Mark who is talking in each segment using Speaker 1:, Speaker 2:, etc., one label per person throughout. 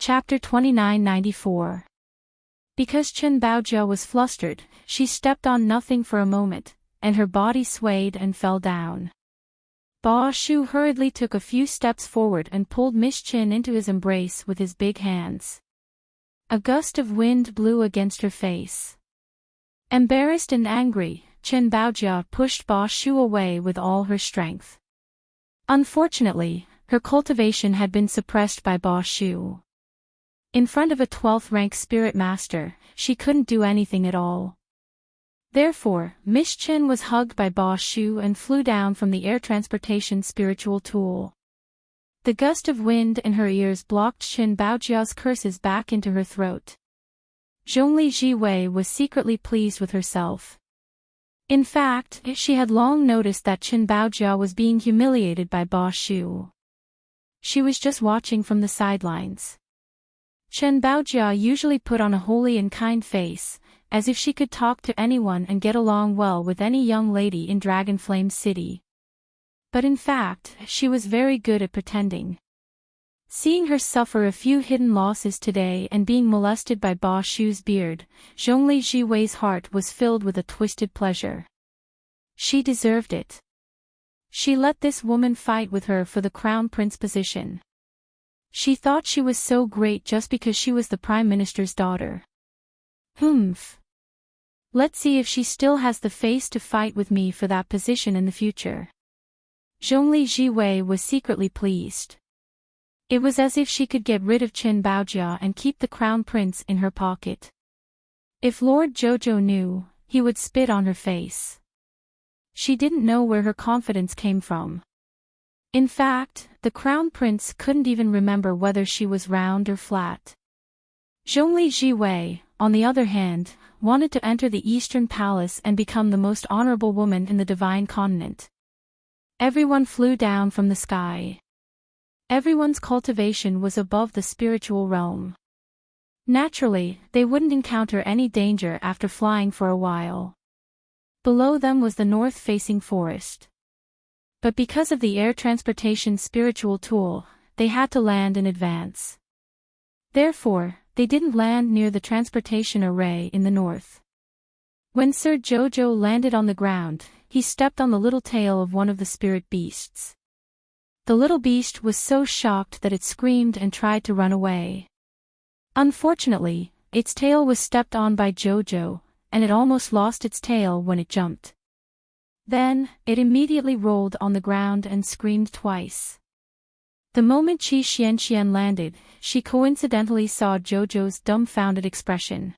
Speaker 1: Chapter 2994. Because Chen Baojia was flustered, she stepped on nothing for a moment, and her body swayed and fell down. Ba Shu hurriedly took a few steps forward and pulled Miss Chen into his embrace with his big hands. A gust of wind blew against her face. Embarrassed and angry, Chen Baojia pushed Ba Shu away with all her strength. Unfortunately, her cultivation had been suppressed by Ba Shu. In front of a 12th-rank spirit master, she couldn't do anything at all. Therefore, Miss Chen was hugged by Ba Shu and flew down from the air transportation spiritual tool. The gust of wind in her ears blocked Chen Baojia's curses back into her throat. Zhongli Jiwei was secretly pleased with herself. In fact, she had long noticed that Chen Baojia was being humiliated by Ba Shu. She was just watching from the sidelines. Chen Baojia usually put on a holy and kind face, as if she could talk to anyone and get along well with any young lady in Dragonflame City. But in fact, she was very good at pretending. Seeing her suffer a few hidden losses today and being molested by Ba Shu's beard, Zhongli Jiwei's heart was filled with a twisted pleasure. She deserved it. She let this woman fight with her for the crown prince position. She thought she was so great just because she was the prime minister's daughter. Humph. Let's see if she still has the face to fight with me for that position in the future. Zhongli Jiwei was secretly pleased. It was as if she could get rid of Chen Baojia and keep the crown prince in her pocket. If Lord Jojo knew, he would spit on her face. She didn't know where her confidence came from. In fact, the crown prince couldn't even remember whether she was round or flat. Zhongli Jiwei, on the other hand, wanted to enter the Eastern Palace and become the most honorable woman in the Divine Continent. Everyone flew down from the sky. Everyone's cultivation was above the spiritual realm. Naturally, they wouldn't encounter any danger after flying for a while. Below them was the north-facing forest. But because of the air transportation spiritual tool, they had to land in advance. Therefore, they didn't land near the transportation array in the north. When Sir Jojo landed on the ground, he stepped on the little tail of one of the spirit beasts. The little beast was so shocked that it screamed and tried to run away. Unfortunately, its tail was stepped on by Jojo, and it almost lost its tail when it jumped. Then, it immediately rolled on the ground and screamed twice. The moment Qi Xianxian landed, she coincidentally saw Jojo's dumbfounded expression.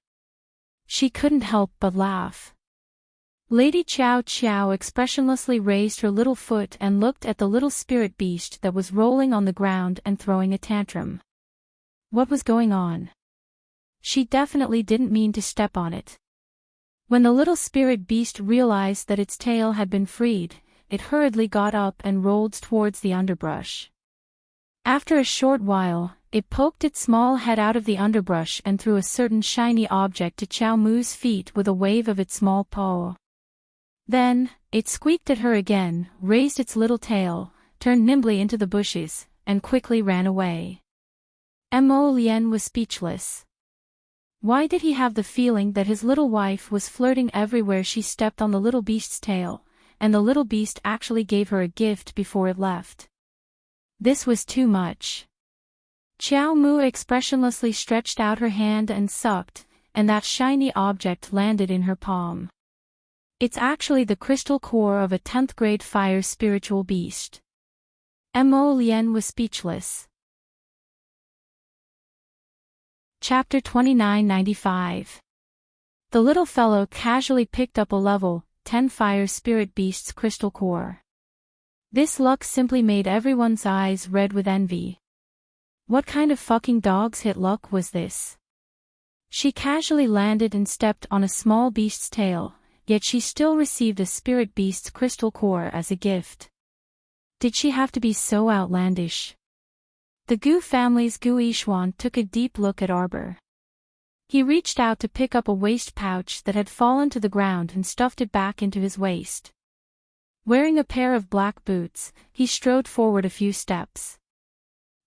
Speaker 1: She couldn't help but laugh. Lady Qiao Qiao expressionlessly raised her little foot and looked at the little spirit beast that was rolling on the ground and throwing a tantrum. What was going on? She definitely didn't mean to step on it. When the little spirit beast realized that its tail had been freed, it hurriedly got up and rolled towards the underbrush. After a short while, it poked its small head out of the underbrush and threw a certain shiny object to Qiao Mu's feet with a wave of its small paw. Then, it squeaked at her again, raised its little tail, turned nimbly into the bushes, and quickly ran away. Mo Lian was speechless. Why did he have the feeling that his little wife was flirting everywhere she stepped on the little beast's tail, and the little beast actually gave her a gift before it left? This was too much. Qiao Mu expressionlessly stretched out her hand and sucked, and that shiny object landed in her palm. It's actually the crystal core of a 10th grade fire spiritual beast. Mo Lian was speechless. Chapter 2995. The little fellow casually picked up a level 10 fire spirit beast's crystal core. This luck simply made everyone's eyes red with envy. What kind of fucking dog's hit luck was this? She casually landed and stepped on a small beast's tail, yet she still received a spirit beast's crystal core as a gift. Did she have to be so outlandish? The Gu family's Gu Yishuan took a deep look at Arbor. He reached out to pick up a waist pouch that had fallen to the ground and stuffed it back into his waist. Wearing a pair of black boots, he strode forward a few steps.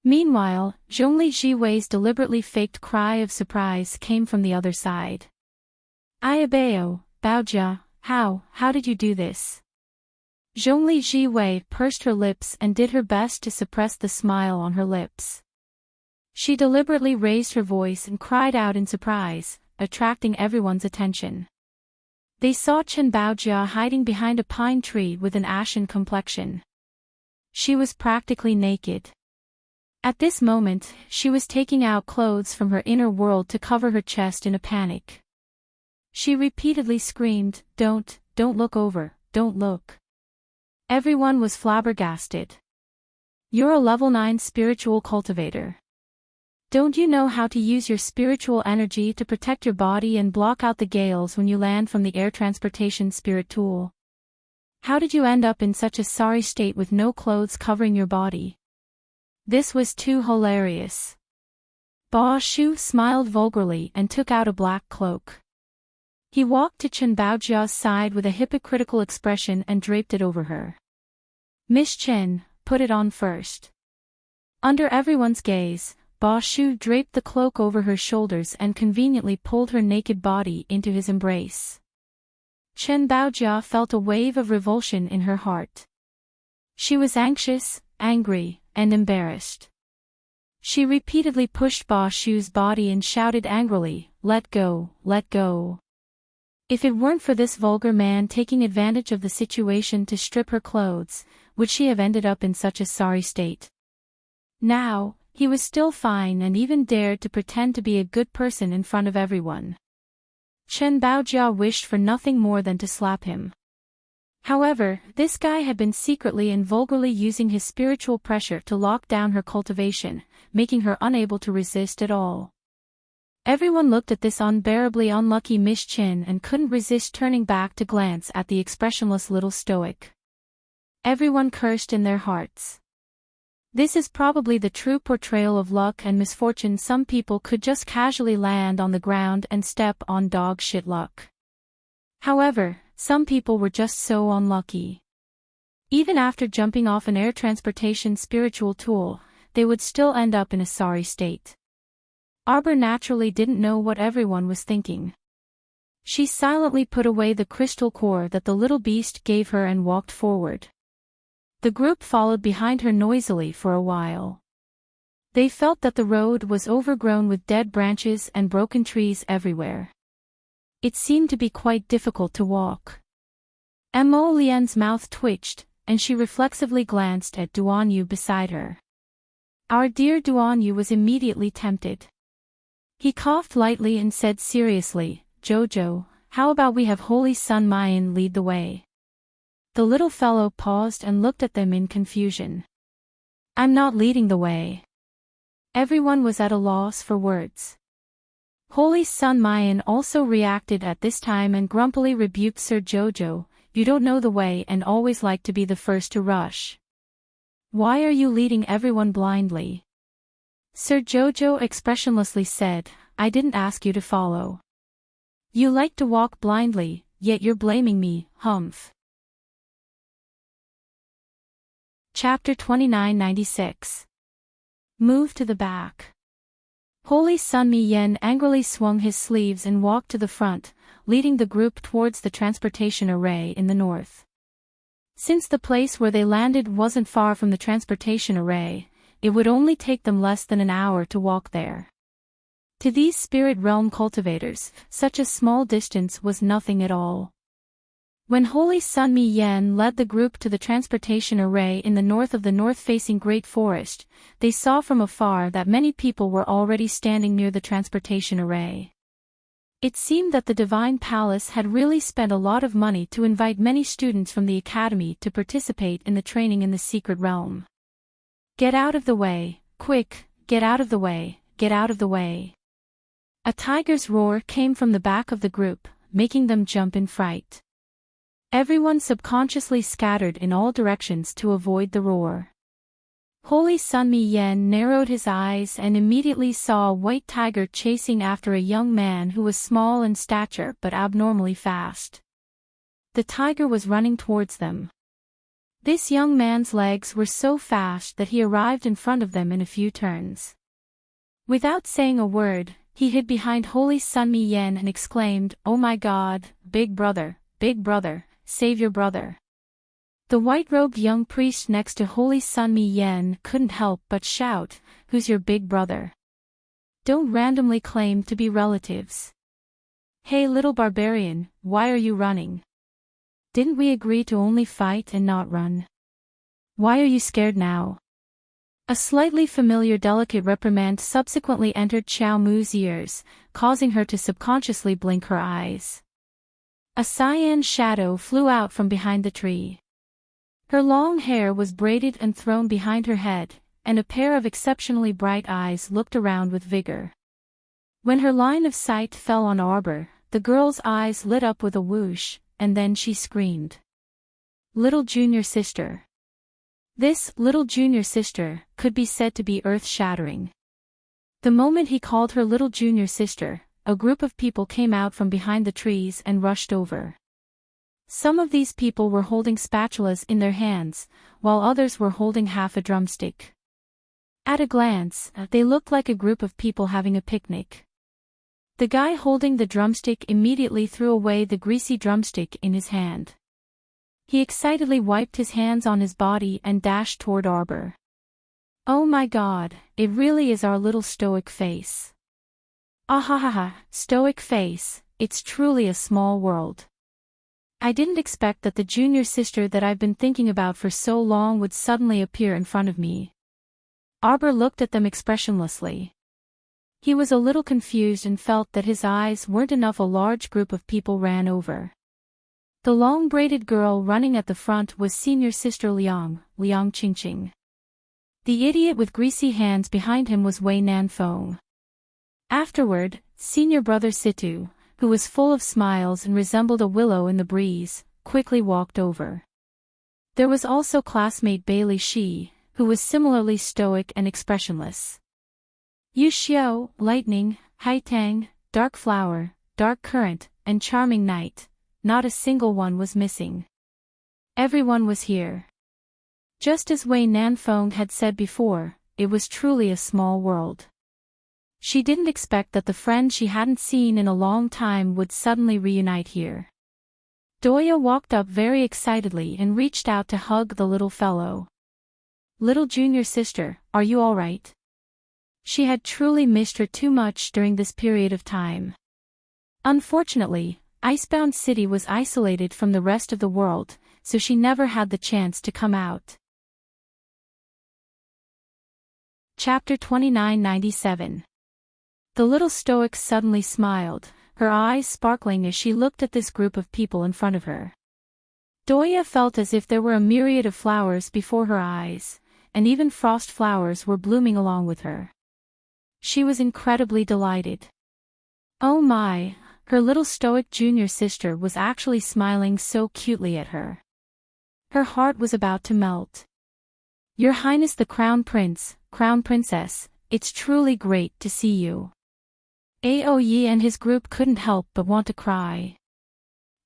Speaker 1: Meanwhile, Zhongli Jiwei's deliberately faked cry of surprise came from the other side. Ayabao, Baojia, how did you do this? Zhongli Jiwei pursed her lips and did her best to suppress the smile on her lips. She deliberately raised her voice and cried out in surprise, attracting everyone's attention. They saw Chen Baojia hiding behind a pine tree with an ashen complexion. She was practically naked. At this moment, she was taking out clothes from her inner world to cover her chest in a panic. She repeatedly screamed, don't look over, don't look. Everyone was flabbergasted. You're a level 9 spiritual cultivator. Don't you know how to use your spiritual energy to protect your body and block out the gales when you land from the air transportation spirit tool? How did you end up in such a sorry state with no clothes covering your body? This was too hilarious. Ba Shu smiled vulgarly and took out a black cloak. He walked to Chen Baojia's side with a hypocritical expression and draped it over her. Miss Chen, put it on first. Under everyone's gaze, Ba Shu draped the cloak over her shoulders and conveniently pulled her naked body into his embrace. Chen Baojia felt a wave of revulsion in her heart. She was anxious, angry, and embarrassed. She repeatedly pushed Ba Shu's body and shouted angrily, let go, let go. If it weren't for this vulgar man taking advantage of the situation to strip her clothes, would she have ended up in such a sorry state? Now, he was still fine and even dared to pretend to be a good person in front of everyone. Chen Baojia wished for nothing more than to slap him. However, this guy had been secretly and vulgarly using his spiritual pressure to lock down her cultivation, making her unable to resist at all. Everyone looked at this unbearably unlucky Miss Chen and couldn't resist turning back to glance at the expressionless little stoic. Everyone cursed in their hearts. This is probably the true portrayal of luck and misfortune. Some people could just casually land on the ground and step on dog shit luck. However, some people were just so unlucky. Even after jumping off an air transportation spiritual tool, they would still end up in a sorry state. Arbor naturally didn't know what everyone was thinking. She silently put away the crystal core that the little beast gave her and walked forward. The group followed behind her noisily for a while. They felt that the road was overgrown with dead branches and broken trees everywhere. It seemed to be quite difficult to walk. Mo Lian's mouth twitched, and she reflexively glanced at Duan Yu beside her. Our dear Duan Yu was immediately tempted. He coughed lightly and said seriously, Jojo, how about we have Holy Sun Mayan lead the way? The little fellow paused and looked at them in confusion. I'm not leading the way. Everyone was at a loss for words. Holy Sun Mayan also reacted at this time and grumpily rebuked Sir Jojo, you don't know the way and always like to be the first to rush. Why are you leading everyone blindly? Sir Jojo expressionlessly said, I didn't ask you to follow. You like to walk blindly, yet you're blaming me, humph. Chapter 2996. Move to the back. Holy Sun Mi Yen angrily swung his sleeves and walked to the front, leading the group towards the transportation array in the north. Since the place where they landed wasn't far from the transportation array, it would only take them less than an hour to walk there. To these spirit realm cultivators, such a small distance was nothing at all. When Holy Sun Mi Yen led the group to the transportation array in the north of the north-facing Great Forest, they saw from afar that many people were already standing near the transportation array. It seemed that the Divine Palace had really spent a lot of money to invite many students from the academy to participate in the training in the secret realm. Get out of the way, quick, get out of the way, get out of the way. A tiger's roar came from the back of the group, making them jump in fright. Everyone subconsciously scattered in all directions to avoid the roar. Holy Sun Mi Yen narrowed his eyes and immediately saw a white tiger chasing after a young man who was small in stature but abnormally fast. The tiger was running towards them. This young man's legs were so fast that he arrived in front of them in a few turns. Without saying a word, he hid behind Holy Sunmi Yen and exclaimed, "Oh my God, big brother, save your brother." The white-robed young priest next to Holy Sunmi Yen couldn't help but shout, "Who's your big brother? Don't randomly claim to be relatives. Hey little barbarian, why are you running? Didn't we agree to only fight and not run? Why are you scared now?" A slightly familiar delicate reprimand subsequently entered Xiao Mu's ears, causing her to subconsciously blink her eyes. A cyan shadow flew out from behind the tree. Her long hair was braided and thrown behind her head, and a pair of exceptionally bright eyes looked around with vigor. When her line of sight fell on Arbor, the girl's eyes lit up with a whoosh, and then she screamed. "Little junior sister." This little junior sister could be said to be earth-shattering. The moment he called her little junior sister, a group of people came out from behind the trees and rushed over. Some of these people were holding spatulas in their hands, while others were holding half a drumstick. At a glance, they looked like a group of people having a picnic. The guy holding the drumstick immediately threw away the greasy drumstick in his hand. He excitedly wiped his hands on his body and dashed toward Arbor. "Oh my God, it really is our little stoic face. Ahahaha, stoic face, it's truly a small world. I didn't expect that the junior sister that I've been thinking about for so long would suddenly appear in front of me." Arbor looked at them expressionlessly. He was a little confused and felt that his eyes weren't enough. A large group of people ran over. The long-braided girl running at the front was senior sister Liang Qingqing. The idiot with greasy hands behind him was Wei Nanfeng. Afterward, senior brother Situ, who was full of smiles and resembled a willow in the breeze, quickly walked over. There was also classmate Bailey Shi, who was similarly stoic and expressionless. Yu Xiao, lightning, Haitang, dark flower, dark current, and charming night. Not a single one was missing. Everyone was here. Just as Wei Nanfeng had said before, it was truly a small world. She didn't expect that the friend she hadn't seen in a long time would suddenly reunite here. Doya walked up very excitedly and reached out to hug the little fellow. "Little junior sister, are you all right?" She had truly missed her too much during this period of time. Unfortunately, Icebound City was isolated from the rest of the world, so she never had the chance to come out. Chapter 2997. The little stoic suddenly smiled, her eyes sparkling as she looked at this group of people in front of her. Doya felt as if there were a myriad of flowers before her eyes, and even frost flowers were blooming along with her. She was incredibly delighted. Oh my! Her little stoic junior sister was actually smiling so cutely at her. Her heart was about to melt. "Your Highness the Crown Prince, Crown Princess, it's truly great to see you." Aoye and his group couldn't help but want to cry.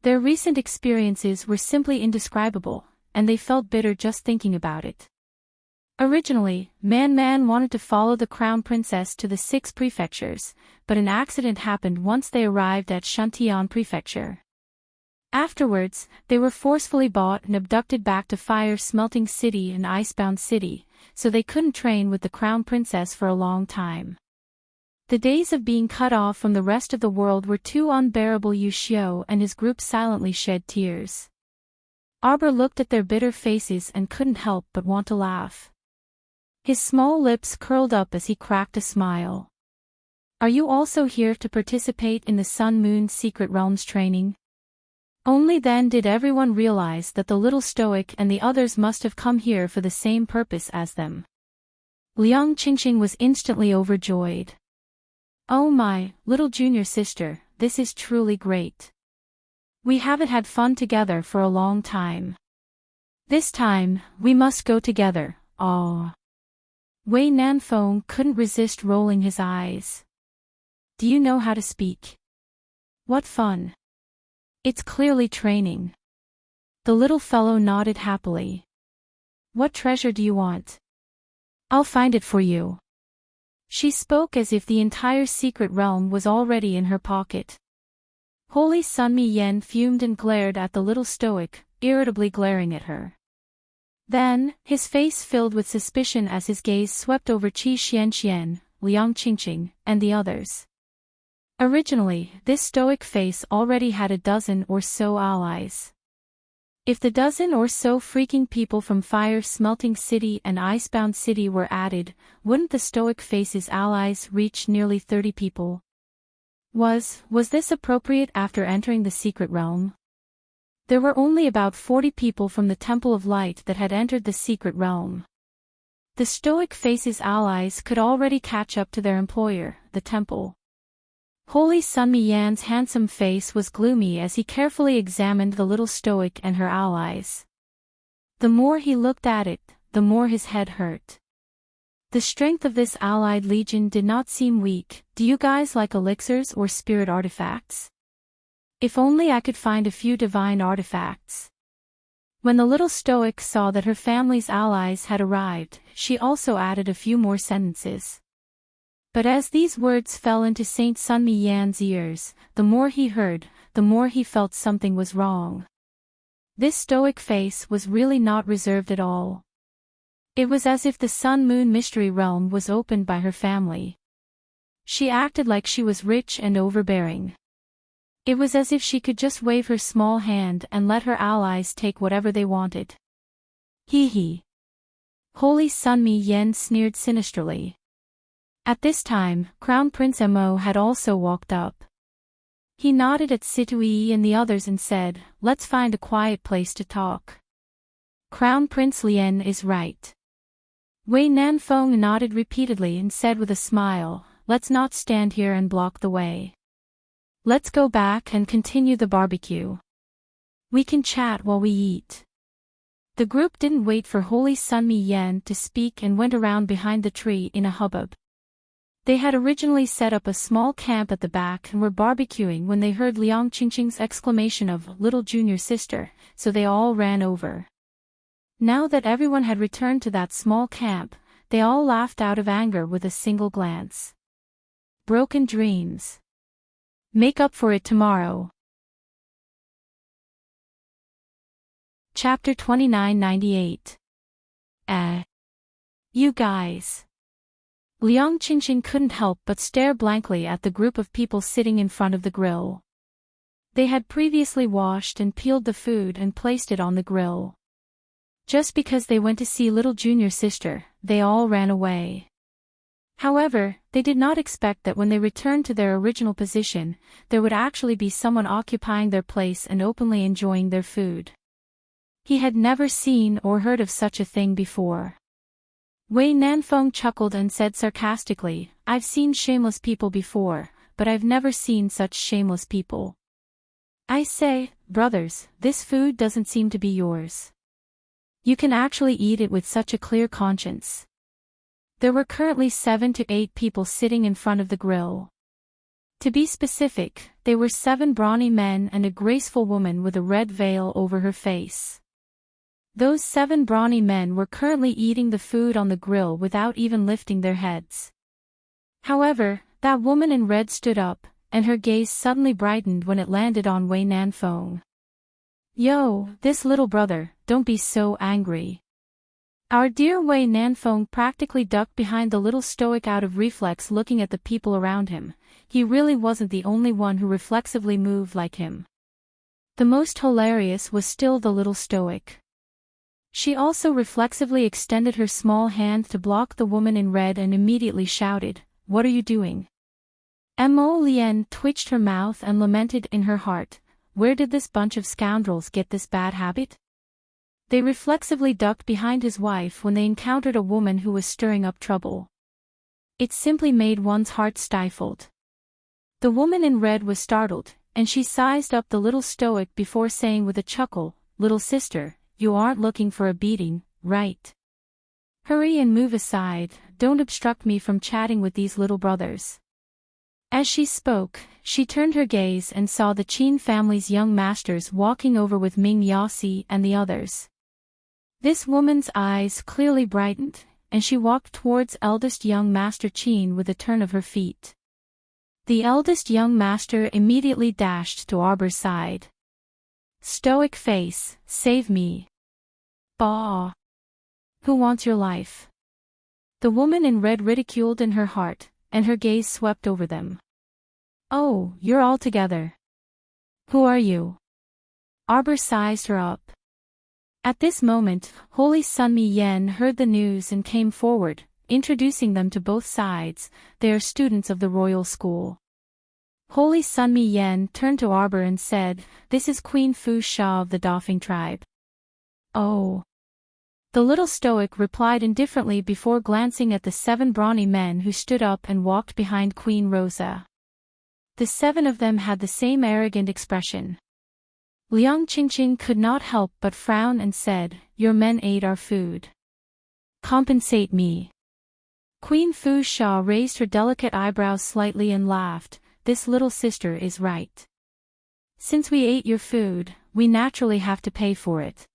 Speaker 1: Their recent experiences were simply indescribable, and they felt bitter just thinking about it. Originally, Man wanted to follow the Crown Princess to the 6 prefectures, but an accident happened once they arrived at Shantian Prefecture. Afterwards, they were forcefully bought and abducted back to Fire-Smelting City and Icebound City, so they couldn't train with the Crown Princess for a long time. The days of being cut off from the rest of the world were too unbearable. Yu Xiao and his group silently shed tears. Arbor looked at their bitter faces and couldn't help but want to laugh. His small lips curled up as he cracked a smile. "Are you also here to participate in the Sun Moon Secret Realms training?" Only then did everyone realize that the little stoic and the others must have come here for the same purpose as them. Liang Qingqing was instantly overjoyed. "Oh my, little junior sister, this is truly great. We haven't had fun together for a long time. This time, we must go together, aw." Wei Nanfeng couldn't resist rolling his eyes. "Do you know how to speak? What fun. It's clearly training." The little fellow nodded happily. What treasure do you want? I'll find it for you. She spoke as if the entire secret realm was already in her pocket. Holy Sunmi Yen fumed and glared at the little stoic, irritably glaring at her. Then, his face filled with suspicion as his gaze swept over Qi Xianxian, Liang Qingqing, and the others. Originally, this stoic face already had a dozen or so allies. If the dozen or so freaking people from Fire Smelting City and Icebound City were added, wouldn't the stoic face's allies reach nearly 30 people? Was this appropriate after entering the secret realm? There were only about 40 people from the Temple of Light that had entered the secret realm. The stoic face's allies could already catch up to their employer, the temple. Holy Sunmi Yan's handsome face was gloomy as he carefully examined the little stoic and her allies. The more he looked at it, the more his head hurt. The strength of this allied legion did not seem weak. Do you guys like elixirs or spirit artifacts? If only I could find a few divine artifacts. When the little stoic saw that her family's allies had arrived, she also added a few more sentences. But as these words fell into Saint Sunmi Yan's ears, the more he heard, the more he felt something was wrong. This stoic face was really not reserved at all. It was as if the Sun-Moon mystery realm was opened by her family. She acted like she was rich and overbearing. It was as if she could just wave her small hand and let her allies take whatever they wanted. Hee hee. Holy Sunmi Yen sneered sinisterly. At this time, Crown Prince Mo had also walked up. He nodded at Situi and the others and said, "Let's find a quiet place to talk." Crown Prince Lien is right. Wei Nanfeng nodded repeatedly and said with a smile, "Let's not stand here and block the way. Let's go back and continue the barbecue. We can chat while we eat." The group didn't wait for Holy Sunmi Yen to speak and went around behind the tree in a hubbub. They had originally set up a small camp at the back and were barbecuing when they heard Liang Qingqing's exclamation of "little junior sister," so they all ran over. Now that everyone had returned to that small camp, they all laughed out of anger with a single glance. Broken dreams. Make up for it tomorrow. Chapter 2998. You guys. Liang Qingqing couldn't help but stare blankly at the group of people sitting in front of the grill. They had previously washed and peeled the food and placed it on the grill. Just because they went to see little junior sister, they all ran away. However, they did not expect that when they returned to their original position, there would actually be someone occupying their place and openly enjoying their food. He had never seen or heard of such a thing before. Wei Nanfeng chuckled and said sarcastically, "I've seen shameless people before, but I've never seen such shameless people. I say, brothers, this food doesn't seem to be yours. You can actually eat it with such a clear conscience." There were currently 7 to 8 people sitting in front of the grill. To be specific, they were 7 brawny men and a graceful woman with a red veil over her face. Those 7 brawny men were currently eating the food on the grill without even lifting their heads. However, that woman in red stood up, and her gaze suddenly brightened when it landed on Wei Nanfeng. "Yo, this little brother, don't be so angry." Our dear Wei Nanfeng practically ducked behind the little stoic out of reflex looking at the people around him. He really wasn't the only one who reflexively moved like him. The most hilarious was still the little stoic. She also reflexively extended her small hand to block the woman in red and immediately shouted, "What are you doing?" Mo Lien twitched her mouth and lamented in her heart, "Where did this bunch of scoundrels get this bad habit?" They reflexively ducked behind his wife when they encountered a woman who was stirring up trouble. It simply made one's heart stifled. The woman in red was startled, and she sized up the little stoic before saying with a chuckle, "Little sister, you aren't looking for a beating, right? Hurry and move aside, don't obstruct me from chatting with these little brothers." As she spoke, she turned her gaze and saw the Qin family's young masters walking over with Ming Yasi and the others. This woman's eyes clearly brightened, and she walked towards eldest young Master Qin with a turn of her feet. The eldest young master immediately dashed to Arbor's side. Stoic face, save me. Bah! Who wants your life? The woman in red ridiculed in her heart, and her gaze swept over them. Oh, you're all together. Who are you? Arbor sized her up. At this moment, Holy Sunmi Yen heard the news and came forward, introducing them to both sides. They are students of the royal school. Holy Sunmi Yen turned to Arbor and said, "This is Queen Fu Sha of the Doffing tribe." Oh. The little stoic replied indifferently before glancing at the 7 brawny men who stood up and walked behind Queen Rosa. The 7 of them had the same arrogant expression. Liang Qingqing could not help but frown and said, "Your men ate our food. Compensate me." Queen Fu Sha raised her delicate eyebrows slightly and laughed. "This little sister is right. Since we ate your food, we naturally have to pay for it."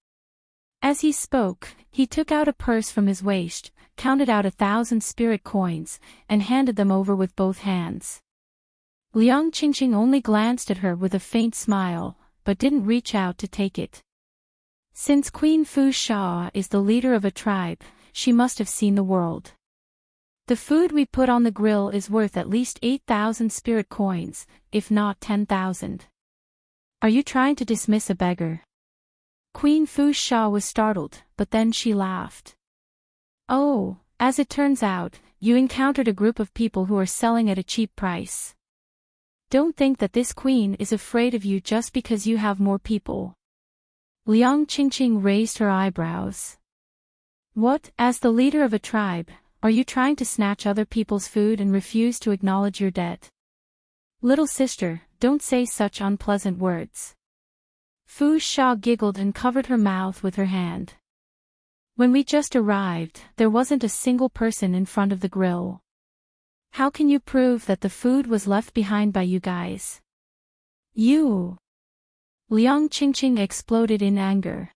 Speaker 1: As he spoke, he took out a purse from his waist, counted out 1,000 spirit coins, and handed them over with both hands. Liang Qingqing only glanced at her with a faint smile, but didn't reach out to take it. Since Queen Fu Sha is the leader of a tribe, she must have seen the world. The food we put on the grill is worth at least 8,000 spirit coins, if not 10,000. Are you trying to dismiss a beggar? Queen Fu Sha was startled, but then she laughed. Oh, as it turns out, you encountered a group of people who are selling at a cheap price. Don't think that this queen is afraid of you just because you have more people. Liang Qingqing raised her eyebrows. What, as the leader of a tribe, are you trying to snatch other people's food and refuse to acknowledge your debt? Little sister, don't say such unpleasant words. Fu Sha giggled and covered her mouth with her hand. When we just arrived, there wasn't a single person in front of the grill. How can you prove that the food was left behind by you guys? You! Liang Qingqing exploded in anger.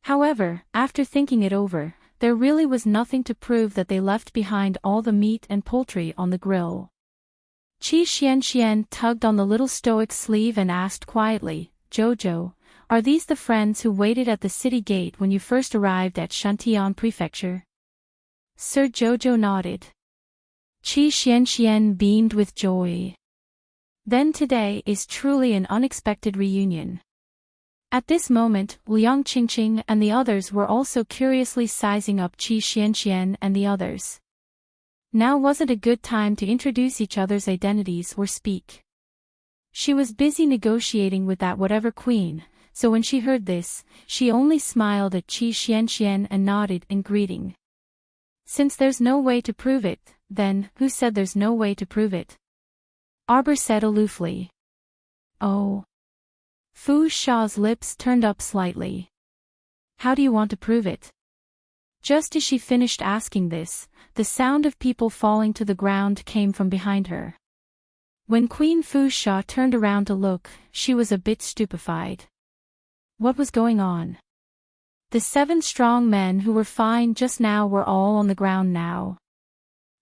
Speaker 1: However, after thinking it over, there really was nothing to prove that they left behind all the meat and poultry on the grill. Qi Xianxian tugged on the little stoic's sleeve and asked quietly, "Jojo, are these the friends who waited at the city gate when you first arrived at Shantian Prefecture?" Sir Jojo nodded. Qi Xianxian beamed with joy. Then today is truly an unexpected reunion. At this moment, Liang Qingqing and the others were also curiously sizing up Qi Xianxian and the others. Now wasn't a good time to introduce each other's identities or speak. She was busy negotiating with that whatever queen, so when she heard this, she only smiled at Qi Xianxian and nodded in greeting. Since there's no way to prove it, then, who said there's no way to prove it? Arbor said aloofly. Oh. Fu Sha's lips turned up slightly. How do you want to prove it? Just as she finished asking this, the sound of people falling to the ground came from behind her. When Queen Fu Sha turned around to look, she was a bit stupefied. What was going on? The 7 strong men who were fine just now were all on the ground now.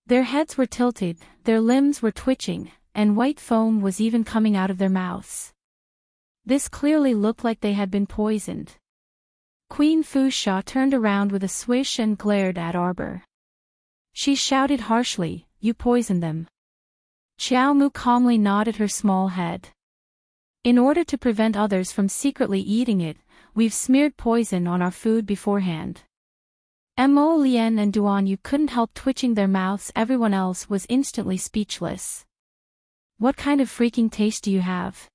Speaker 1: Their heads were tilted, their limbs were twitching, and white foam was even coming out of their mouths. This clearly looked like they had been poisoned. Queen Fu Sha turned around with a swish and glared at Arbor. She shouted harshly, "You poisoned them." Xiao Mu calmly nodded her small head. In order to prevent others from secretly eating it, we've smeared poison on our food beforehand. Mo Lian and Duan Yu couldn't help twitching their mouths. Everyone else was instantly speechless. What kind of freaking taste do you have?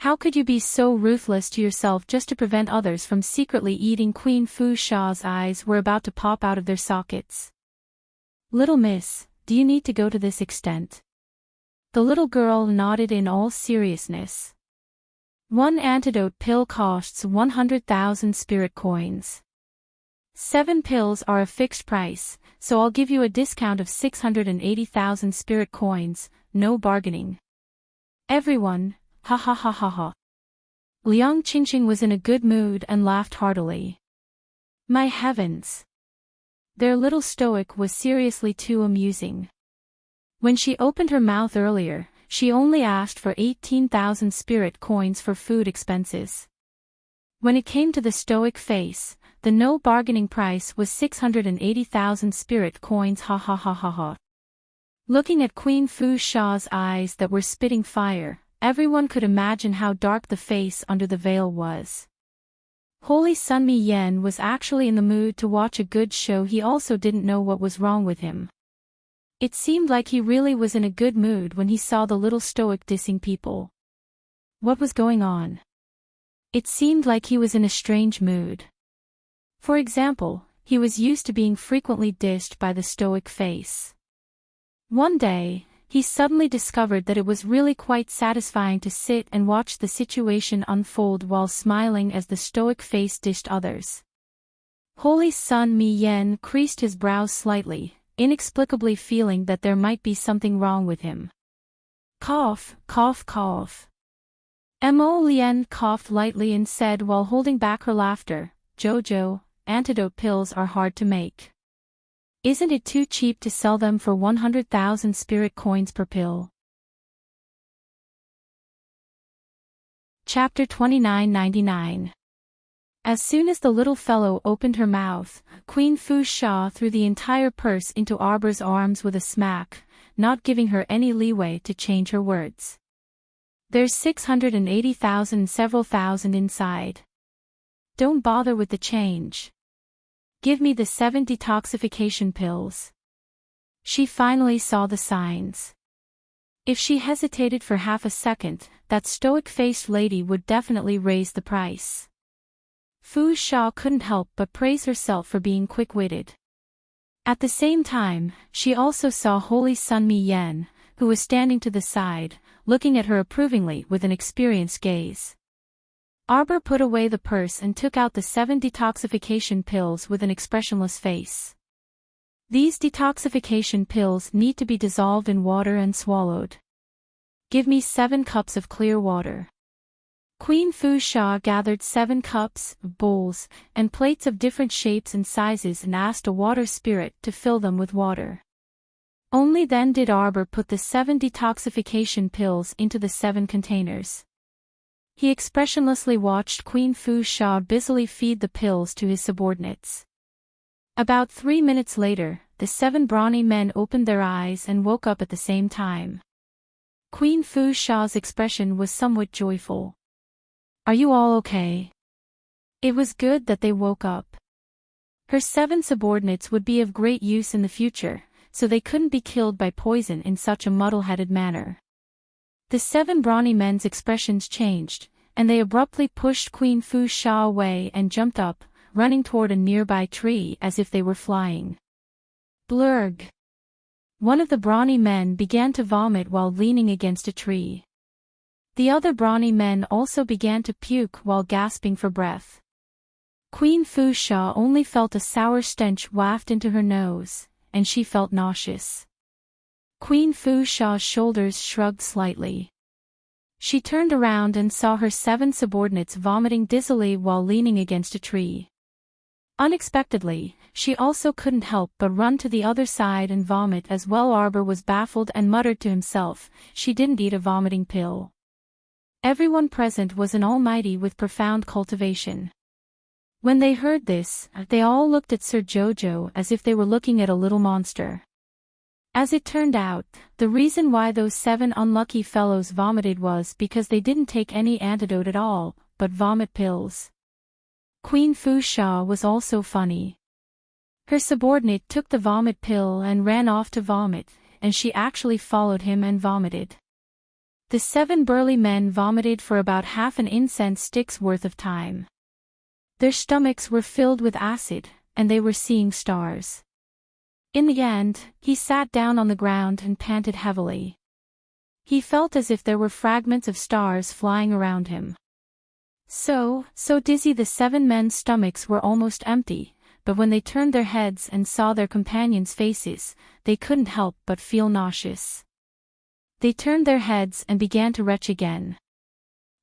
Speaker 1: How could you be so ruthless to yourself just to prevent others from secretly eating? Queen Fu Sha's eyes were about to pop out of their sockets. Little miss, do you need to go to this extent? The little girl nodded in all seriousness. One antidote pill costs 100,000 spirit coins. 7 pills are a fixed price, so I'll give you a discount of 680,000 spirit coins, no bargaining. Everyone, ha ha ha ha ha. Liang Qingqing was in a good mood and laughed heartily. My heavens! Their little stoic was seriously too amusing. When she opened her mouth earlier, she only asked for 18,000 spirit coins for food expenses. When it came to the stoic face, the no bargaining price was 680,000 spirit coins. Ha ha ha ha ha. Looking at Queen Fu Sha's eyes that were spitting fire, everyone could imagine how dark the face under the veil was. Holy Sun Mi Yen was actually in the mood to watch a good show. He also didn't know what was wrong with him. It seemed like he really was in a good mood when he saw the little stoic dissing people. What was going on? It seemed like he was in a strange mood. For example, he was used to being frequently dissed by the stoic face. One day, he suddenly discovered that it was really quite satisfying to sit and watch the situation unfold while smiling as the stoic face dissed others. Holy Sun Mi Yen creased his brows slightly, inexplicably feeling that there might be something wrong with him. Cough, cough, cough. Mo Lien coughed lightly and said while holding back her laughter, Jojo, antidote pills are hard to make. Isn't it too cheap to sell them for 100,000 spirit coins per pill? Chapter 2999. As soon as the little fellow opened her mouth, Queen Fu Sha threw the entire purse into Arbor's arms with a smack, not giving her any leeway to change her words. There's 680,000 several thousand inside. Don't bother with the change. Give me the 7 detoxification pills. She finally saw the signs. If she hesitated for half a second, that stoic-faced lady would definitely raise the price. Fu Sha couldn't help but praise herself for being quick-witted. At the same time, she also saw Holy Sun Mi Yen, who was standing to the side, looking at her approvingly with an experienced gaze. Arbor put away the purse and took out the 7 detoxification pills with an expressionless face. These detoxification pills need to be dissolved in water and swallowed. Give me 7 cups of clear water. Queen Fu Sha gathered 7 cups, bowls, and plates of different shapes and sizes and asked a water spirit to fill them with water. Only then did Arbor put the 7 detoxification pills into the 7 containers. He expressionlessly watched Queen Fu Sha busily feed the pills to his subordinates. About 3 minutes later, the 7 brawny men opened their eyes and woke up at the same time. Queen Fu Sha's expression was somewhat joyful. Are you all okay? It was good that they woke up. Her 7 subordinates would be of great use in the future, so they couldn't be killed by poison in such a muddle-headed manner. The 7 brawny men's expressions changed, and they abruptly pushed Queen Fu Sha away and jumped up, running toward a nearby tree as if they were flying. Blurg! One of the brawny men began to vomit while leaning against a tree. The other brawny men also began to puke while gasping for breath. Queen Fu Sha only felt a sour stench waft into her nose, and she felt nauseous. Queen Fu Sha's shoulders shrugged slightly. She turned around and saw her 7 subordinates vomiting dizzily while leaning against a tree. Unexpectedly, she also couldn't help but run to the other side and vomit as well. Arbor was baffled and muttered to himself, she didn't eat a vomiting pill. Everyone present was an almighty with profound cultivation. When they heard this, they all looked at Sir Jojo as if they were looking at a little monster. As it turned out, the reason why those 7 unlucky fellows vomited was because they didn't take any antidote at all, but vomit pills. Queen Fu Sha was also funny. Her subordinate took the vomit pill and ran off to vomit, and she actually followed him and vomited. The 7 burly men vomited for about half an incense stick's worth of time. Their stomachs were filled with acid, and they were seeing stars. In the end, he sat down on the ground and panted heavily. He felt as if there were fragments of stars flying around him. So dizzy the 7 men's stomachs were almost empty, but when they turned their heads and saw their companions' faces, they couldn't help but feel nauseous. They turned their heads and began to retch again.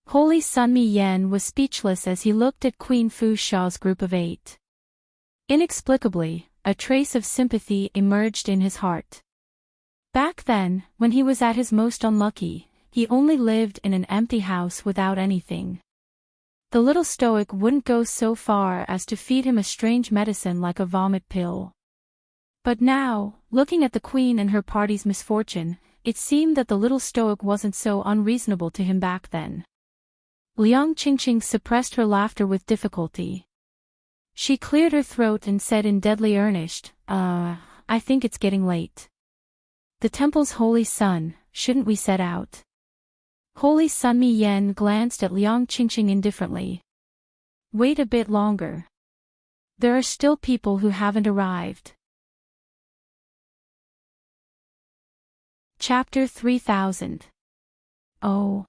Speaker 1: Holy Sun Mi Yen was speechless as he looked at Queen Fu Sha's group of 8. Inexplicably, a trace of sympathy emerged in his heart. Back then, when he was at his most unlucky, he only lived in an empty house without anything. The little stoic wouldn't go so far as to feed him a strange medicine like a vomit pill. But now, looking at the queen and her party's misfortune, it seemed that the little stoic wasn't so unreasonable to him back then. Liang Qingqing suppressed her laughter with difficulty. She cleared her throat and said in deadly earnest, I think it's getting late. The temple's holy sun, shouldn't we set out? Holy Sun Mi Yen glanced at Liang Qingqing indifferently. Wait a bit longer. There are still people who haven't arrived. Chapter 3000. Oh.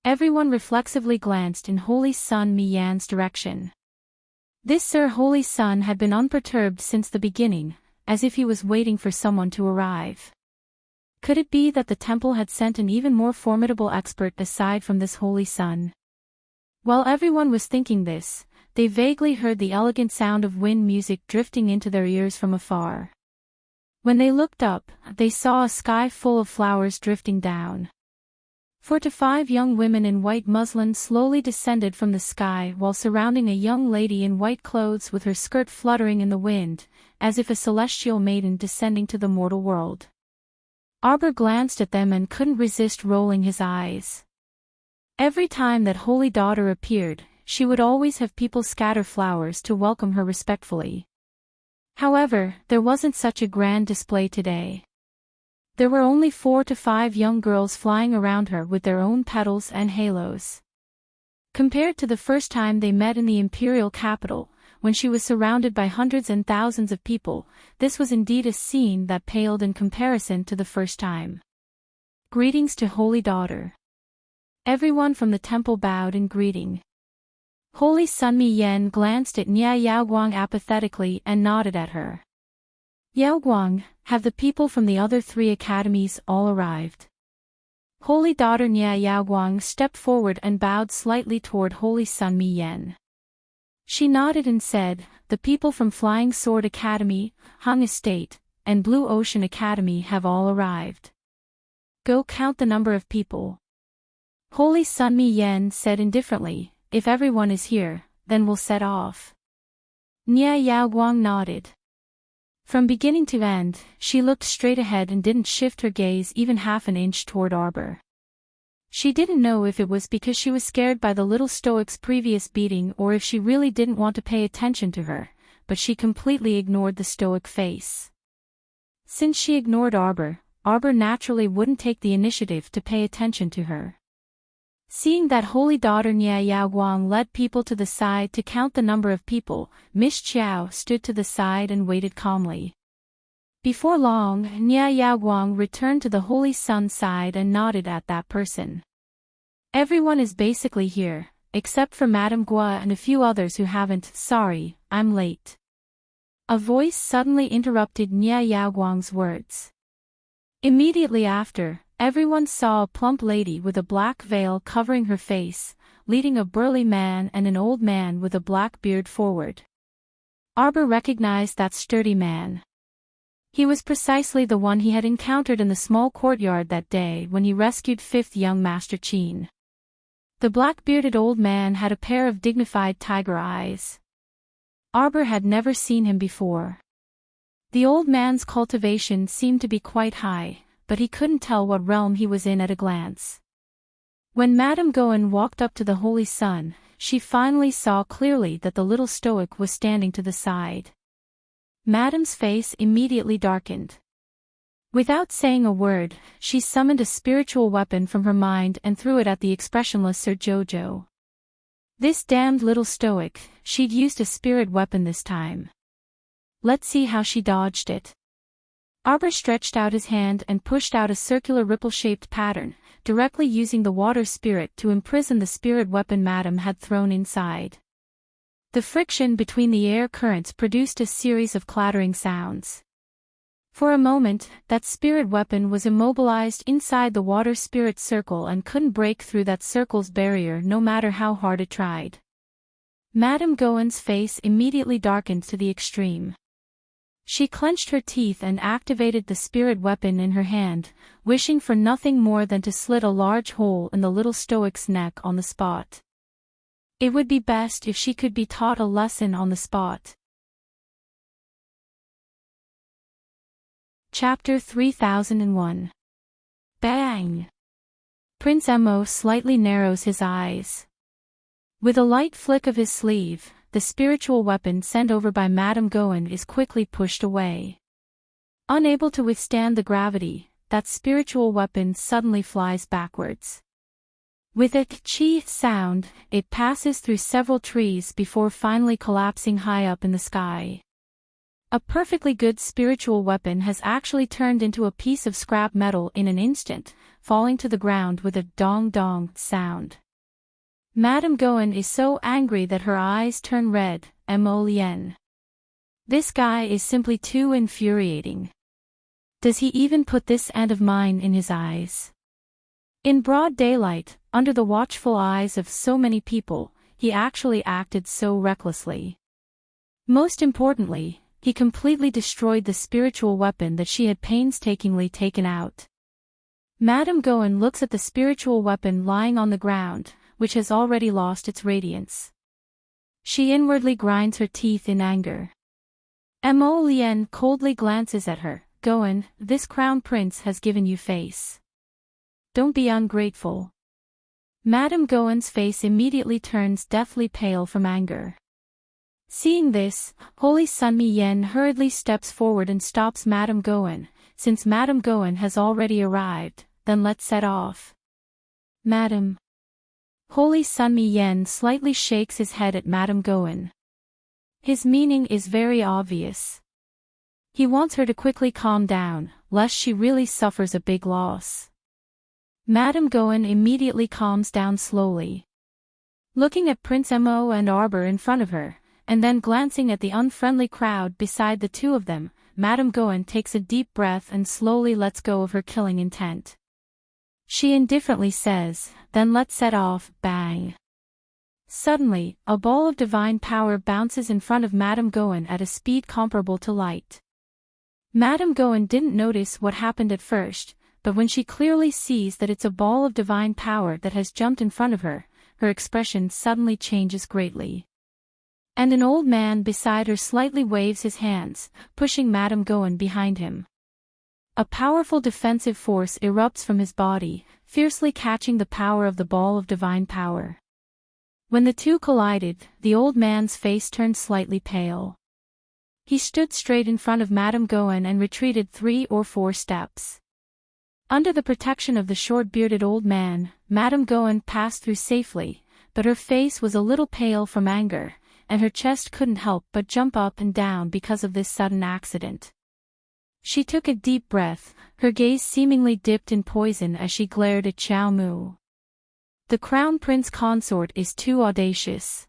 Speaker 1: Everyone reflexively glanced in Holy Sun Mi Yan's direction. This Sir Holy Sun had been unperturbed since the beginning, as if he was waiting for someone to arrive. Could it be that the temple had sent an even more formidable expert aside from this Holy Sun? While everyone was thinking this, they vaguely heard the elegant sound of wind music drifting into their ears from afar. When they looked up, they saw a sky full of flowers drifting down. 4 to 5 young women in white muslin slowly descended from the sky while surrounding a young lady in white clothes with her skirt fluttering in the wind, as if a celestial maiden descending to the mortal world. Arbor glanced at them and couldn't resist rolling his eyes. Every time that Holy Daughter appeared, she would always have people scatter flowers to welcome her respectfully. However, there wasn't such a grand display today. There were only 4 to 5 young girls flying around her with their own petals and halos. Compared to the first time they met in the imperial capital, when she was surrounded by hundreds and thousands of people, this was indeed a scene that paled in comparison to the first time. Greetings to Holy Daughter. Everyone from the temple bowed in greeting. Holy Sun Mi Yen glanced at Nia Yaoguang apathetically and nodded at her. Yaoguang, have the people from the other 3 academies all arrived? Holy Daughter Nia Yaoguang stepped forward and bowed slightly toward Holy Sun Mi Yen. She nodded and said, the people from Flying Sword Academy, Hung Estate, and Blue Ocean Academy have all arrived. Go count the number of people. Holy Sun Mi Yen said indifferently, if everyone is here, then we'll set off. Nia Yaoguang nodded. From beginning to end, she looked straight ahead and didn't shift her gaze even half an inch toward Arbor. She didn't know if it was because she was scared by the little stoic's previous beating or if she really didn't want to pay attention to her, but she completely ignored the stoic face. Since she ignored Arbor, Arbor naturally wouldn't take the initiative to pay attention to her. Seeing that Holy Daughter Nia Yaoguang led people to the side to count the number of people, Miss Chiao stood to the side and waited calmly. Before long, Nia Yaoguang returned to the Holy Sun's side and nodded at that person. Everyone is basically here, except for Madame Gua and a few others who haven't. Sorry, I'm late. A voice suddenly interrupted Nia Yaoguang's words. Immediately after, everyone saw a plump lady with a black veil covering her face, leading a burly man and an old man with a black beard forward. Arbor recognized that sturdy man. He was precisely the one he had encountered in the small courtyard that day when he rescued 5th young Master Qin. The black-bearded old man had a pair of dignified tiger eyes. Arbor had never seen him before. The old man's cultivation seemed to be quite high, but he couldn't tell what realm he was in at a glance. When Madame Goen walked up to the Holy Sun, she finally saw clearly that the little stoic was standing to the side. Madame's face immediately darkened. Without saying a word, she summoned a spiritual weapon from her mind and threw it at the expressionless Sir Jojo. This damned little stoic, she'd used a spirit weapon this time. Let's see how she dodged it. Arbor stretched out his hand and pushed out a circular ripple-shaped pattern, directly using the water spirit to imprison the spirit weapon Madame had thrown inside. The friction between the air currents produced a series of clattering sounds. For a moment, that spirit weapon was immobilized inside the water spirit circle and couldn't break through that circle's barrier no matter how hard it tried. Madame Gowen's face immediately darkened to the extreme. She clenched her teeth and activated the spirit weapon in her hand, wishing for nothing more than to slit a large hole in the little stoic's neck on the spot. It would be best if she could be taught a lesson on the spot. Chapter 3001. Bang! Prince Mo slightly narrows his eyes. With a light flick of his sleeve, the spiritual weapon sent over by Madame Gowen is quickly pushed away. Unable to withstand the gravity, that spiritual weapon suddenly flies backwards. With a chi sound, it passes through several trees before finally collapsing high up in the sky. A perfectly good spiritual weapon has actually turned into a piece of scrap metal in an instant, falling to the ground with a dong-dong sound. Madame Gowen is so angry that her eyes turn red. Mo Lien. This guy is simply too infuriating. Does he even put this end of mine in his eyes? In broad daylight, under the watchful eyes of so many people, he actually acted so recklessly. Most importantly, he completely destroyed the spiritual weapon that she had painstakingly taken out. Madame Gowen looks at the spiritual weapon lying on the ground, which has already lost its radiance. She inwardly grinds her teeth in anger. Mo Lien coldly glances at her. Gowen, this crown prince has given you face. Don't be ungrateful. Madame Gowen's face immediately turns deathly pale from anger. Seeing this, Holy Sun Mi Yen hurriedly steps forward and stops Madame Gowen. Since Madame Gowen has already arrived, then let's set off. Madame. Holy Sun Mi Yen slightly shakes his head at Madame Gowen. His meaning is very obvious. He wants her to quickly calm down, lest she really suffers a big loss. Madame Gowen immediately calms down slowly. Looking at Prince Mo and Arbor in front of her, and then glancing at the unfriendly crowd beside the two of them, Madame Gowen takes a deep breath and slowly lets go of her killing intent. She indifferently says, then let's set off. Bang! Suddenly, a ball of divine power bounces in front of Madame Gowen at a speed comparable to light. Madame Gowen didn't notice what happened at first, but when she clearly sees that it's a ball of divine power that has jumped in front of her, her expression suddenly changes greatly. And an old man beside her slightly waves his hands, pushing Madame Gowen behind him. A powerful defensive force erupts from his body, fiercely catching the power of the ball of divine power. When the two collided, the old man's face turned slightly pale. He stood straight in front of Madame Gowen and retreated 3 or 4 steps. Under the protection of the short-bearded old man, Madame Gowen passed through safely, but her face was a little pale from anger, and her chest couldn't help but jump up and down because of this sudden accident. She took a deep breath, her gaze seemingly dipped in poison as she glared at Xiao Mu. The Crown Prince Consort is too audacious.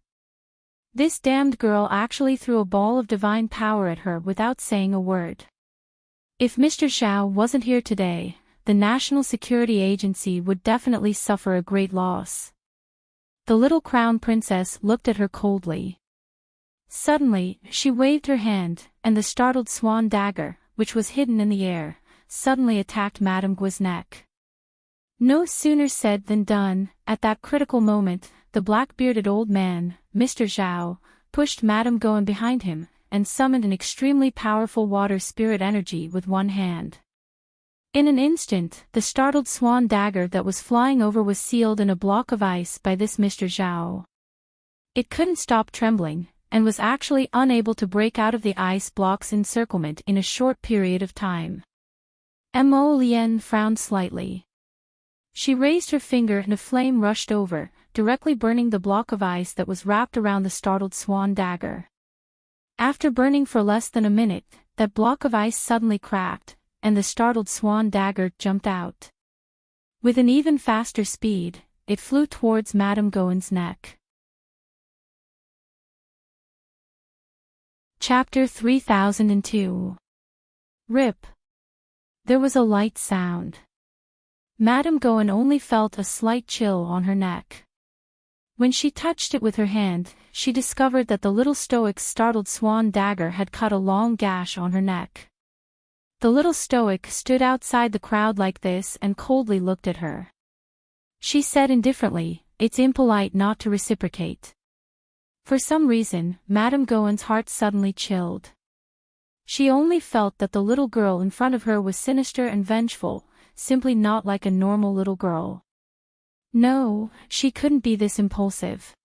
Speaker 1: This damned girl actually threw a ball of divine power at her without saying a word. If Mr. Xiao wasn't here today, the National Security Agency would definitely suffer a great loss. The little Crown Princess looked at her coldly. Suddenly, she waved her hand, and the startled swan dagger, which was hidden in the air, suddenly attacked Madame Gui's neck. No sooner said than done. At that critical moment, the black-bearded old man, Mr. Zhao, pushed Madame Gowen behind him, and summoned an extremely powerful water spirit energy with one hand. In an instant, the startled swan dagger that was flying over was sealed in a block of ice by this Mr. Zhao. It couldn't stop trembling, and was actually unable to break out of the ice block's encirclement in a short period of time. Mo Lien frowned slightly. She raised her finger and a flame rushed over, directly burning the block of ice that was wrapped around the startled swan dagger. After burning for less than a minute, that block of ice suddenly cracked, and the startled swan dagger jumped out. With an even faster speed, it flew towards Madame Gowen's neck. Chapter 3002. Rip. There was a light sound. Madame Gowen only felt a slight chill on her neck. When she touched it with her hand, she discovered that the little stoic's startled swan dagger had cut a long gash on her neck. The little stoic stood outside the crowd like this and coldly looked at her. She said indifferently, "It's impolite not to reciprocate." For some reason, Madame Gowan's heart suddenly chilled. She only felt that the little girl in front of her was sinister and vengeful, simply not like a normal little girl. No, she couldn't be this impulsive.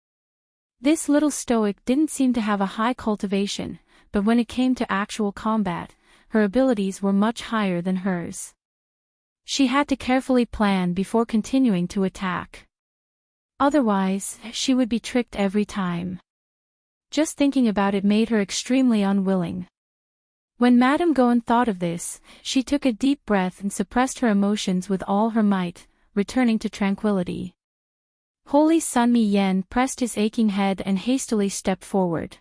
Speaker 1: This little stoic didn't seem to have a high cultivation, but when it came to actual combat, her abilities were much higher than hers. She had to carefully plan before continuing to attack. Otherwise, she would be tricked every time. Just thinking about it made her extremely unwilling. When Madame Gowan thought of this, she took a deep breath and suppressed her emotions with all her might, returning to tranquility. Holy Sun Mi Yen pressed his aching head and hastily stepped forward.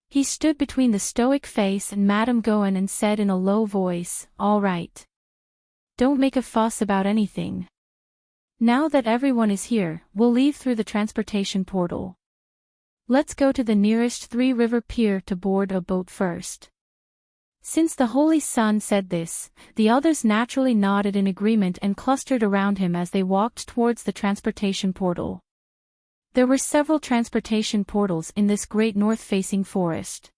Speaker 1: He stood between the stoic face and Madame Gowan and said in a low voice, "All right. Don't make a fuss about anything. Now that everyone is here, we'll leave through the transportation portal. Let's go to the nearest three-river pier to board a boat first." Since the Holy Sun said this, the others naturally nodded in agreement and clustered around him as they walked towards the transportation portal. There were several transportation portals in this great north-facing forest.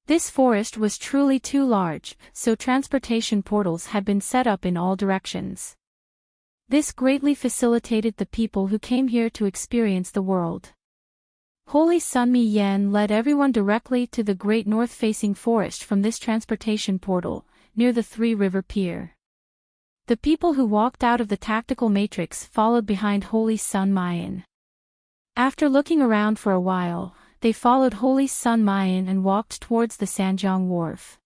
Speaker 1: This forest was truly too large, so transportation portals had been set up in all directions. This greatly facilitated the people who came here to experience the world. Holy Sun Mi Yen led everyone directly to the great north-facing forest from this transportation portal, near the three-river pier. The people who walked out of the tactical matrix followed behind Holy Sun Mayan. After looking around for a while, they followed Holy Sun Mayan and walked towards the Sanjiang Wharf.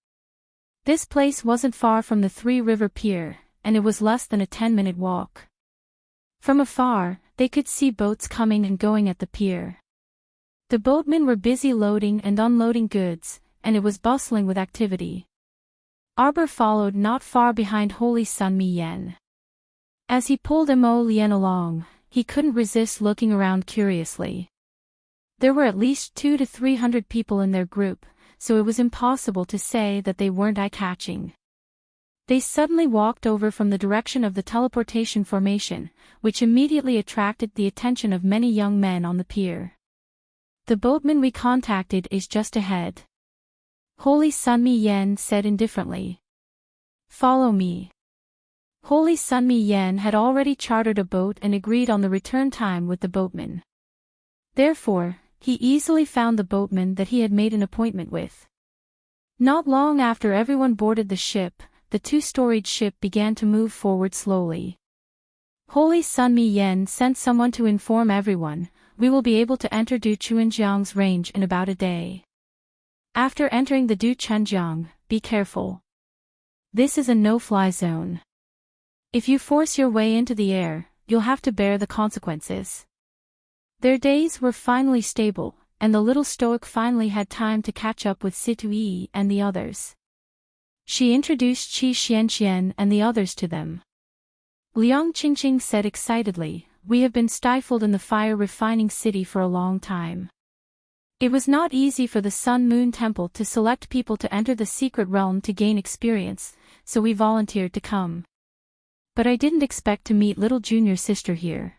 Speaker 1: This place wasn't far from the three-river pier, and it was less than a 10-minute walk. From afar, they could see boats coming and going at the pier. The boatmen were busy loading and unloading goods, and it was bustling with activity. Arbor followed not far behind Holy Sun Mi Yen. As he pulled Mo Lien along, he couldn't resist looking around curiously. There were at least 200 to 300 people in their group, so it was impossible to say that they weren't eye-catching. They suddenly walked over from the direction of the teleportation formation, which immediately attracted the attention of many young men on the pier. "The boatman we contacted is just ahead," Holy Sun Mi Yen said indifferently. "Follow me." Holy Sun Mi Yen had already chartered a boat and agreed on the return time with the boatman. Therefore, he easily found the boatman that he had made an appointment with. Not long after everyone boarded the ship, the two-storied ship began to move forward slowly. Holy Sun Mi Yen sent someone to inform everyone, "We will be able to enter Du Chuanjiang's range in about a day. After entering the Du Chuanjiang, be careful. This is a no-fly zone. If you force your way into the air, you'll have to bear the consequences." Their days were finally stable, and the little stoic finally had time to catch up with Situi and the others. She introduced Qi Xianxian and the others to them. Liang Qingqing said excitedly, "We have been stifled in the fire refining city for a long time. It was not easy for the Sun Moon Temple to select people to enter the secret realm to gain experience, so we volunteered to come. But I didn't expect to meet little junior sister here.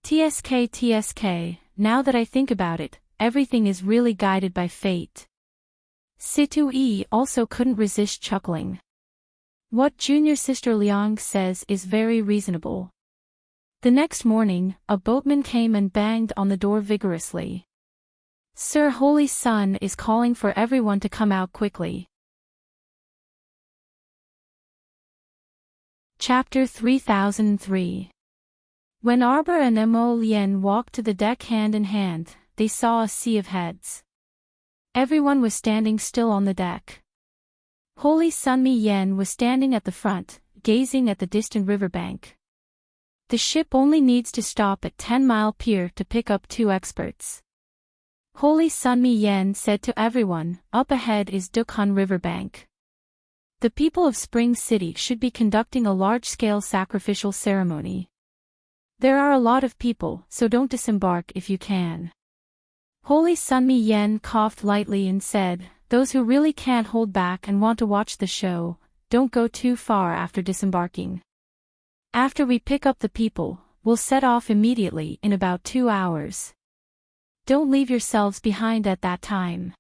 Speaker 1: TSK, now that I think about it, everything is really guided by fate." Situ-Yi also couldn't resist chuckling. What junior sister Liang says is very reasonable. The next morning, a boatman came and banged on the door vigorously. "Sir Holy Sun is calling for everyone to come out quickly." Chapter 3003. When Arbor and Mo Lien walked to the deck hand in hand, they saw a sea of heads. Everyone was standing still on the deck. Holy Sun Mi Yen was standing at the front, gazing at the distant riverbank. The ship only needs to stop at 10-Mile Pier to pick up 2 experts. Holy Sun Mi Yen said to everyone, "Up ahead is Dukhan Riverbank. The people of Spring City should be conducting a large-scale sacrificial ceremony. There are a lot of people, so don't disembark if you can. Holy Sunmi Yen coughed lightly and said, those who really can't hold back and want to watch the show, don't go too far after disembarking. After we pick up the people, we'll set off immediately in about 2 hours. Don't leave yourselves behind at that time.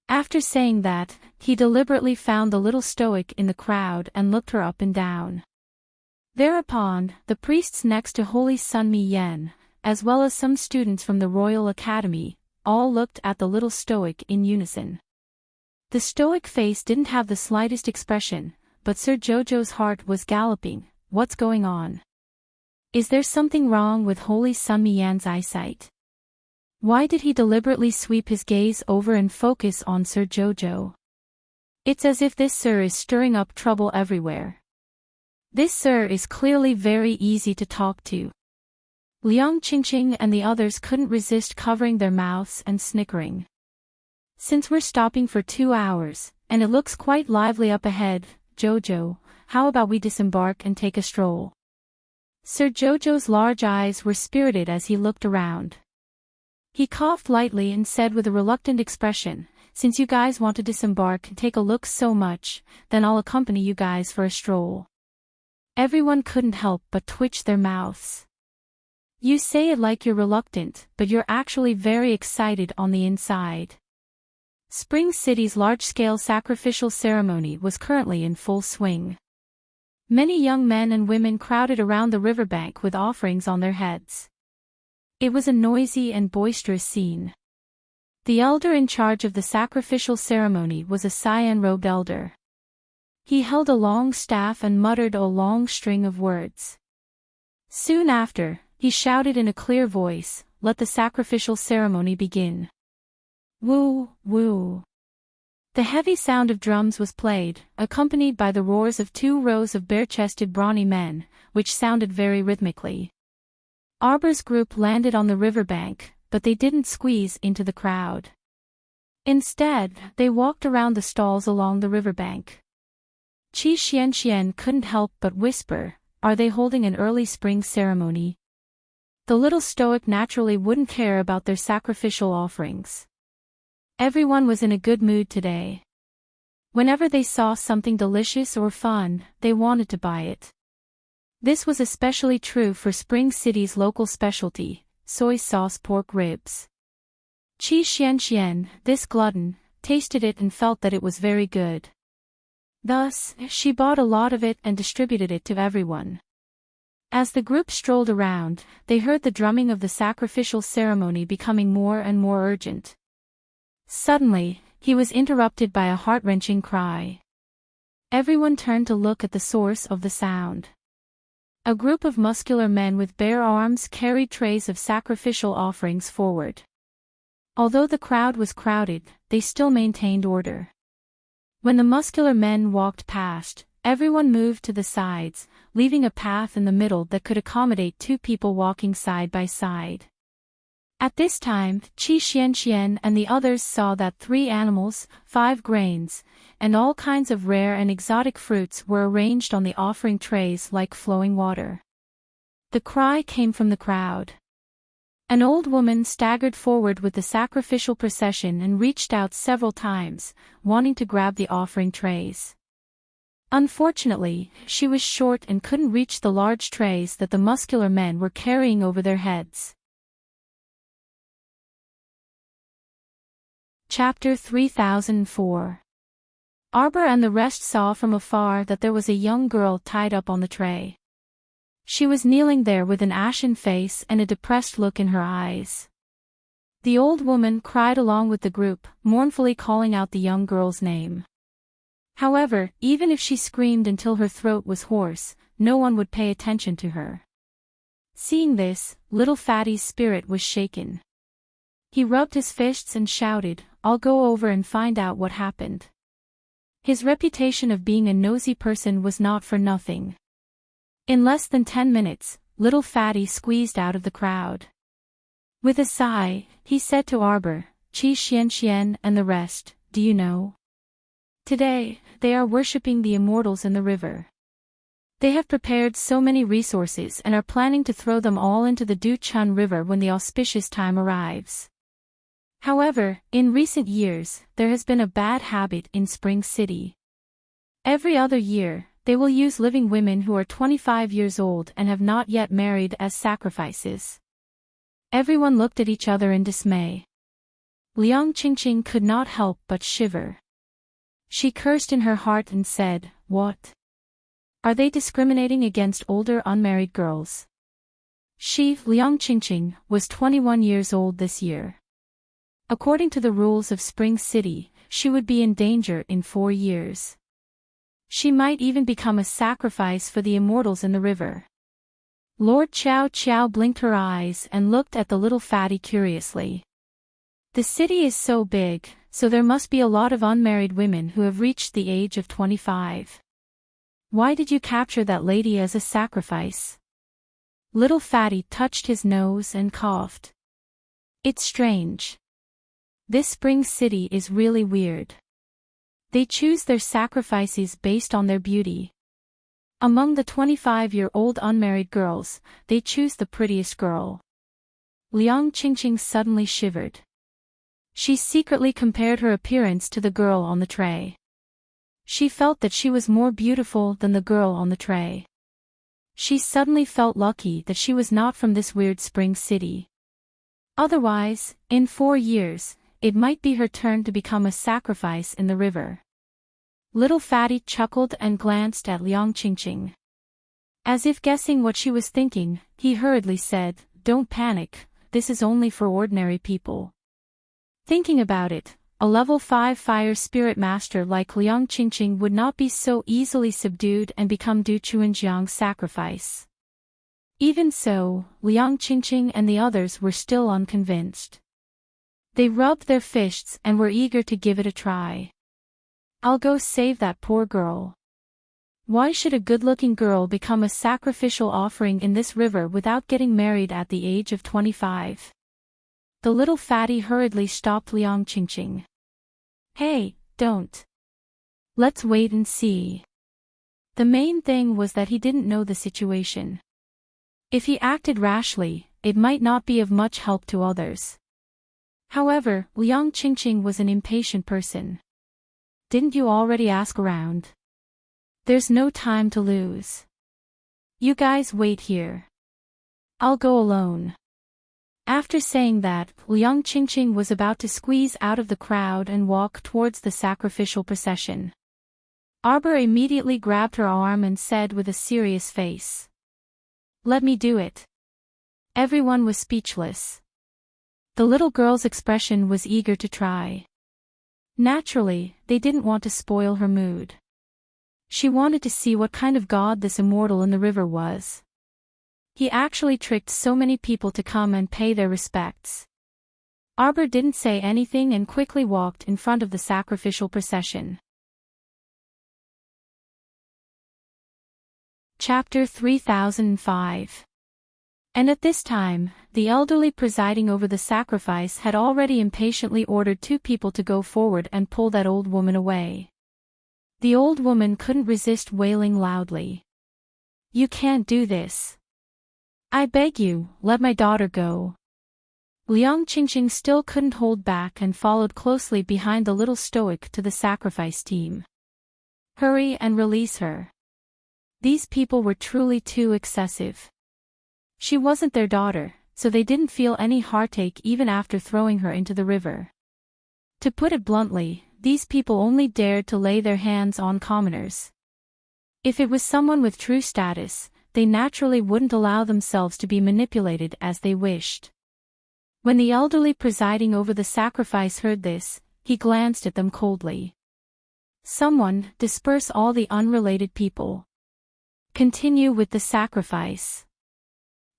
Speaker 1: After saying that, he deliberately found the little stoic in the crowd and looked her up and down. Thereupon, the priests next to Holy Sunmi Yen, as well as some students from the Royal Academy, all looked at the little stoic in unison. The stoic face didn't have the slightest expression, but Sir Jojo's heart was galloping. What's going on? Is there something wrong with Holy Sunmi Yan's eyesight? Why did he deliberately sweep his gaze over and focus on Sir Jojo? It's as if this Sir is stirring up trouble everywhere. This Sir is clearly very easy to talk to. Liang Qingqing and the others couldn't resist covering their mouths and snickering. Since we're stopping for 2 hours, and it looks quite lively up ahead, Jojo, how about we disembark and take a stroll? Sir Jojo's large eyes were spirited as he looked around. He coughed lightly and said with a reluctant expression, since you guys want to disembark and take a look so much, then I'll accompany you guys for a stroll. Everyone couldn't help but twitch their mouths. You say it like you're reluctant, but you're actually very excited on the inside. Spring City's large-scale sacrificial ceremony was currently in full swing. Many young men and women crowded around the riverbank with offerings on their heads. It was a noisy and boisterous scene. The elder in charge of the sacrificial ceremony was a cyan-robed elder. He held a long staff and muttered a long string of words. Soon after, he shouted in a clear voice, "Let the sacrificial ceremony begin." Woo, woo. The heavy sound of drums was played, accompanied by the roars of 2 rows of bare-chested brawny men, which sounded very rhythmically. Arbor's group landed on the riverbank, but they didn't squeeze into the crowd. Instead, they walked around the stalls along the riverbank. Qi Xianxian couldn't help but whisper, "Are they holding an early spring ceremony?" The little stoic naturally wouldn't care about their sacrificial offerings. Everyone was in a good mood today. Whenever they saw something delicious or fun, they wanted to buy it. This was especially true for Spring City's local specialty, soy sauce pork ribs. Qi Xianxian, this glutton, tasted it and felt that it was very good. Thus, she bought a lot of it and distributed it to everyone. As the group strolled around, they heard the drumming of the sacrificial ceremony becoming more and more urgent. Suddenly, he was interrupted by a heart-wrenching cry. Everyone turned to look at the source of the sound. A group of muscular men with bare arms carried trays of sacrificial offerings forward. Although the crowd was crowded, they still maintained order. When the muscular men walked past, everyone moved to the sides, leaving a path in the middle that could accommodate 2 people walking side by side. At this time, Qi Xianxian and the others saw that 3 animals, 5 grains, and all kinds of rare and exotic fruits were arranged on the offering trays like flowing water. The cry came from the crowd. An old woman staggered forward with the sacrificial procession and reached out several times, wanting to grab the offering trays. Unfortunately, she was short and couldn't reach the large trays that the muscular men were carrying over their heads. Chapter 3004. Arbor and the rest saw from afar that there was a young girl tied up on the tray. She was kneeling there with an ashen face and a depressed look in her eyes. The old woman cried along with the group, mournfully calling out the young girl's name. However, even if she screamed until her throat was hoarse, no one would pay attention to her. Seeing this, little Fatty's spirit was shaken. He rubbed his fists and shouted, "I'll go over and find out what happened." His reputation of being a nosy person was not for nothing. In less than 10 minutes, little Fatty squeezed out of the crowd. With a sigh, he said to Arbor, "Qi Xianxian and the rest, do you know? Today, they are worshipping the immortals in the river. They have prepared so many resources and are planning to throw them all into the Duchun River when the auspicious time arrives. However, in recent years, there has been a bad habit in Spring City. Every other year, they will use living women who are 25 years old and have not yet married as sacrifices. Everyone looked at each other in dismay. Liang Qingqing could not help but shiver. She cursed in her heart and said, "What? Are they discriminating against older unmarried girls?" She, Liang Qingqing, was 21 years old this year. According to the rules of Spring City, she would be in danger in 4 years. She might even become a sacrifice for the immortals in the river. Lord Qiao Qiao blinked her eyes and looked at the little fatty curiously. The city is so big, so there must be a lot of unmarried women who have reached the age of 25. Why did you capture that lady as a sacrifice? Little fatty touched his nose and coughed. It's strange. This Spring City is really weird. They choose their sacrifices based on their beauty. Among the 25-year-old unmarried girls, they choose the prettiest girl. Liang Qingqing suddenly shivered. She secretly compared her appearance to the girl on the tray. She felt that she was more beautiful than the girl on the tray. She suddenly felt lucky that she was not from this weird Spring City. Otherwise, in 4 years, it might be her turn to become a sacrifice in the river. Little fatty chuckled and glanced at Liang Qingqing. As if guessing what she was thinking, he hurriedly said, "Don't panic, this is only for ordinary people." Thinking about it, a level 5 fire spirit master like Liang Qingqing would not be so easily subdued and become Du Chuanjiang's sacrifice. Even so, Liang Qingqing and the others were still unconvinced. They rubbed their fists and were eager to give it a try. "I'll go save that poor girl. Why should a good-looking girl become a sacrificial offering in this river without getting married at the age of 25? The little fatty hurriedly stopped Liang Qingqing. "Hey, don't. Let's wait and see." The main thing was that he didn't know the situation. If he acted rashly, it might not be of much help to others. However, Liang Qingqing was an impatient person. "Didn't you already ask around? There's no time to lose. You guys wait here. I'll go alone." After saying that, Liang Qingqing was about to squeeze out of the crowd and walk towards the sacrificial procession. Arbor immediately grabbed her arm and said with a serious face, "Let me do it." Everyone was speechless. The little girl's expression was eager to try. Naturally, they didn't want to spoil her mood. She wanted to see what kind of god this immortal in the river was. He actually tricked so many people to come and pay their respects. Arbor didn't say anything and quickly walked in front of the sacrificial procession. Chapter 3005. And at this time, the elderly presiding over the sacrifice had already impatiently ordered 2 people to go forward and pull that old woman away. The old woman couldn't resist wailing loudly. "You can't do this. I beg you, let my daughter go." Liang Qingqing still couldn't hold back and followed closely behind the little stoic to the sacrifice team. "Hurry and release her. These people were truly too excessive." She wasn't their daughter, so they didn't feel any heartache even after throwing her into the river. To put it bluntly, these people only dared to lay their hands on commoners. If it was someone with true status, they naturally wouldn't allow themselves to be manipulated as they wished. When the elderly presiding over the sacrifice heard this, he glanced at them coldly. "Someone, disperse all the unrelated people. Continue with the sacrifice."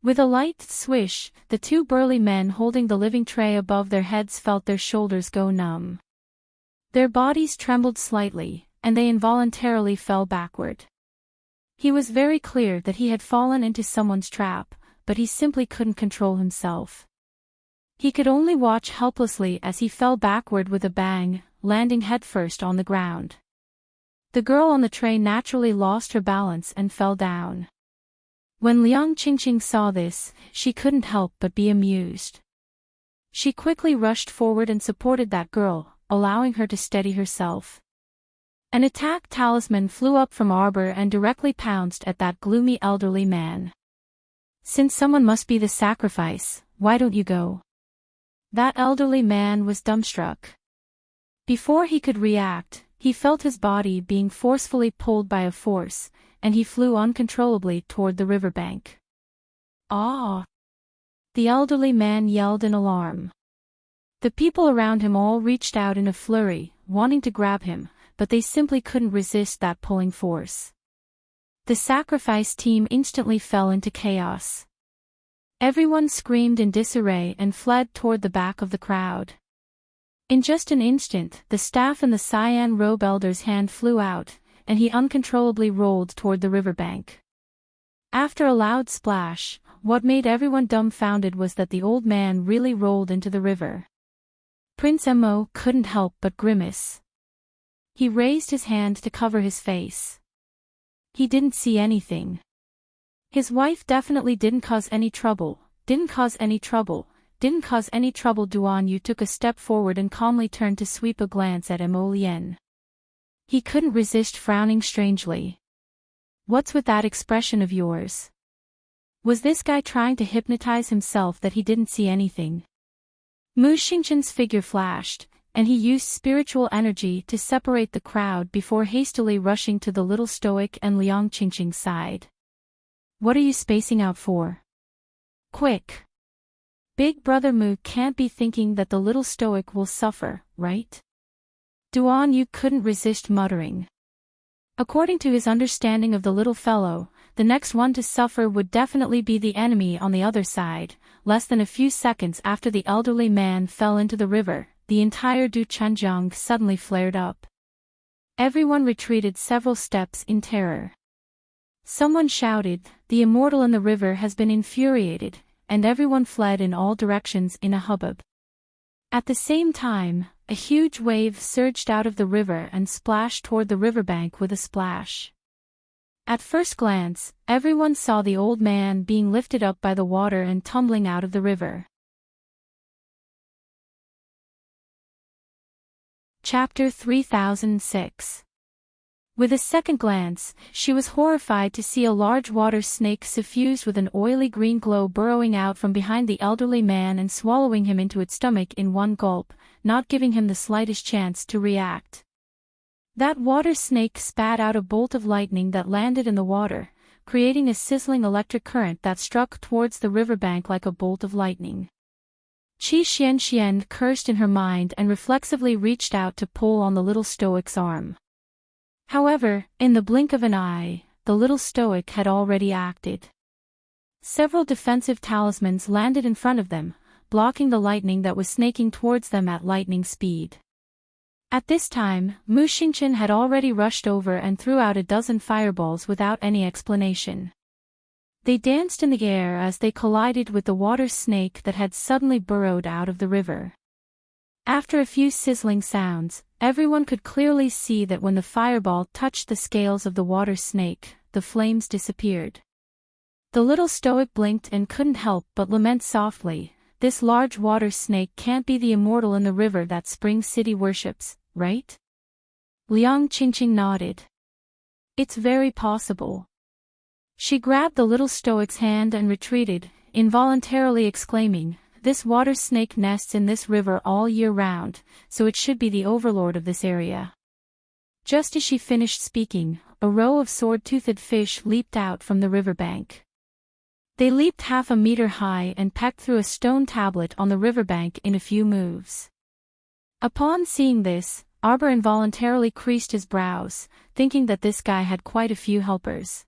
Speaker 1: With a light swish, the 2 burly men holding the living tray above their heads felt their shoulders go numb. Their bodies trembled slightly, and they involuntarily fell backward. He was very clear that he had fallen into someone's trap, but he simply couldn't control himself. He could only watch helplessly as he fell backward with a bang, landing headfirst on the ground. The girl on the tray naturally lost her balance and fell down. When Liang Qingqing saw this, she couldn't help but be amused. She quickly rushed forward and supported that girl, allowing her to steady herself. An attack talisman flew up from Arbor and directly pounced at that gloomy elderly man. Since someone must be the sacrifice, why don't you go? That elderly man was dumbstruck. Before he could react, he felt his body being forcefully pulled by a force, and he flew uncontrollably toward the riverbank. "Ah!" the elderly man yelled in alarm. The people around him all reached out in a flurry, wanting to grab him, but they simply couldn't resist that pulling force. The sacrifice team instantly fell into chaos. Everyone screamed in disarray and fled toward the back of the crowd. In just an instant, the staff in the cyan robe elder's hand flew out, and he uncontrollably rolled toward the riverbank. After a loud splash, what made everyone dumbfounded was that the old man really rolled into the river. Prince Mo couldn't help but grimace. He raised his hand to cover his face. He didn't see anything. His wife definitely didn't cause any trouble. Duan Yu took a step forward and calmly turned to sweep a glance at Mo Lien. He couldn't resist frowning strangely. "What's with that expression of yours? Was this guy trying to hypnotize himself that he didn't see anything?" Mu Xingqian's figure flashed, and he used spiritual energy to separate the crowd before hastily rushing to the little stoic and Liang Qingqing's side. "What are you spacing out for? Quick! Big Brother Mu can't be thinking that the little stoic will suffer, right?" Duan Yu couldn't resist muttering. According to his understanding of the little fellow, the next one to suffer would definitely be the enemy on the other side. Less than a few seconds after the elderly man fell into the river, the entire Du Chunjiang suddenly flared up. Everyone retreated several steps in terror. Someone shouted, "The immortal in the river has been infuriated," and everyone fled in all directions in a hubbub. At the same time, a huge wave surged out of the river and splashed toward the riverbank with a splash. At first glance, everyone saw the old man being lifted up by the water and tumbling out of the river. Chapter 3006. With a second glance, she was horrified to see a large water snake suffused with an oily green glow burrowing out from behind the elderly man and swallowing him into its stomach in one gulp, not giving him the slightest chance to react. That water snake spat out a bolt of lightning that landed in the water, creating a sizzling electric current that struck towards the riverbank like a bolt of lightning. Qi Xianxian cursed in her mind and reflexively reached out to pull on the little stoic's arm. However, in the blink of an eye, the little stoic had already acted. Several defensive talismans landed in front of them, blocking the lightning that was snaking towards them at lightning speed. At this time, Mu Xingqian had already rushed over and threw out a dozen fireballs without any explanation. They danced in the air as they collided with the water snake that had suddenly burrowed out of the river. After a few sizzling sounds, everyone could clearly see that when the fireball touched the scales of the water snake, the flames disappeared. The little stoic blinked and couldn't help but lament softly, "This large water snake can't be the immortal in the river that Spring City worships, right?" Liang Qingqing nodded. "It's very possible." She grabbed the little stoic's hand and retreated, involuntarily exclaiming, "This water snake nests in this river all year round, so it should be the overlord of this area." Just as she finished speaking, a row of sword-toothed fish leaped out from the riverbank. They leaped half a meter high and pecked through a stone tablet on the riverbank in a few moves. Upon seeing this, Arbor involuntarily creased his brows, thinking that this guy had quite a few helpers.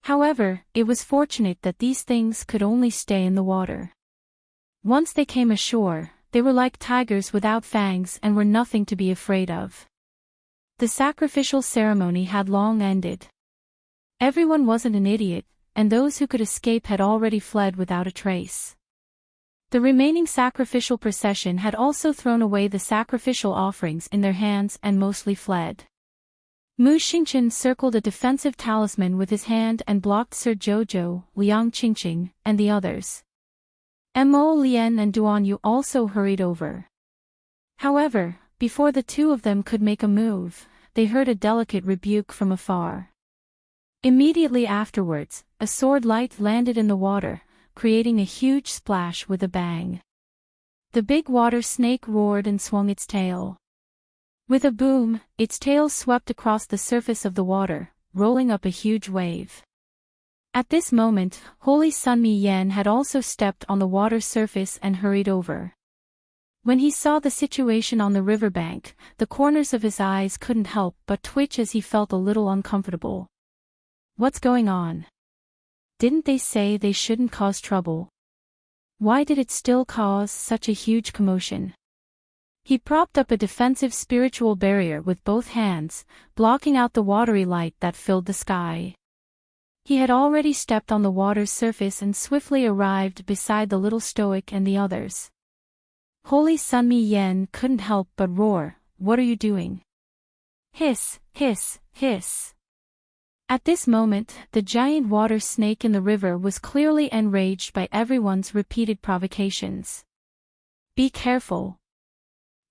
Speaker 1: However, it was fortunate that these things could only stay in the water. Once they came ashore, they were like tigers without fangs and were nothing to be afraid of. The sacrificial ceremony had long ended. Everyone wasn't an idiot, and those who could escape had already fled without a trace. The remaining sacrificial procession had also thrown away the sacrificial offerings in their hands and mostly fled. Mu Xingqian circled a defensive talisman with his hand and blocked Sir Jojo, Liang Qingqing, and the others. Mo Lian and Duan Yu also hurried over. However, before the two of them could make a move, they heard a delicate rebuke from afar. Immediately afterwards, a sword light landed in the water, creating a huge splash with a bang. The big water snake roared and swung its tail. With a boom, its tail swept across the surface of the water, rolling up a huge wave. At this moment, Holy Sun Mi Yen had also stepped on the water surface and hurried over. When he saw the situation on the riverbank, the corners of his eyes couldn't help but twitch as he felt a little uncomfortable. What's going on? Didn't they say they shouldn't cause trouble? Why did it still cause such a huge commotion? He propped up a defensive spiritual barrier with both hands, blocking out the watery light that filled the sky. He had already stepped on the water's surface and swiftly arrived beside the little stoic and the others. Holy Sun Mi Yen couldn't help but roar, "What are you doing?" Hiss, hiss, hiss. At this moment, the giant water snake in the river was clearly enraged by everyone's repeated provocations. Be careful.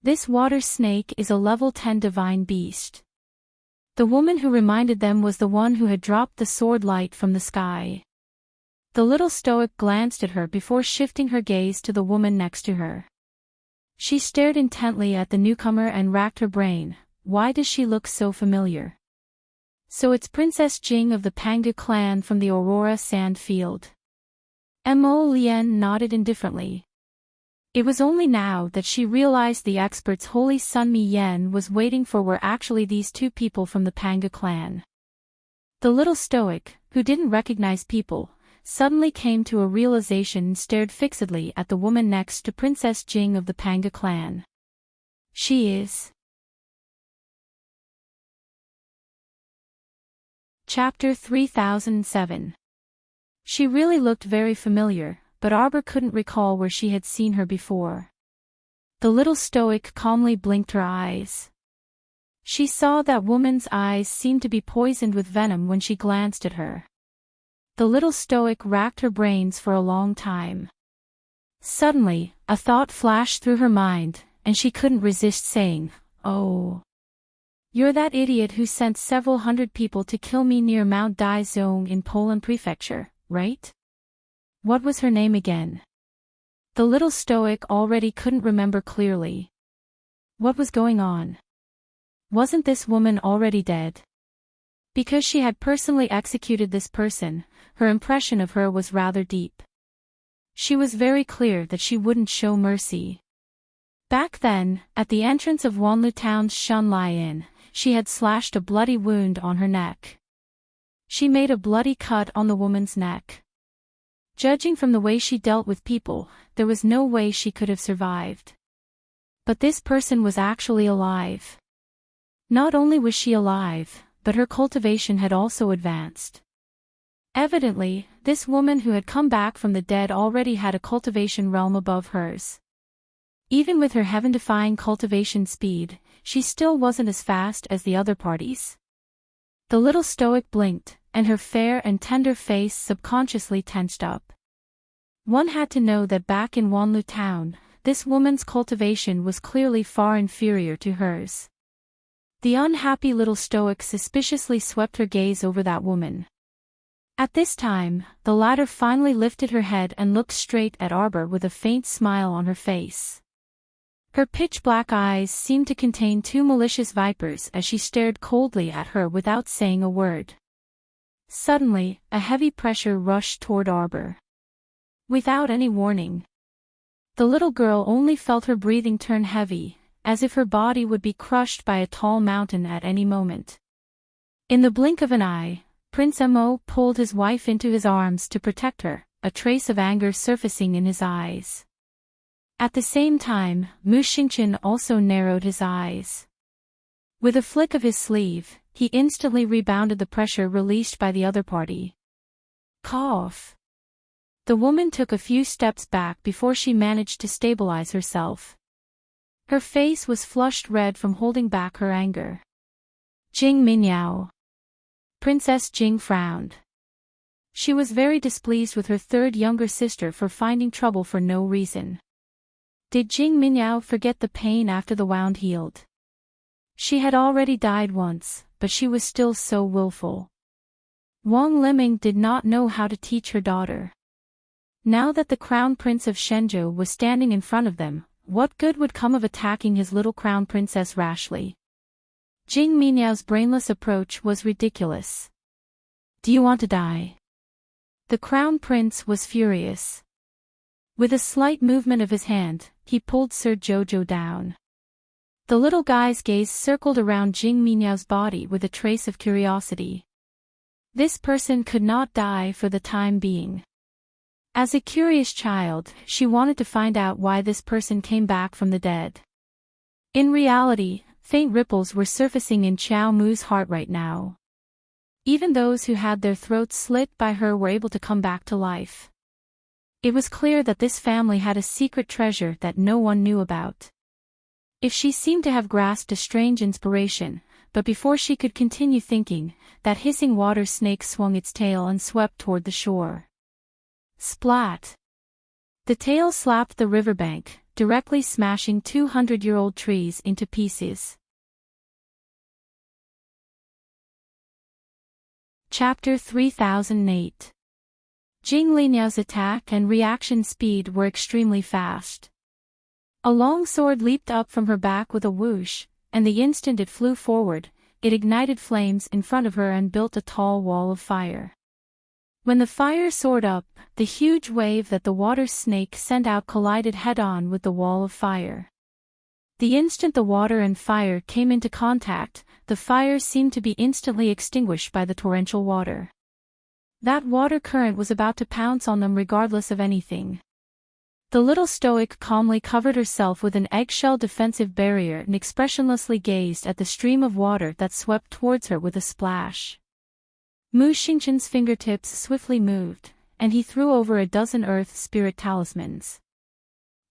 Speaker 1: This water snake is a level 10 divine beast. The woman who reminded them was the one who had dropped the sword light from the sky. The little stoic glanced at her before shifting her gaze to the woman next to her. She stared intently at the newcomer and racked her brain. Why does she look so familiar? So it's Princess Jing of the Panga clan from the Aurora Sand Field. Mo Lian nodded indifferently. It was only now that she realized the expert's Holy Sun Mi Yen was waiting for were actually these two people from the Panga clan. The little stoic, who didn't recognize people, suddenly came to a realization and stared fixedly at the woman next to Princess Jing of the Panga clan. She is... Chapter 3007. She really looked very familiar, but Arbor couldn't recall where she had seen her before. The little stoic calmly blinked her eyes. She saw that woman's eyes seemed to be poisoned with venom when she glanced at her. The little stoic racked her brains for a long time. Suddenly, a thought flashed through her mind, and she couldn't resist saying, "Oh. You're that idiot who sent several hundred people to kill me near Mount Daizong in Poland Prefecture, right? What was her name again?" The little stoic already couldn't remember clearly. What was going on? Wasn't this woman already dead? Because she had personally executed this person, her impression of her was rather deep. She was very clear that she wouldn't show mercy. Back then, at the entrance of Wanlu Town's Shunlai Inn, she had slashed a bloody wound on her neck. She made a bloody cut on the woman's neck. Judging from the way she dealt with people, there was no way she could have survived. But this person was actually alive. Not only was she alive, but her cultivation had also advanced. Evidently, this woman who had come back from the dead already had a cultivation realm above hers. Even with her heaven-defying cultivation speed, she still wasn't as fast as the other parties. The little stoic blinked, and her fair and tender face subconsciously tensed up. One had to know that back in Wanlu Town, this woman's cultivation was clearly far inferior to hers. The unhappy little stoic suspiciously swept her gaze over that woman. At this time, the latter finally lifted her head and looked straight at Arbor with a faint smile on her face. Her pitch-black eyes seemed to contain two malicious vipers as she stared coldly at her without saying a word. Suddenly, a heavy pressure rushed toward Arbor. Without any warning. The little girl only felt her breathing turn heavy, as if her body would be crushed by a tall mountain at any moment. In the blink of an eye, Prince Mo pulled his wife into his arms to protect her, a trace of anger surfacing in his eyes. At the same time, Mu Xingqian also narrowed his eyes. With a flick of his sleeve, he instantly rebounded the pressure released by the other party. Cough. The woman took a few steps back before she managed to stabilize herself. Her face was flushed red from holding back her anger. Jing Minyao. Princess Jing frowned. She was very displeased with her third younger sister for finding trouble for no reason. Did Jing Minyao forget the pain after the wound healed? She had already died once, but she was still so willful. Wang Liming did not know how to teach her daughter. Now that the Crown Prince of Shenzhou was standing in front of them, what good would come of attacking his little Crown Princess rashly? Jing Minyao's brainless approach was ridiculous. Do you want to die? The Crown Prince was furious. With a slight movement of his hand, he pulled Sir Jojo down. The little guy's gaze circled around Jing Minyao's body with a trace of curiosity. This person could not die for the time being. As a curious child, she wanted to find out why this person came back from the dead. In reality, faint ripples were surfacing in Qiao Mu's heart right now. Even those who had their throats slit by her were able to come back to life. It was clear that this family had a secret treasure that no one knew about. If she seemed to have grasped a strange inspiration, but before she could continue thinking, that hissing water snake swung its tail and swept toward the shore. Splat! The tail slapped the riverbank, directly smashing 200-year-old trees into pieces. Chapter 3008. Jing Linyao's attack and reaction speed were extremely fast. A long sword leaped up from her back with a whoosh, and the instant it flew forward, it ignited flames in front of her and built a tall wall of fire. When the fire soared up, the huge wave that the water snake sent out collided head-on with the wall of fire. The instant the water and fire came into contact, the fire seemed to be instantly extinguished by the torrential water. That water current was about to pounce on them regardless of anything. The little stoic calmly covered herself with an eggshell defensive barrier and expressionlessly gazed at the stream of water that swept towards her with a splash. Mu Xingchen's fingertips swiftly moved, and he threw over a dozen earth spirit talismans.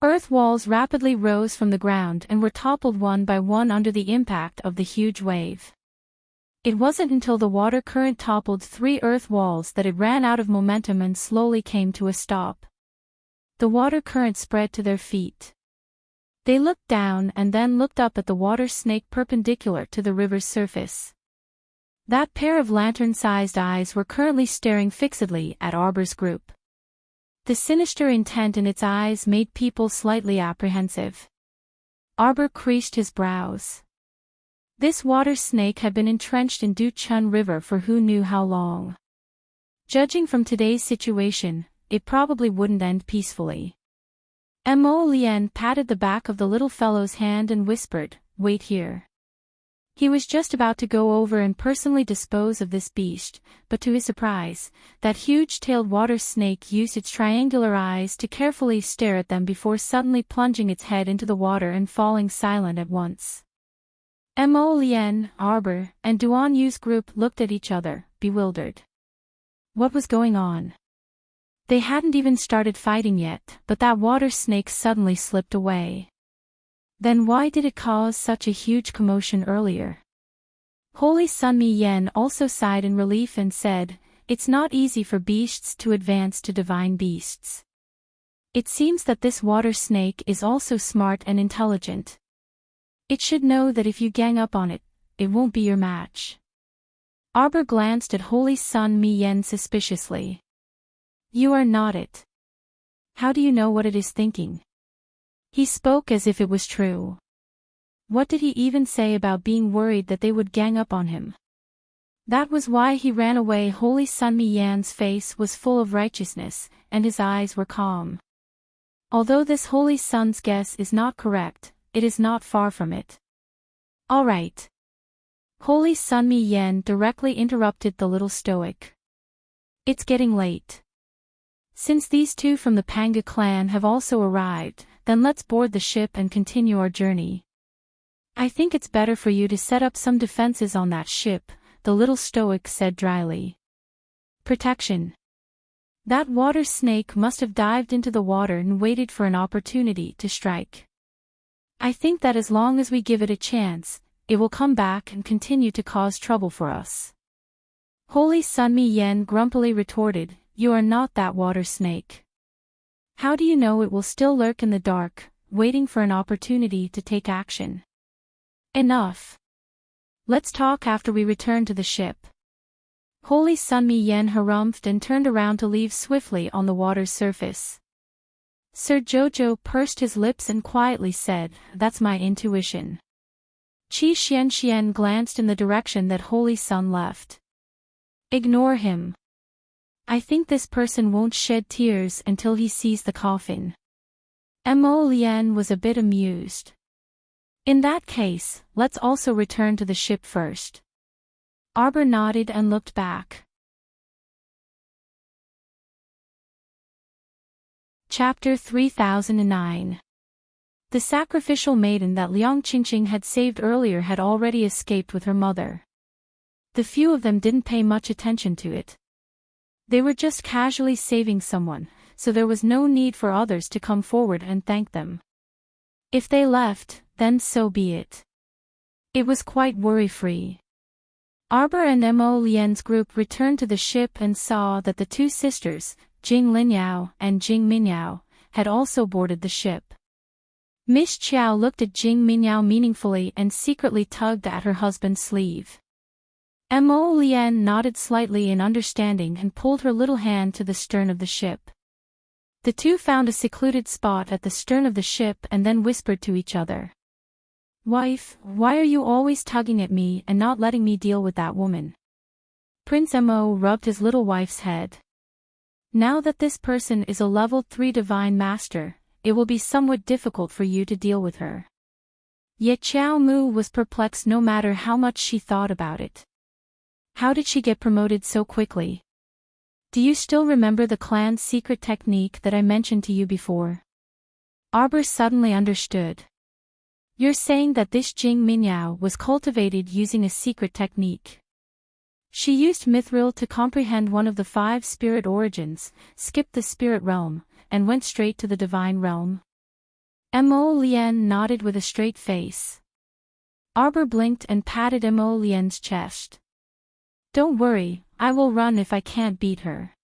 Speaker 1: Earth walls rapidly rose from the ground and were toppled one by one under the impact of the huge wave. It wasn't until the water current toppled 3 earth walls that it ran out of momentum and slowly came to a stop. The water current spread to their feet. They looked down and then looked up at the water snake perpendicular to the river's surface. That pair of lantern-sized eyes were currently staring fixedly at Arbor's group. The sinister intent in its eyes made people slightly apprehensive. Arbor creased his brows. This water snake had been entrenched in Duchun River for who knew how long. Judging from today's situation, it probably wouldn't end peacefully. Mo Lian patted the back of the little fellow's hand and whispered, "Wait here." He was just about to go over and personally dispose of this beast, but to his surprise, that huge-tailed water snake used its triangular eyes to carefully stare at them before suddenly plunging its head into the water and falling silent at once. Mo Lian, Arbor, and Duan Yu's group looked at each other, bewildered. What was going on? They hadn't even started fighting yet, but that water snake suddenly slipped away. Then why did it cause such a huge commotion earlier? Holy Sun Mi Yen also sighed in relief and said, "It's not easy for beasts to advance to divine beasts. It seems that this water snake is also smart and intelligent. It should know that if you gang up on it, it won't be your match." Arbor glanced at Holy Sun Mi Yen suspiciously. "You are not it. How do you know what it is thinking?" He spoke as if it was true. What did he even say about being worried that they would gang up on him? That was why he ran away. Holy Sun Mi Yan's face was full of righteousness, and his eyes were calm. Although this Holy Sun's guess is not correct, it is not far from it. All right. Holy Sun Mi Yen directly interrupted the little stoic. It's getting late. Since these two from the Panga clan have also arrived, then let's board the ship and continue our journey. I think it's better for you to set up some defenses on that ship, the little stoic said dryly. Protection. That water snake must have dived into the water and waited for an opportunity to strike. I think that as long as we give it a chance, it will come back and continue to cause trouble for us. Holy Sun Mi Yen grumpily retorted, you are not that water snake. How do you know it will still lurk in the dark, waiting for an opportunity to take action? Enough. Let's talk after we return to the ship. Holy Sun Mi Yen harumphed and turned around to leave swiftly on the water's surface. Sir Jojo pursed his lips and quietly said, that's my intuition. Qi Xian glanced in the direction that Holy Sun left. Ignore him. I think this person won't shed tears until he sees the coffin. Mo Lian was a bit amused. In that case, let's also return to the ship first. Arbor nodded and looked back. Chapter 3009. The sacrificial maiden that Liang Qingqing had saved earlier had already escaped with her mother. The few of them didn't pay much attention to it. They were just casually saving someone, so there was no need for others to come forward and thank them. If they left, then so be it. It was quite worry-free. Arbor and Mo Lian's group returned to the ship and saw that the two sisters, Jing Linyao and Jing Minyao, had also boarded the ship. Miss Qiao looked at Jing Minyao meaningfully and secretly tugged at her husband's sleeve. Mo Lian nodded slightly in understanding and pulled her little hand to the stern of the ship. The two found a secluded spot at the stern of the ship and then whispered to each other. Wife, why are you always tugging at me and not letting me deal with that woman? Prince Mo rubbed his little wife's head. Now that this person is a level 3 divine master, it will be somewhat difficult for you to deal with her. Yet Qiao Mu was perplexed no matter how much she thought about it. How did she get promoted so quickly? Do you still remember the clan's secret technique that I mentioned to you before? Arbor suddenly understood. You're saying that this Jing Minyao was cultivated using a secret technique. She used mithril to comprehend one of the 5 spirit origins, skipped the spirit realm, and went straight to the divine realm. Mo Lian nodded with a straight face. Arbor blinked and patted Mo Lian's chest. Don't worry, I will run if I can't beat her.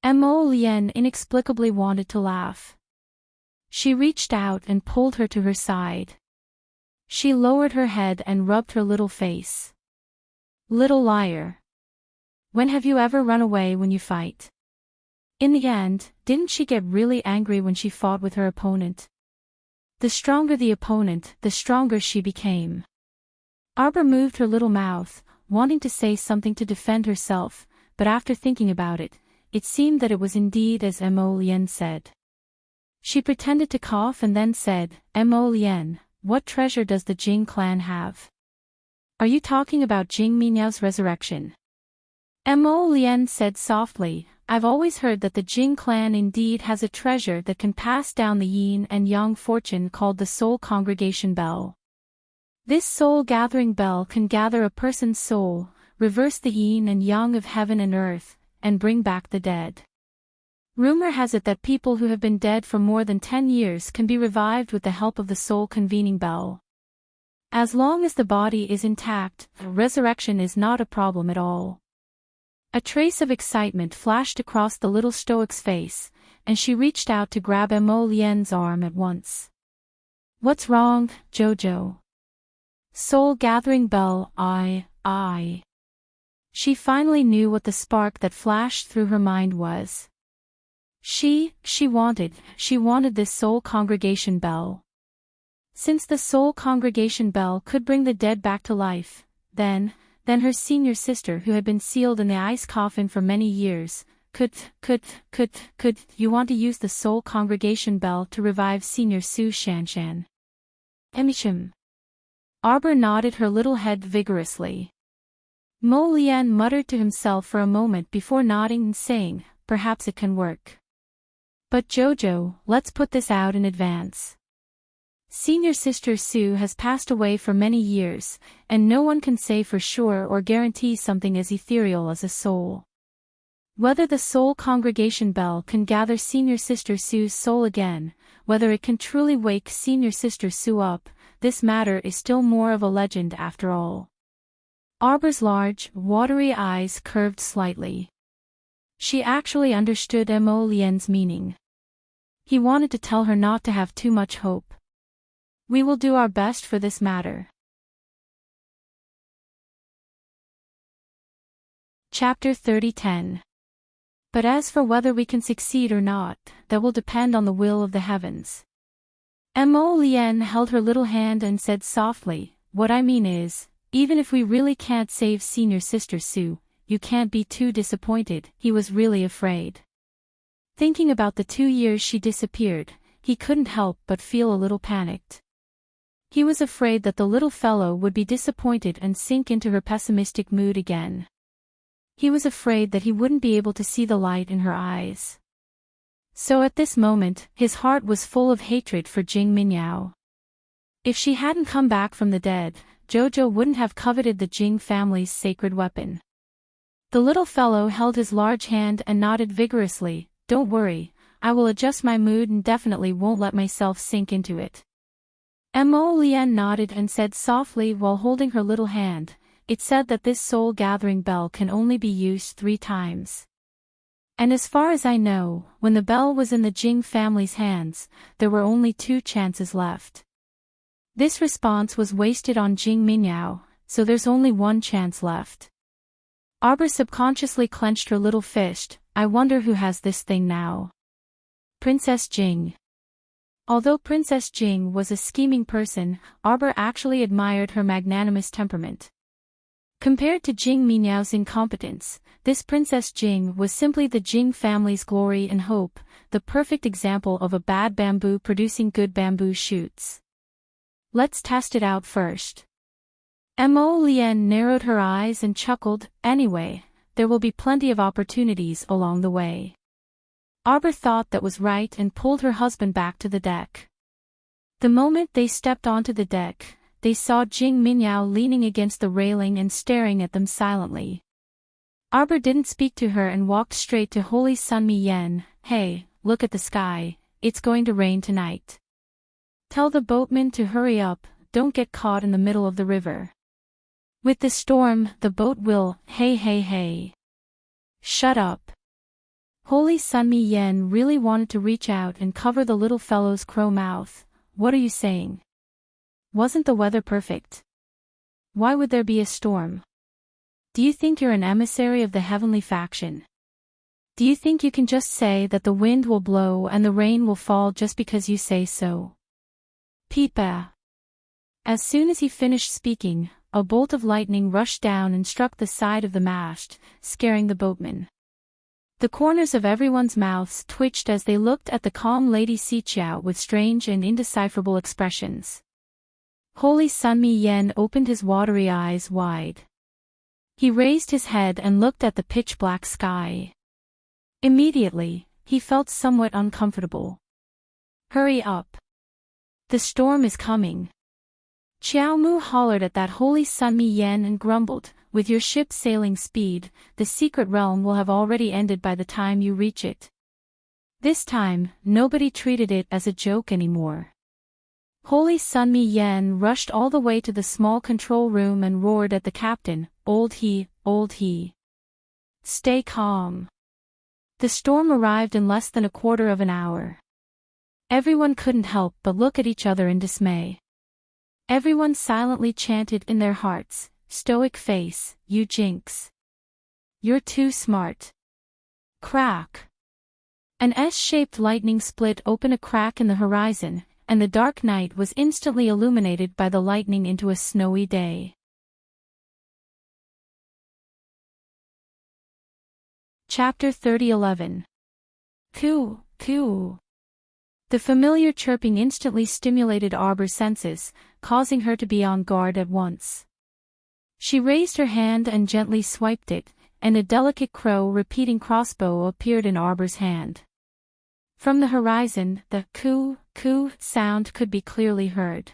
Speaker 1: Mo Lian inexplicably wanted to laugh. She reached out and pulled her to her side. She lowered her head and rubbed her little face. Little liar. When have you ever run away when you fight? In the end, didn't she get really angry when she fought with her opponent? The stronger the opponent, the stronger she became. Arbor moved her little mouth, wanting to say something to defend herself, but after thinking about it, it seemed that it was indeed as Mo Lian said. She pretended to cough and then said, Mo Lian, what treasure does the Jing clan have? Are you talking about Jing Minyao's resurrection? Mo Lian said softly, I've always heard that the Jing clan indeed has a treasure that can pass down the yin and yang fortune called the soul congregation bell. This soul-gathering bell can gather a person's soul, reverse the yin and yang of heaven and earth, and bring back the dead. Rumor has it that people who have been dead for more than 10 years can be revived with the help of the soul-convening bell. As long as the body is intact, resurrection is not a problem at all. A trace of excitement flashed across the little stoic's face, and she reached out to grab Mo Lian's arm at once. What's wrong, Jojo? Soul-gathering bell, I. She finally knew what the spark that flashed through her mind was. She wanted this soul congregation bell. Since the soul congregation bell could bring the dead back to life, then her senior sister who had been sealed in the ice coffin for many years, could you want to use the soul congregation bell to revive senior Su Shanshan? Emishim. Arbor nodded her little head vigorously. Mo Lian muttered to himself for a moment before nodding and saying, perhaps it can work. But Jojo, let's put this out in advance. Senior Sister Su has passed away for many years, and no one can say for sure or guarantee something as ethereal as a soul. Whether the soul congregation bell can gather Senior Sister Su's soul again, whether it can truly wake Senior Sister Sue up, this matter is still more of a legend after all. Arbor's large, watery eyes curved slightly. She actually understood Mo Lien's meaning. He wanted to tell her not to have too much hope. We will do our best for this matter. Chapter 30:10. But as for whether we can succeed or not, that will depend on the will of the heavens. Mo Lien held her little hand and said softly, "What I mean is, even if we really can't save Senior Sister Sue, you can't be too disappointed." He was really afraid. Thinking about the 2 years she disappeared, he couldn't help but feel a little panicked. He was afraid that the little fellow would be disappointed and sink into her pessimistic mood again. He was afraid that he wouldn't be able to see the light in her eyes. So at this moment, his heart was full of hatred for Jing Minyao. If she hadn't come back from the dead, Jojo wouldn't have coveted the Jing family's sacred weapon. The little fellow held his large hand and nodded vigorously. "Don't worry, I will adjust my mood and definitely won't let myself sink into it." Mo Lien nodded and said softly while holding her little hand, "It said that this soul-gathering bell can only be used 3 times. And as far as I know, when the bell was in the Jing family's hands, there were only 2 chances left. This response was wasted on Jing Minyao, so there's only 1 chance left." Arbor subconsciously clenched her little fist. "I wonder who has this thing now." Princess Jing. Although Princess Jing was a scheming person, Arbor actually admired her magnanimous temperament. Compared to Jing Minyao's incompetence, this Princess Jing was simply the Jing family's glory and hope, the perfect example of a bad bamboo producing good bamboo shoots. "Let's test it out first." Mo Lien narrowed her eyes and chuckled. "Anyway, there will be plenty of opportunities along the way." Arbor thought that was right and pulled her husband back to the deck. The moment they stepped onto the deck, they saw Jing Minyao leaning against the railing and staring at them silently. Arbor didn't speak to her and walked straight to Holy Sun Mi Yen. "Hey, look at the sky, it's going to rain tonight. Tell the boatman to hurry up, don't get caught in the middle of the river. With the storm, the boat will, hey. Shut up." Holy Sun Mi Yen really wanted to reach out and cover the little fellow's crow mouth. "What are you saying? Wasn't the weather perfect? Why would there be a storm? Do you think you're an emissary of the heavenly faction? Do you think you can just say that the wind will blow and the rain will fall just because you say so?" Peepa. As soon as he finished speaking, a bolt of lightning rushed down and struck the side of the mast, scaring the boatman. The corners of everyone's mouths twitched as they looked at the calm Lady Xiqiao with strange and indecipherable expressions. Holy Sun Mi Yen opened his watery eyes wide. He raised his head and looked at the pitch-black sky. Immediately, he felt somewhat uncomfortable. "Hurry up. The storm is coming." Qiao Mu hollered at that Holy Sun Mi Yen and grumbled, "With your ship sailing speed, the secret realm will have already ended by the time you reach it." This time, nobody treated it as a joke anymore. Holy Sun Mi Yen rushed all the way to the small control room and roared at the captain, old he. Stay calm." The storm arrived in less than a quarter of an hour. Everyone couldn't help but look at each other in dismay. Everyone silently chanted in their hearts, "Stoic face, you jinx. You're too smart." Crack. An S-shaped lightning split open a crack in the horizon, and the dark night was instantly illuminated by the lightning into a snowy day. Chapter 30:11. Coo, coo. The familiar chirping instantly stimulated Arbor's senses, causing her to be on guard at once. She raised her hand and gently swiped it, and a delicate crow-repeating crossbow appeared in Arbor's hand. From the horizon, the coo, coo sound could be clearly heard.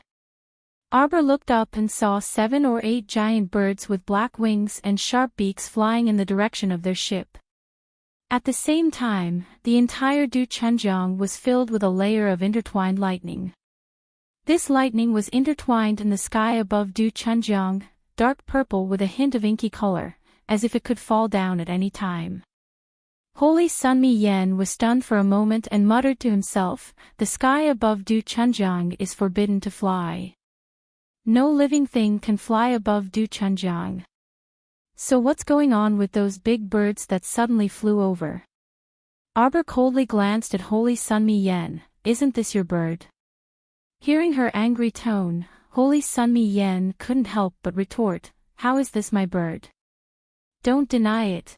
Speaker 1: Arbor looked up and saw 7 or 8 giant birds with black wings and sharp beaks flying in the direction of their ship. At the same time, the entire Du Chunjiang was filled with a layer of intertwined lightning. This lightning was intertwined in the sky above Du Chunjiang, dark purple with a hint of inky color, as if it could fall down at any time. Holy Sun Mi Yen was stunned for a moment and muttered to himself, "The sky above Du Chunjiang is forbidden to fly. No living thing can fly above Du Chunjiang. So what's going on with those big birds that suddenly flew over?" Arbor coldly glanced at Holy Sun Mi Yen. "Isn't this your bird?" Hearing her angry tone, Holy Sun Mi Yen couldn't help but retort, "How is this my bird? Don't deny it."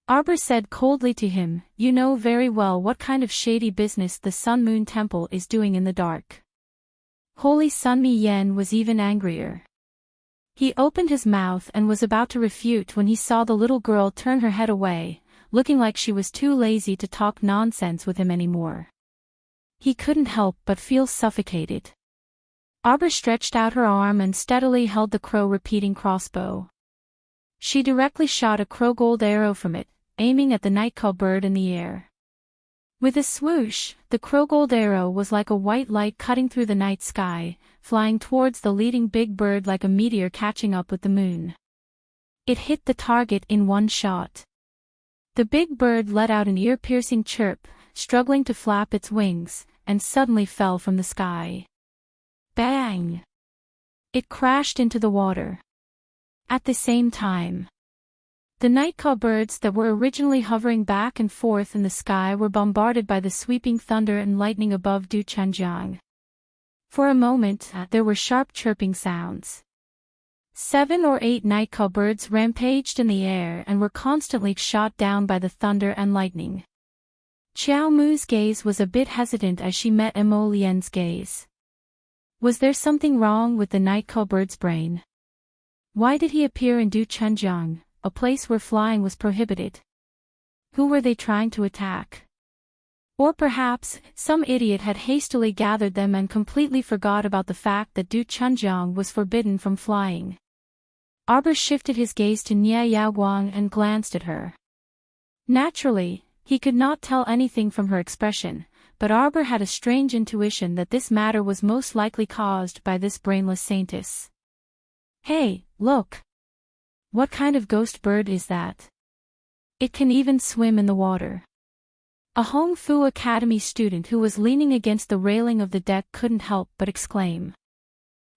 Speaker 1: Arbor said coldly to him, "You know very well what kind of shady business the Sun Moon Temple is doing in the dark." Holy Sun Mi Yen was even angrier. He opened his mouth and was about to refute when he saw the little girl turn her head away, looking like she was too lazy to talk nonsense with him anymore. He couldn't help but feel suffocated. Arbor stretched out her arm and steadily held the crow-repeating crossbow. She directly shot a crow-gold arrow from it, aiming at the nightcall bird in the air. With a swoosh, the crow-gold arrow was like a white light cutting through the night sky, flying towards the leading big bird like a meteor catching up with the moon. It hit the target in one shot. The big bird let out an ear-piercing chirp, struggling to flap its wings, and suddenly fell from the sky. Bang! It crashed into the water. At the same time, the nightcall birds that were originally hovering back and forth in the sky were bombarded by the sweeping thunder and lightning above Du Chunjiang. For a moment, there were sharp chirping sounds. 7 or 8 nightcall birds rampaged in the air and were constantly shot down by the thunder and lightning. Xiao Mu's gaze was a bit hesitant as she met Mo Lian's gaze. Was there something wrong with the nightcall bird's brain? Why did he appear in Du Chunjiang, a place where flying was prohibited? Who were they trying to attack? Or perhaps, some idiot had hastily gathered them and completely forgot about the fact that Du Chunjiang was forbidden from flying. Arbor shifted his gaze to Nia Yaoguang and glanced at her. Naturally, he could not tell anything from her expression, but Arbor had a strange intuition that this matter was most likely caused by this brainless saintess. "Hey, look! What kind of ghost bird is that? It can even swim in the water." A Hong Fu Academy student who was leaning against the railing of the deck couldn't help but exclaim.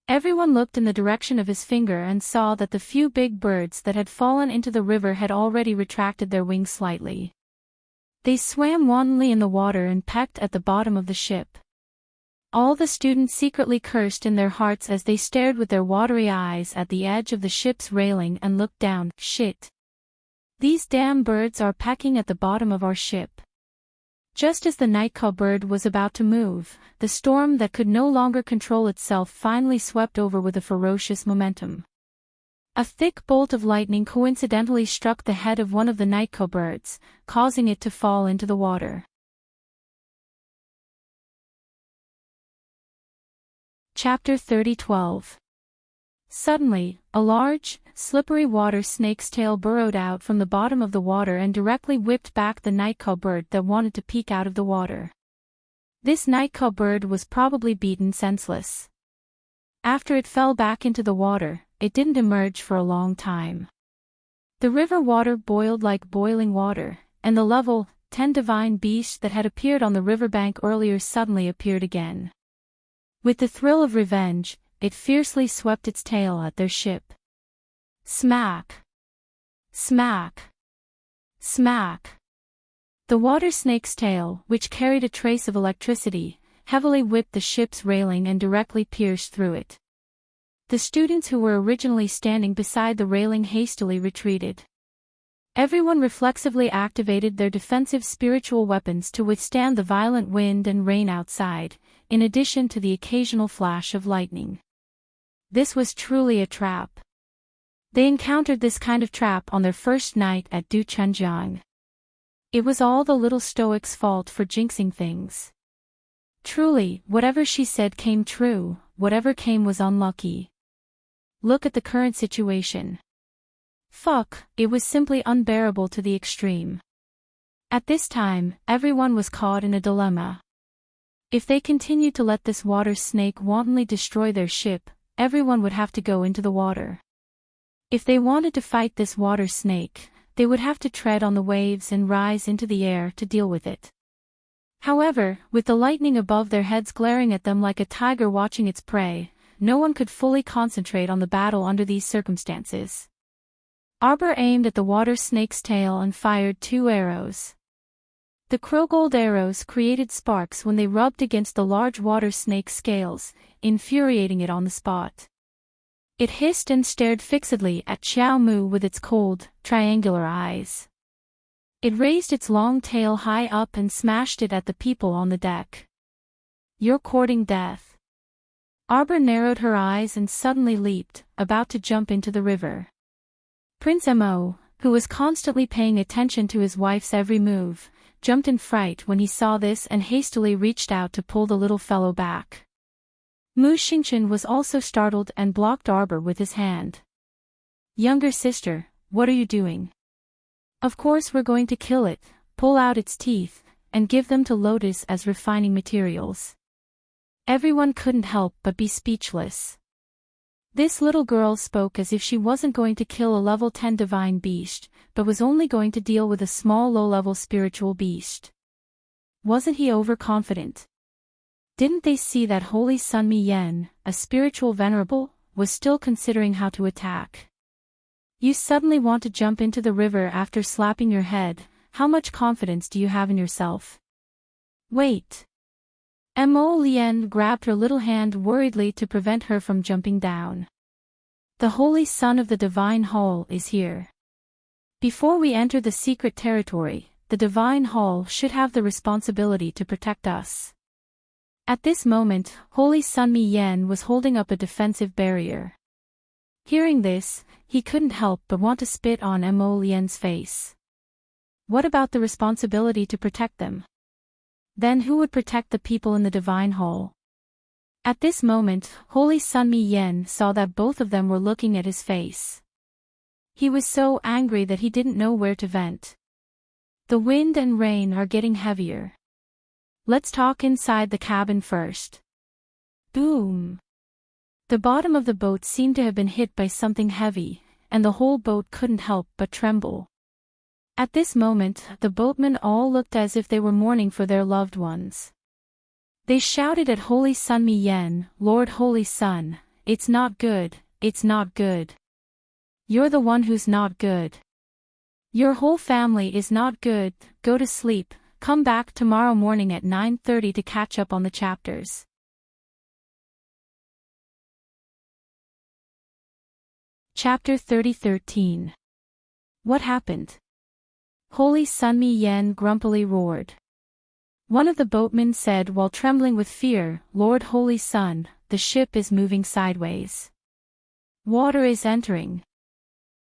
Speaker 1: Everyone looked in the direction of his finger and saw that the few big birds that had fallen into the river had already retracted their wings slightly. They swam wantonly in the water and pecked at the bottom of the ship. All the students secretly cursed in their hearts as they stared with their watery eyes at the edge of the ship's railing and looked down. "Shit! These damn birds are pecking at the bottom of our ship." Just as the nightcall bird was about to move, the storm that could no longer control itself finally swept over with a ferocious momentum. A thick bolt of lightning coincidentally struck the head of one of the nightcall birds, causing it to fall into the water. Chapter 30:12. Suddenly, a large, slippery water snake's tail burrowed out from the bottom of the water and directly whipped back the nightcall bird that wanted to peek out of the water. This nightcall bird was probably beaten senseless. After it fell back into the water, it didn't emerge for a long time. The river water boiled like boiling water, and the level, 10 divine beasts that had appeared on the riverbank earlier suddenly appeared again. With the thrill of revenge, it fiercely swept its tail at their ship. Smack! Smack! Smack! The water snake's tail, which carried a trace of electricity, heavily whipped the ship's railing and directly pierced through it. The students who were originally standing beside the railing hastily retreated. Everyone reflexively activated their defensive spiritual weapons to withstand the violent wind and rain outside, in addition to the occasional flash of lightning. This was truly a trap. They encountered this kind of trap on their first night at Du Chunjiang. It was all the little stoic's fault for jinxing things. Truly, whatever she said came true, whatever came was unlucky. Look at the current situation. Fuck, it was simply unbearable to the extreme. At this time, everyone was caught in a dilemma. If they continued to let this water snake wantonly destroy their ship, everyone would have to go into the water. If they wanted to fight this water snake, they would have to tread on the waves and rise into the air to deal with it. However, with the lightning above their heads glaring at them like a tiger watching its prey, no one could fully concentrate on the battle under these circumstances. Arbor aimed at the water snake's tail and fired 2 arrows. The crowgold arrows created sparks when they rubbed against the large water snake's scales, infuriating it on the spot. It hissed and stared fixedly at Xiao Mu with its cold, triangular eyes. It raised its long tail high up and smashed it at the people on the deck. "You're courting death." Arbor narrowed her eyes and suddenly leaped, about to jump into the river. Prince Mo, who was constantly paying attention to his wife's every move, jumped in fright when he saw this and hastily reached out to pull the little fellow back. Mu Xingchen was also startled and blocked Arbor with his hand. "Younger sister, what are you doing?" "Of course we're going to kill it, pull out its teeth, and give them to Lotus as refining materials." Everyone couldn't help but be speechless. This little girl spoke as if she wasn't going to kill a level 10 divine beast, but was only going to deal with a small low-level spiritual beast. Wasn't he overconfident? Didn't they see that Holy Sun Mi Yen, a spiritual venerable, was still considering how to attack? You suddenly want to jump into the river after slapping your head. How much confidence do you have in yourself? Wait. Mo Lien grabbed her little hand worriedly to prevent her from jumping down. "The Holy Son of the Divine Hall is here. Before we enter the secret territory, the Divine Hall should have the responsibility to protect us." At this moment, Holy Sun Mi Yen was holding up a defensive barrier. Hearing this, he couldn't help but want to spit on Mo Lien's face. What about the responsibility to protect them? Then who would protect the people in the Divine Hall? At this moment, Holy Sun Mi Yen saw that both of them were looking at his face. He was so angry that he didn't know where to vent. "The wind and rain are getting heavier. Let's talk inside the cabin first." Boom! The bottom of the boat seemed to have been hit by something heavy, and the whole boat couldn't help but tremble. At this moment, the boatmen all looked as if they were mourning for their loved ones. They shouted at Holy Sun Mi Yen, "Lord Holy Sun, it's not good, it's not good. You're the one who's not good. Your whole family is not good, go to sleep, come back tomorrow morning at 9:30 to catch up on the chapters." Chapter 30:13. What happened? Holy Sun Mi Yen grumpily roared. One of the boatmen said while trembling with fear, "Lord Holy Sun, the ship is moving sideways. Water is entering."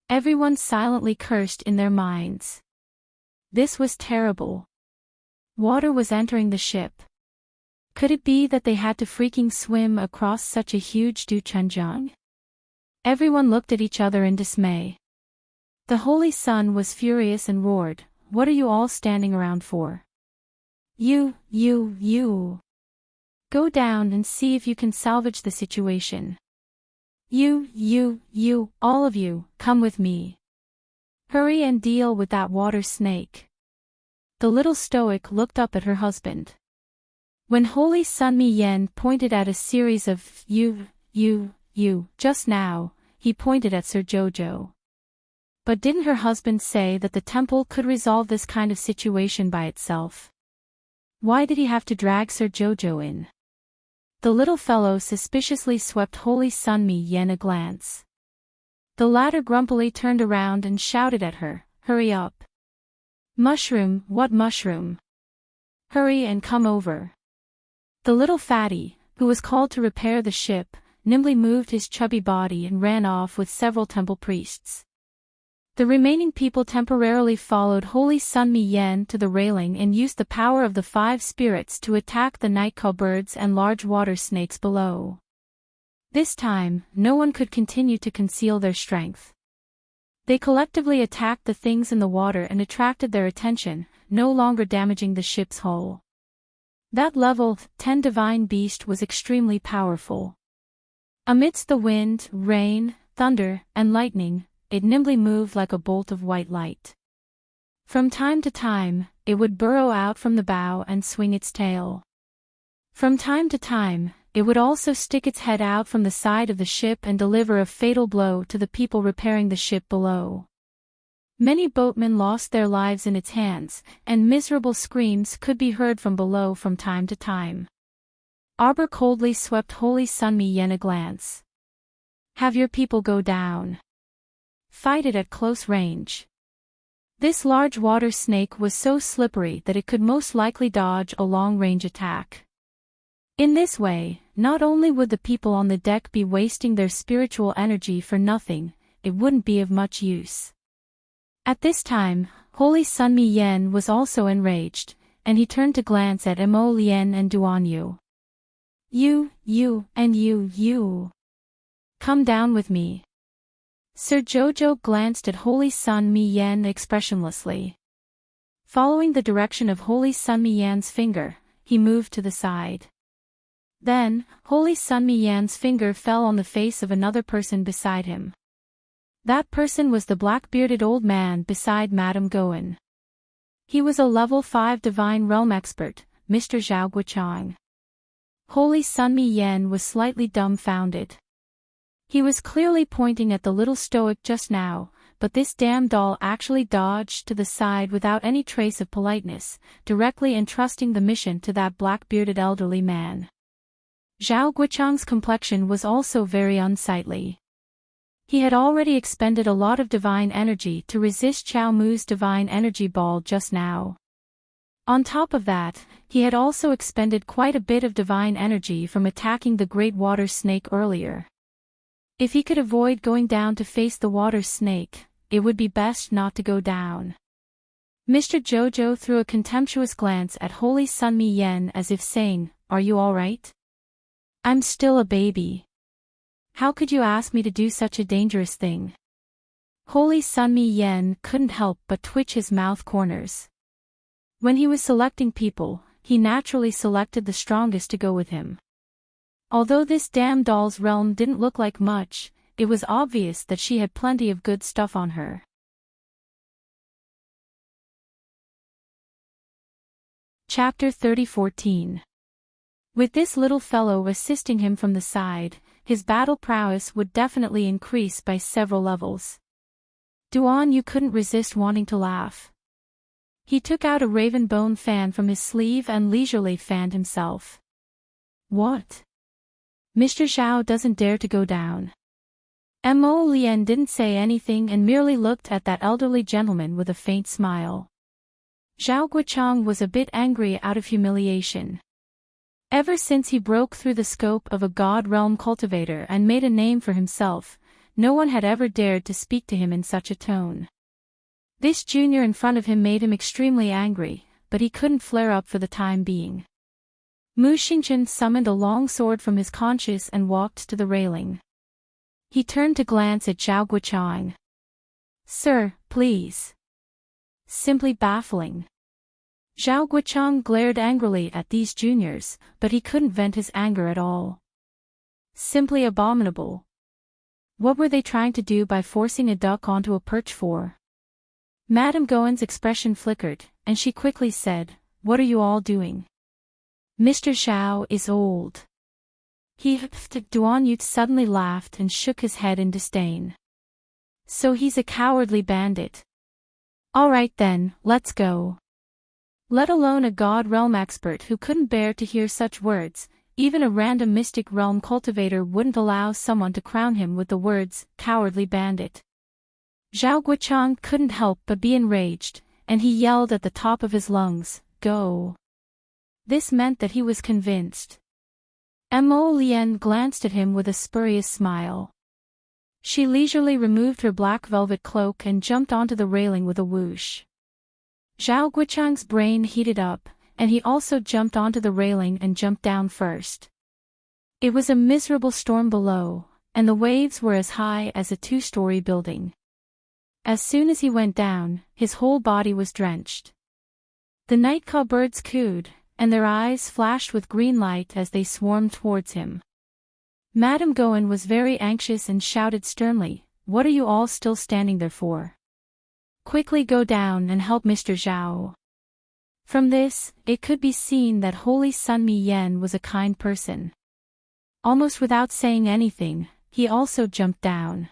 Speaker 1: Everyone silently cursed in their minds. This was terrible. Water was entering the ship. Could it be that they had to freaking swim across such a huge Duchengjiang? Everyone looked at each other in dismay. The Holy Sun was furious and roared, "What are you all standing around for? You. Go down and see if you can salvage the situation. You, all of you, come with me. Hurry and deal with that water snake." The little stoic looked up at her husband. When Holy Sun Mi Yen pointed at a series of you, just now, he pointed at Sir Jojo. But didn't her husband say that the temple could resolve this kind of situation by itself? Why did he have to drag Sir Jojo in? The little fellow suspiciously swept Holy Sun Mi Yen a glance. The latter grumpily turned around and shouted at her, "Hurry up. Mushroom, what mushroom? Hurry and come over." The little fatty, who was called to repair the ship, nimbly moved his chubby body and ran off with several temple priests. The remaining people temporarily followed Holy Sun Mi Yen to the railing and used the power of the 5 spirits to attack the night cowbirds and large water snakes below. This time, no one could continue to conceal their strength. They collectively attacked the things in the water and attracted their attention, no longer damaging the ship's hull. That level 10 divine beast was extremely powerful. Amidst the wind, rain, thunder, and lightning, it nimbly moved like a bolt of white light. From time to time, it would burrow out from the bow and swing its tail. From time to time, it would also stick its head out from the side of the ship and deliver a fatal blow to the people repairing the ship below. Many boatmen lost their lives in its hands, and miserable screams could be heard from below from time to time. Arbor coldly swept Holy Sunmi Yen a glance. Have your people go down. Fight it at close range. This large water snake was so slippery that it could most likely dodge a long-range attack. In this way, not only would the people on the deck be wasting their spiritual energy for nothing, it wouldn't be of much use. At this time, Holy Sunmi Yen was also enraged, and he turned to glance at Mo Lien and Duan Yu. You, and you. Come down with me. Sir Jojo glanced at Holy Sunmi Yen expressionlessly. Following the direction of Holy Sunmi Yan's finger, he moved to the side. Then, Holy Sunmi Yan's finger fell on the face of another person beside him. That person was the black-bearded old man beside Madame Goen. He was a level 5 Divine Realm expert, Mr. Zhao Guichang. Holy Sunmi Yen was slightly dumbfounded. He was clearly pointing at the little stoic just now, but this damn doll actually dodged to the side without any trace of politeness, directly entrusting the mission to that black-bearded elderly man. Zhao Guichang's complexion was also very unsightly. He had already expended a lot of divine energy to resist Chao Mu's divine energy ball just now. On top of that, he had also expended quite a bit of divine energy from attacking the great water snake earlier. If he could avoid going down to face the water snake, it would be best not to go down. Mr. Jojo threw a contemptuous glance at Holy Sunmi Yen as if saying, "Are you all right? I'm still a baby. How could you ask me to do such a dangerous thing?" Holy Sunmi Yen couldn't help but twitch his mouth corners. When he was selecting people, he naturally selected the strongest to go with him. Although this damn doll's realm didn't look like much, it was obvious that she had plenty of good stuff on her. Chapter 30:14. With this little fellow assisting him from the side, his battle prowess would definitely increase by several levels. Duan Yu couldn't resist wanting to laugh. He took out a raven bone fan from his sleeve and leisurely fanned himself. What? Mr. Zhao doesn't dare to go down. Mo Lien didn't say anything and merely looked at that elderly gentleman with a faint smile. Zhao Guichang was a bit angry out of humiliation. Ever since he broke through the scope of a god realm cultivator and made a name for himself, no one had ever dared to speak to him in such a tone. This junior in front of him made him extremely angry, but he couldn't flare up for the time being. Mu Xingchen summoned a long sword from his conscience and walked to the railing. He turned to glance at Zhao Guichang. "Sir, please." Simply baffling. Zhao Guichang glared angrily at these juniors, but he couldn't vent his anger at all. Simply abominable. What were they trying to do by forcing a duck onto a perch for? Madame Goen's expression flickered, and she quickly said, "What are you all doing? Mr. Zhao is old." Duan Yu suddenly laughed and shook his head in disdain. "So he's a cowardly bandit. All right then, let's go." Let alone a god realm expert who couldn't bear to hear such words, even a random mystic realm cultivator wouldn't allow someone to crown him with the words, "cowardly bandit." Zhao Guichang couldn't help but be enraged, and he yelled at the top of his lungs, "Go." This meant that he was convinced. Mo Lien glanced at him with a spurious smile. She leisurely removed her black velvet cloak and jumped onto the railing with a whoosh. Zhao Guichang's brain heated up, and he also jumped onto the railing and jumped down first. It was a miserable storm below, and the waves were as high as a 2-story building. As soon as he went down, his whole body was drenched. The night cowbirds cooed, and their eyes flashed with green light as they swarmed towards him. Madame Gohan was very anxious and shouted sternly, "What are you all still standing there for? Quickly go down and help Mr. Zhao." From this, it could be seen that Holy Sun Mi Yen was a kind person. Almost without saying anything, he also jumped down.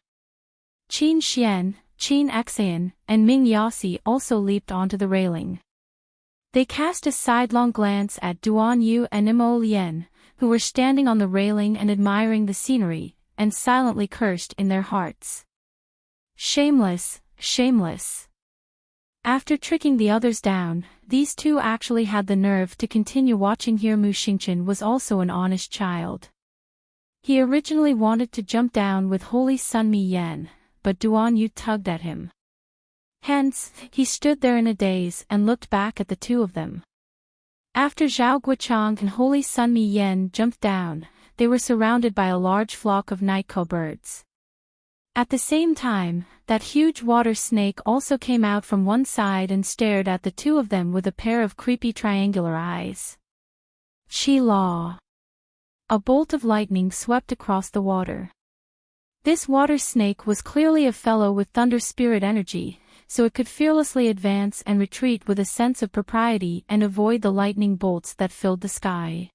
Speaker 1: Qin Xian, Qin Exayan, and Ming Yasi also leaped onto the railing. They cast a sidelong glance at Duan Yu and Imo Lien, who were standing on the railing and admiring the scenery, and silently cursed in their hearts. Shameless, shameless. After tricking the others down, these two actually had the nerve to continue watching here. Mu Xingchen was also an honest child. He originally wanted to jump down with Holy Sun Mi Yen, but Duan Yu tugged at him. Hence, he stood there in a daze and looked back at the two of them. After Zhao Guochang and Holy Sun Mi Yen jumped down, they were surrounded by a large flock of night cowbirds. At the same time, that huge water snake also came out from one side and stared at the two of them with a pair of creepy triangular eyes. Chi La. A bolt of lightning swept across the water. This water snake was clearly a fellow with thunder spirit energy, so it could fearlessly advance and retreat with a sense of propriety and avoid the lightning bolts that filled the sky.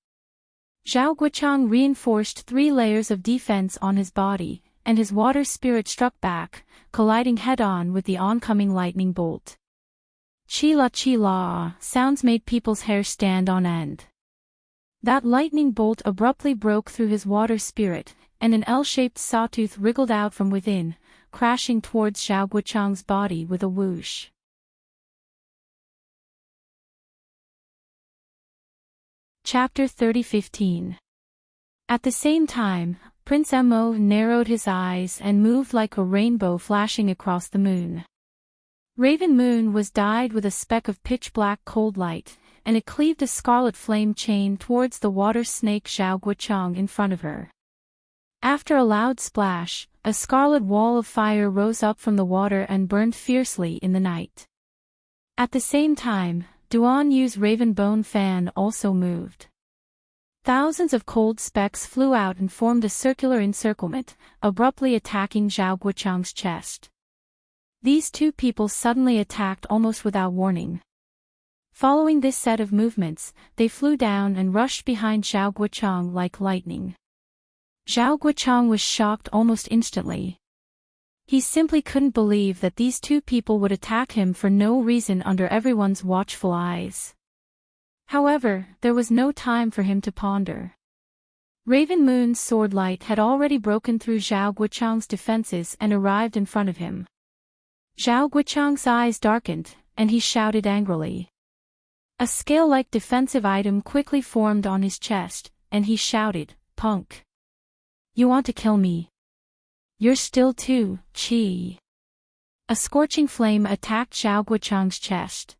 Speaker 1: Zhao Guochang reinforced 3 layers of defense on his body, and his water spirit struck back, colliding head-on with the oncoming lightning bolt. Chi la sounds made people's hair stand on end. That lightning bolt abruptly broke through his water spirit, and an L-shaped sawtooth wriggled out from within, crashing towards Zhao Guochang's body with a whoosh. Chapter 30:15. At the same time, Prince Mo narrowed his eyes and moved like a rainbow flashing across the moon. Raven Moon was dyed with a speck of pitch-black cold light, and it cleaved a scarlet flame chain towards the water snake Zhao Guochang in front of her. After a loud splash, a scarlet wall of fire rose up from the water and burned fiercely in the night. At the same time, Duan Yu's raven bone fan also moved. Thousands of cold specks flew out and formed a circular encirclement, abruptly attacking Zhao Guochang's chest. These two people suddenly attacked almost without warning. Following this set of movements, they flew down and rushed behind Zhao Guochang like lightning. Zhao Guochang was shocked almost instantly. He simply couldn't believe that these two people would attack him for no reason under everyone's watchful eyes. However, there was no time for him to ponder. Raven Moon's sword light had already broken through Zhao Guochang's defenses and arrived in front of him. Zhao Guochang's eyes darkened, and he shouted angrily. A scale-like defensive item quickly formed on his chest, and he shouted, "Punk! You want to kill me? You're still too, Chi." A scorching flame attacked Zhao Guochang's chest.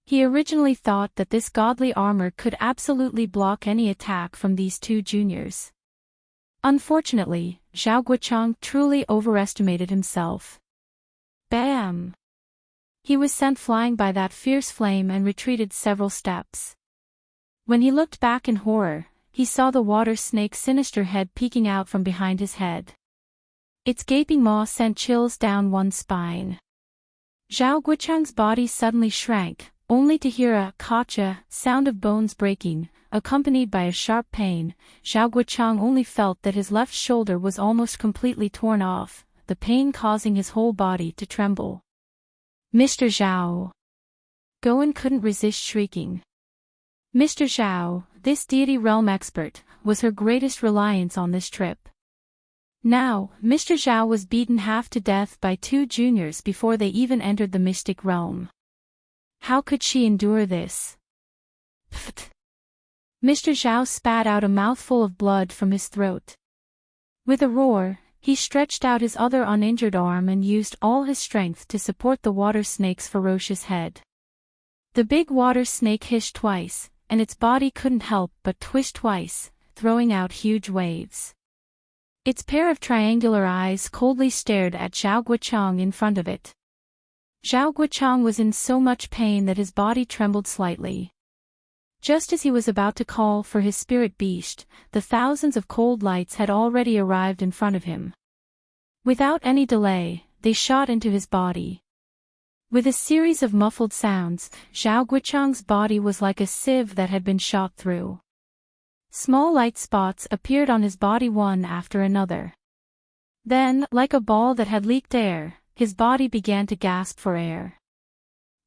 Speaker 1: He originally thought that this godly armor could absolutely block any attack from these two juniors. Unfortunately, Zhao Guochang truly overestimated himself. Bam! He was sent flying by that fierce flame and retreated several steps. When he looked back in horror, he saw the water snake's sinister head peeking out from behind his head. Its gaping maw sent chills down one's spine. Zhao Guochang's body suddenly shrank, only to hear a "kacha" sound of bones breaking, accompanied by a sharp pain. Zhao Guochang only felt that his left shoulder was almost completely torn off, the pain causing his whole body to tremble. "Mr. Zhao!" Gohan couldn't resist shrieking. Mr. Zhao, this deity realm expert, was her greatest reliance on this trip. Now, Mr. Zhao was beaten half to death by two juniors before they even entered the mystic realm. How could she endure this? Pfft! Mr. Zhao spat out a mouthful of blood from his throat. With a roar, he stretched out his other uninjured arm and used all his strength to support the water snake's ferocious head. The big water snake hissed twice, and its body couldn't help but twist twice, throwing out huge waves. Its pair of triangular eyes coldly stared at Zhao Guochang in front of it. Zhao Guochang was in so much pain that his body trembled slightly. Just as he was about to call for his spirit beast, the thousands of cold lights had already arrived in front of him. Without any delay, they shot into his body. With a series of muffled sounds, Zhao Guochang's body was like a sieve that had been shot through. Small light spots appeared on his body one after another. Then, like a ball that had leaked air, his body began to gasp for air.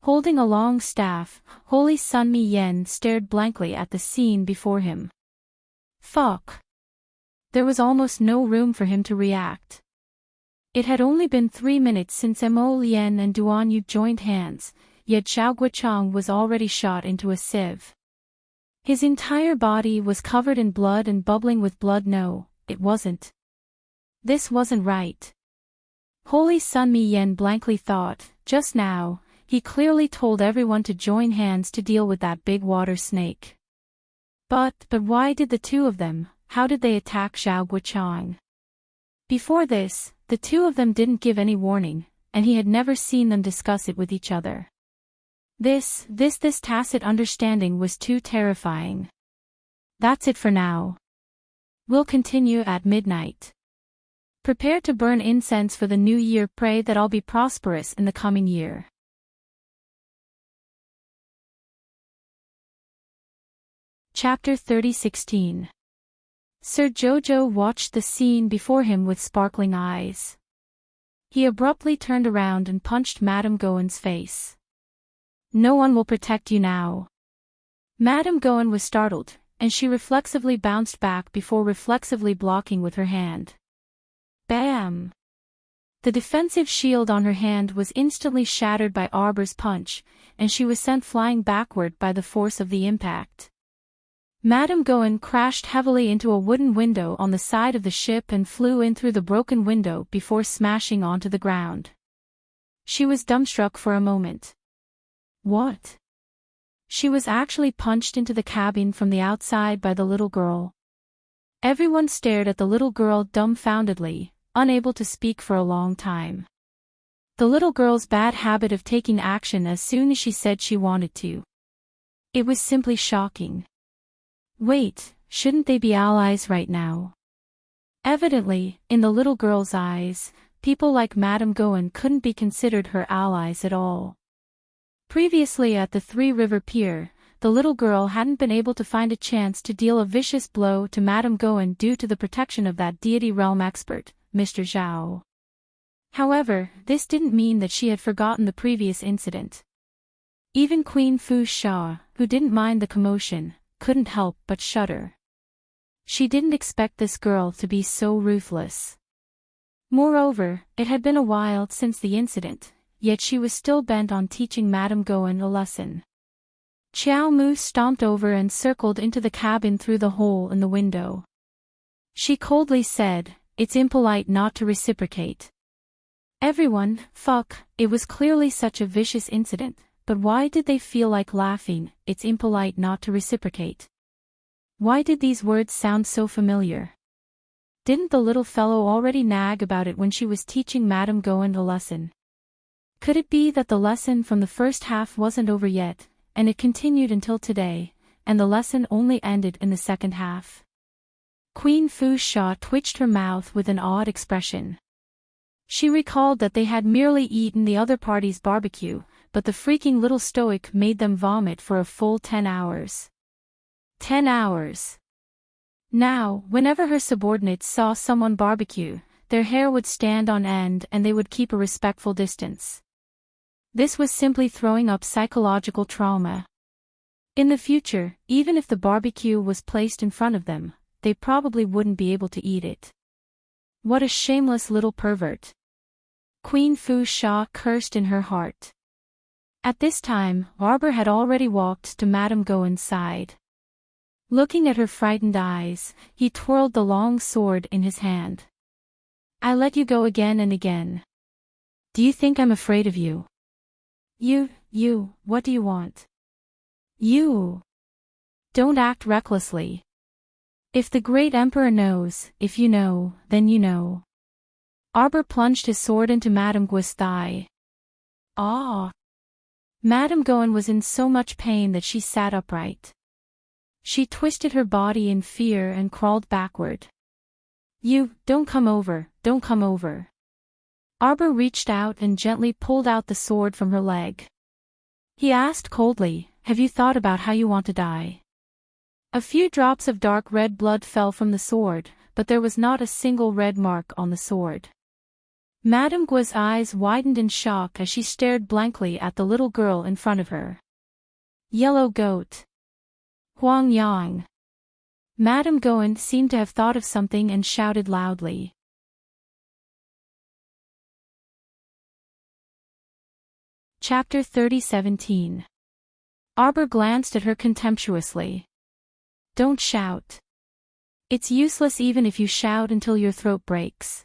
Speaker 1: Holding a long staff, Holy Sun Mi Yen stared blankly at the scene before him. Fuck. There was almost no room for him to react. It had only been 3 minutes since Mo Lien and Duan Yu joined hands, yet Zhao Guochang was already shot into a sieve. His entire body was covered in blood and bubbling with blood. No, it wasn't. This wasn't right. Holy Sun Mi Yen blankly thought, just now, he clearly told everyone to join hands to deal with that big water snake. But why did the two of them, how did they attack Zhao Guochang? Before this, the two of them didn't give any warning, and he had never seen them discuss it with each other. This tacit understanding was too terrifying. That's it for now. We'll continue at midnight. Prepare to burn incense for the new year. Pray that I'll be prosperous in the coming year. Chapter 30:16. Sir Jojo watched the scene before him with sparkling eyes. He abruptly turned around and punched Madame Goen's face. No one will protect you now. Madame Goen was startled, and she reflexively bounced back before reflexively blocking with her hand. Bam! The defensive shield on her hand was instantly shattered by Arbor's punch, and she was sent flying backward by the force of the impact. Madame Goen crashed heavily into a wooden window on the side of the ship and flew in through the broken window before smashing onto the ground. She was dumbstruck for a moment. What? She was actually punched into the cabin from the outside by the little girl. Everyone stared at the little girl dumbfoundedly, unable to speak for a long time. The little girl's bad habit of taking action as soon as she said she wanted to. It was simply shocking. Wait, shouldn't they be allies right now? Evidently, in the little girl's eyes, people like Madame Goen couldn't be considered her allies at all. Previously at the Three River Pier, the little girl hadn't been able to find a chance to deal a vicious blow to Madame Goen due to the protection of that deity realm expert, Mr. Zhao. However, this didn't mean that she had forgotten the previous incident. Even Queen Fu Sha, who didn't mind the commotion, couldn't help but shudder. She didn't expect this girl to be so ruthless. Moreover, it had been a while since the incident, yet she was still bent on teaching Madame Goen a lesson. Qiao Mu stomped over and circled into the cabin through the hole in the window. She coldly said, "It's impolite not to reciprocate." Everyone, fuck, it was clearly such a vicious incident. But why did they feel like laughing? It's impolite not to reciprocate. Why did these words sound so familiar? Didn't the little fellow already nag about it when she was teaching Madame Goen a lesson? Could it be that the lesson from the first half wasn't over yet, and it continued until today, and the lesson only ended in the second half? Queen Fu Sha twitched her mouth with an odd expression. She recalled that they had merely eaten the other party's barbecue, but the freaking little stoic made them vomit for a full 10 hours. 10 hours. Now, whenever her subordinates saw someone barbecue, their hair would stand on end and they would keep a respectful distance. This was simply throwing up psychological trauma. In the future, even if the barbecue was placed in front of them, they probably wouldn't be able to eat it. What a shameless little pervert. Queen Fu Sha cursed in her heart. At this time, Arbor had already walked to Madame Goen's side. Looking at her frightened eyes, he twirled the long sword in his hand. "I let you go again and again. Do you think I'm afraid of you? You, what do you want? You! Don't act recklessly. If the great emperor knows, if you know, then you know. Arbor plunged his sword into Madame Gou's thigh. Ah! Madame Gowan was in so much pain that she sat upright. She twisted her body in fear and crawled backward. Don't come over, don't come over. Arbor reached out and gently pulled out the sword from her leg. He asked coldly, have you thought about how you want to die? A few drops of dark red blood fell from the sword, but there was not a single red mark on the sword. Madame Gou's eyes widened in shock as she stared blankly at the little girl in front of her. Yellow goat. Huang Yang. Madame Gowan seemed to have thought of something and shouted loudly. Chapter 30:17. Arbor glanced at her contemptuously. Don't shout. It's useless even if you shout until your throat breaks.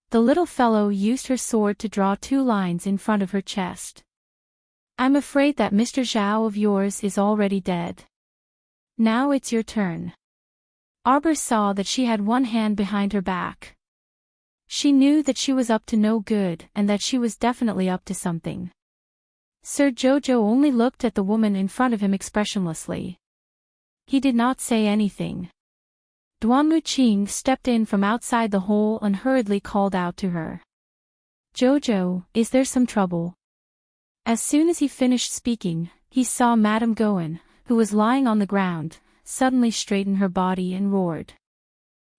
Speaker 1: The little fellow used her sword to draw 2 lines in front of her chest. I'm afraid that Mr. Zhao of yours is already dead. Now it's your turn. Arbor saw that she had one hand behind her back. She knew that she was up to no good and that she was definitely up to something. Sir Jojo only looked at the woman in front of him expressionlessly. He did not say anything. Duanmu Qing stepped in from outside the hole and hurriedly called out to her. Jojo, is there some trouble? As soon as he finished speaking, he saw Madame Gowan, who was lying on the ground, suddenly straighten her body and roared.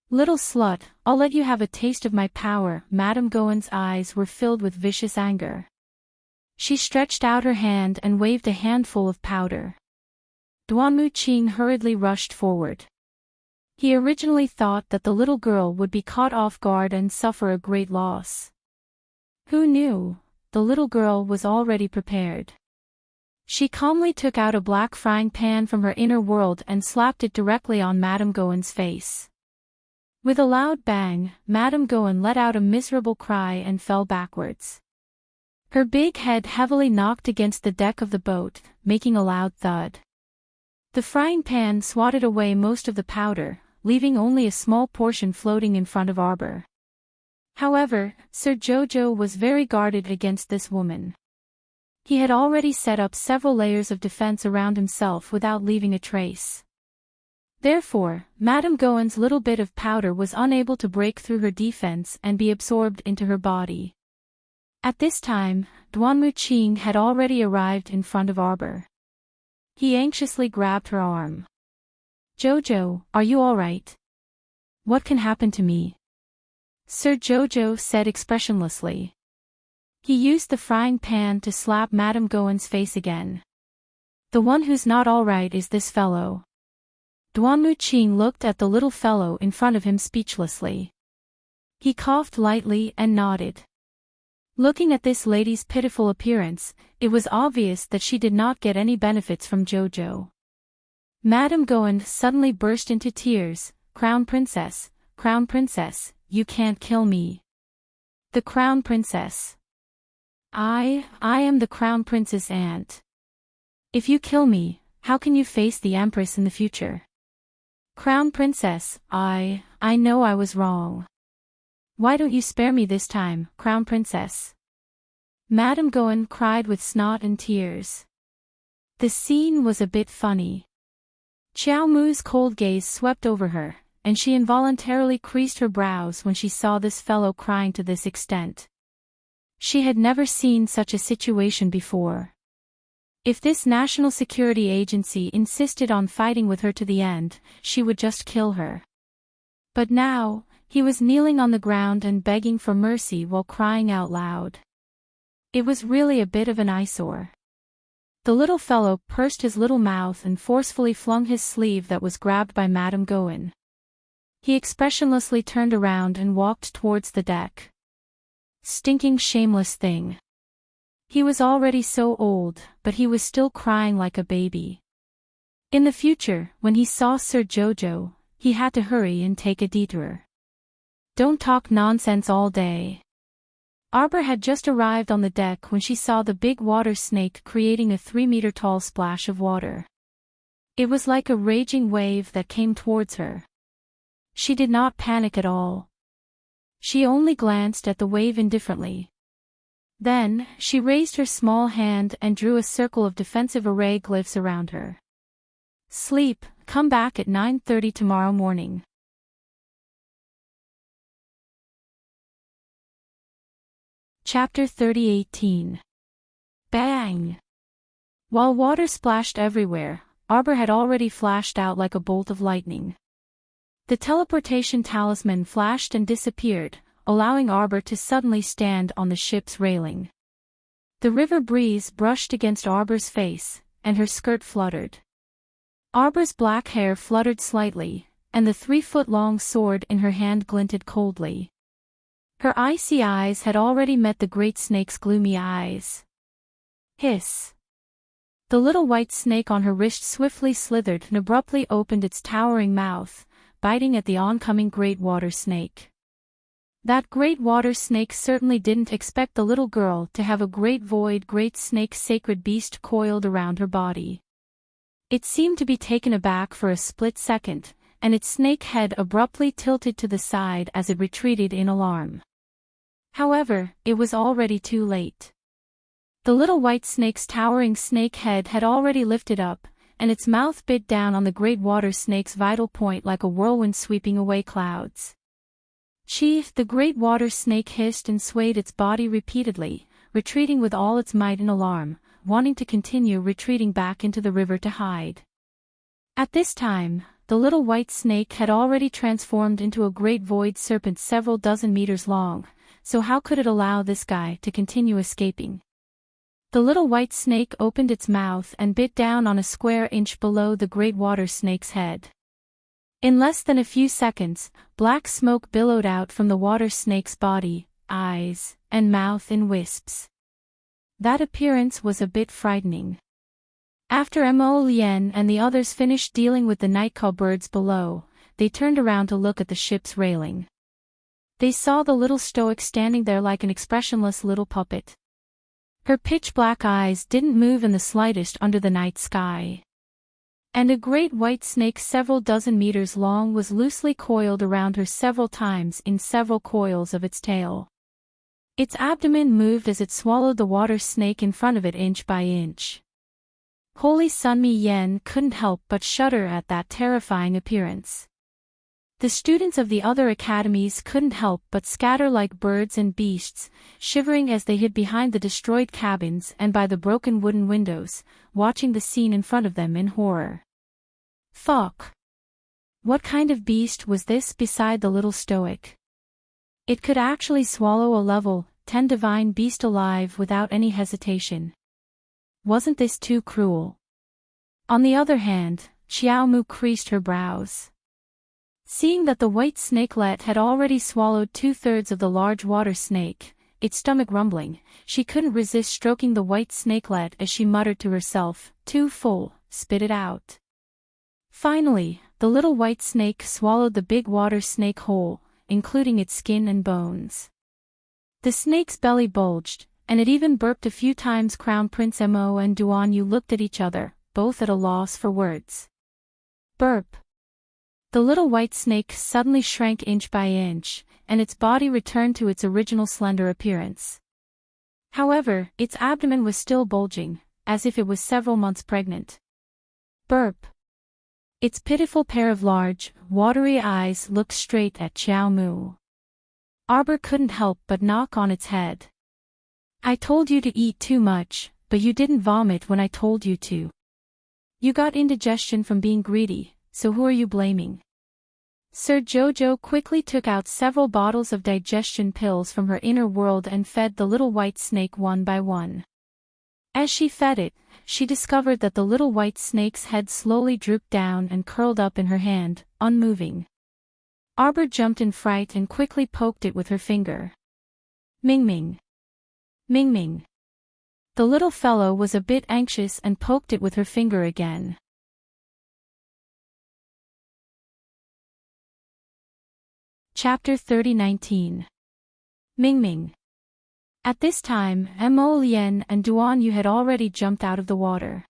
Speaker 1: Little slut, I'll let you have a taste of my power. Madame Gowan's eyes were filled with vicious anger. She stretched out her hand and waved a handful of powder. Duanmu Qing hurriedly rushed forward. He originally thought that the little girl would be caught off guard and suffer a great loss. Who knew? The little girl was already prepared. She calmly took out a black frying pan from her inner world and slapped it directly on Madame Gowan's face. With a loud bang, Madame Gowan let out a miserable cry and fell backwards. Her big head heavily knocked against the deck of the boat, making a loud thud. The frying pan swatted away most of the powder, leaving only a small portion floating in front of Arbor. However, Sir Jojo was very guarded against this woman. He had already set up several layers of defense around himself without leaving a trace. Therefore, Madame Gowan's little bit of powder was unable to break through her defense and be absorbed into her body. At this time, Duanmu Qing had already arrived in front of Arbor. He anxiously grabbed her arm. Jojo, are you all right? What can happen to me? Sir Jojo said expressionlessly. He used the frying pan to slap Madame Gowan's face again. The one who's not all right is this fellow. Duanmu Qing looked at the little fellow in front of him speechlessly. He coughed lightly and nodded. Looking at this lady's pitiful appearance, it was obvious that she did not get any benefits from Jojo. Madame Gowan suddenly burst into tears. Crown Princess, you can't kill me. The Crown Princess. I am the Crown Prince's aunt. If you kill me, how can you face the Empress in the future? Crown Princess, I know I was wrong. Why don't you spare me this time, Crown Princess? Madame Gowan cried with snot and tears. The scene was a bit funny. Qiao Mu's cold gaze swept over her, and she involuntarily creased her brows when she saw this fellow crying to this extent. She had never seen such a situation before. If this National Security Agency insisted on fighting with her to the end, she would just kill her. But now, he was kneeling on the ground and begging for mercy while crying out loud. It was really a bit of an eyesore. The little fellow pursed his little mouth and forcefully flung his sleeve that was grabbed by Madame Gowan. He expressionlessly turned around and walked towards the deck. Stinking shameless thing. He was already so old, but he was still crying like a baby. In the future, when he saw Sir Jojo, he had to hurry and take a detour. Don't talk nonsense all day. Arbor had just arrived on the deck when she saw the big water snake creating a 3-meter-tall splash of water. It was like a raging wave that came towards her. She did not panic at all. She only glanced at the wave indifferently. Then, she raised her small hand and drew a circle of defensive array glyphs around her. Sleep, come back at 9:30 tomorrow morning. Chapter 30:18. Bang! While water splashed everywhere, Arbor had already flashed out like a bolt of lightning. The teleportation talisman flashed and disappeared, allowing Arbor to suddenly stand on the ship's railing. The river breeze brushed against Arbor's face, and her skirt fluttered. Arbor's black hair fluttered slightly, and the 3-foot-long sword in her hand glinted coldly. Her icy eyes had already met the great snake's gloomy eyes. Hiss! The little white snake on her wrist swiftly slithered and abruptly opened its towering mouth, biting at the oncoming great water snake. That great water snake certainly didn't expect the little girl to have a great snake sacred beast coiled around her body. It seemed to be taken aback for a split second, and its snake head abruptly tilted to the side as it retreated in alarm. However, it was already too late. The little white snake's towering snake head had already lifted up, and its mouth bit down on the great water snake's vital point like a whirlwind sweeping away clouds. Chief, the great water snake hissed and swayed its body repeatedly, retreating with all its might in alarm, wanting to continue retreating back into the river to hide. At this time, the little white snake had already transformed into a great void serpent several dozen meters long, so how could it allow this guy to continue escaping? The little white snake opened its mouth and bit down on a square inch below the great water snake's head. In less than a few seconds, black smoke billowed out from the water snake's body, eyes, and mouth in wisps. That appearance was a bit frightening. After Mo Lien and the others finished dealing with the night cowbirds below, they turned around to look at the ship's railing. They saw the little stoic standing there like an expressionless little puppet. Her pitch-black eyes didn't move in the slightest under the night sky. And a great white snake several dozen meters long was loosely coiled around her several times in several coils of its tail. Its abdomen moved as it swallowed the water snake in front of it inch by inch. Holy Sunmi Yen couldn't help but shudder at that terrifying appearance. The students of the other academies couldn't help but scatter like birds and beasts, shivering as they hid behind the destroyed cabins and by the broken wooden windows, watching the scene in front of them in horror. Fuck! What kind of beast was this beside the little stoic? It could actually swallow a level 10 divine beast alive without any hesitation. Wasn't this too cruel? On the other hand, Xiaomu creased her brows. Seeing that the white snakelet had already swallowed 2/3 of the large water snake, its stomach rumbling, she couldn't resist stroking the white snakelet as she muttered to herself, "Too full, spit it out." Finally, the little white snake swallowed the big water snake whole, including its skin and bones. The snake's belly bulged, and it even burped a few times. Crown Prince Mo and Duan Yu looked at each other, both at a loss for words. Burp. The little white snake suddenly shrank inch by inch, and its body returned to its original slender appearance. However, its abdomen was still bulging, as if it was several months pregnant. Burp. Its pitiful pair of large, watery eyes looked straight at Xiaomu. Arbor couldn't help but knock on its head. I told you to eat too much, but you didn't vomit when I told you to. You got indigestion from being greedy, so who are you blaming? Sir Jojo quickly took out several bottles of digestion pills from her inner world and fed the little white snake one by one. As she fed it, she discovered that the little white snake's head slowly drooped down and curled up in her hand, unmoving. Arbor jumped in fright and quickly poked it with her finger. Ming Ming. Ming Ming. The little fellow was a bit anxious and poked it with her finger again. Chapter 30:19. Ming Ming. At this time, Mo Lien and Duan Yu had already jumped out of the water.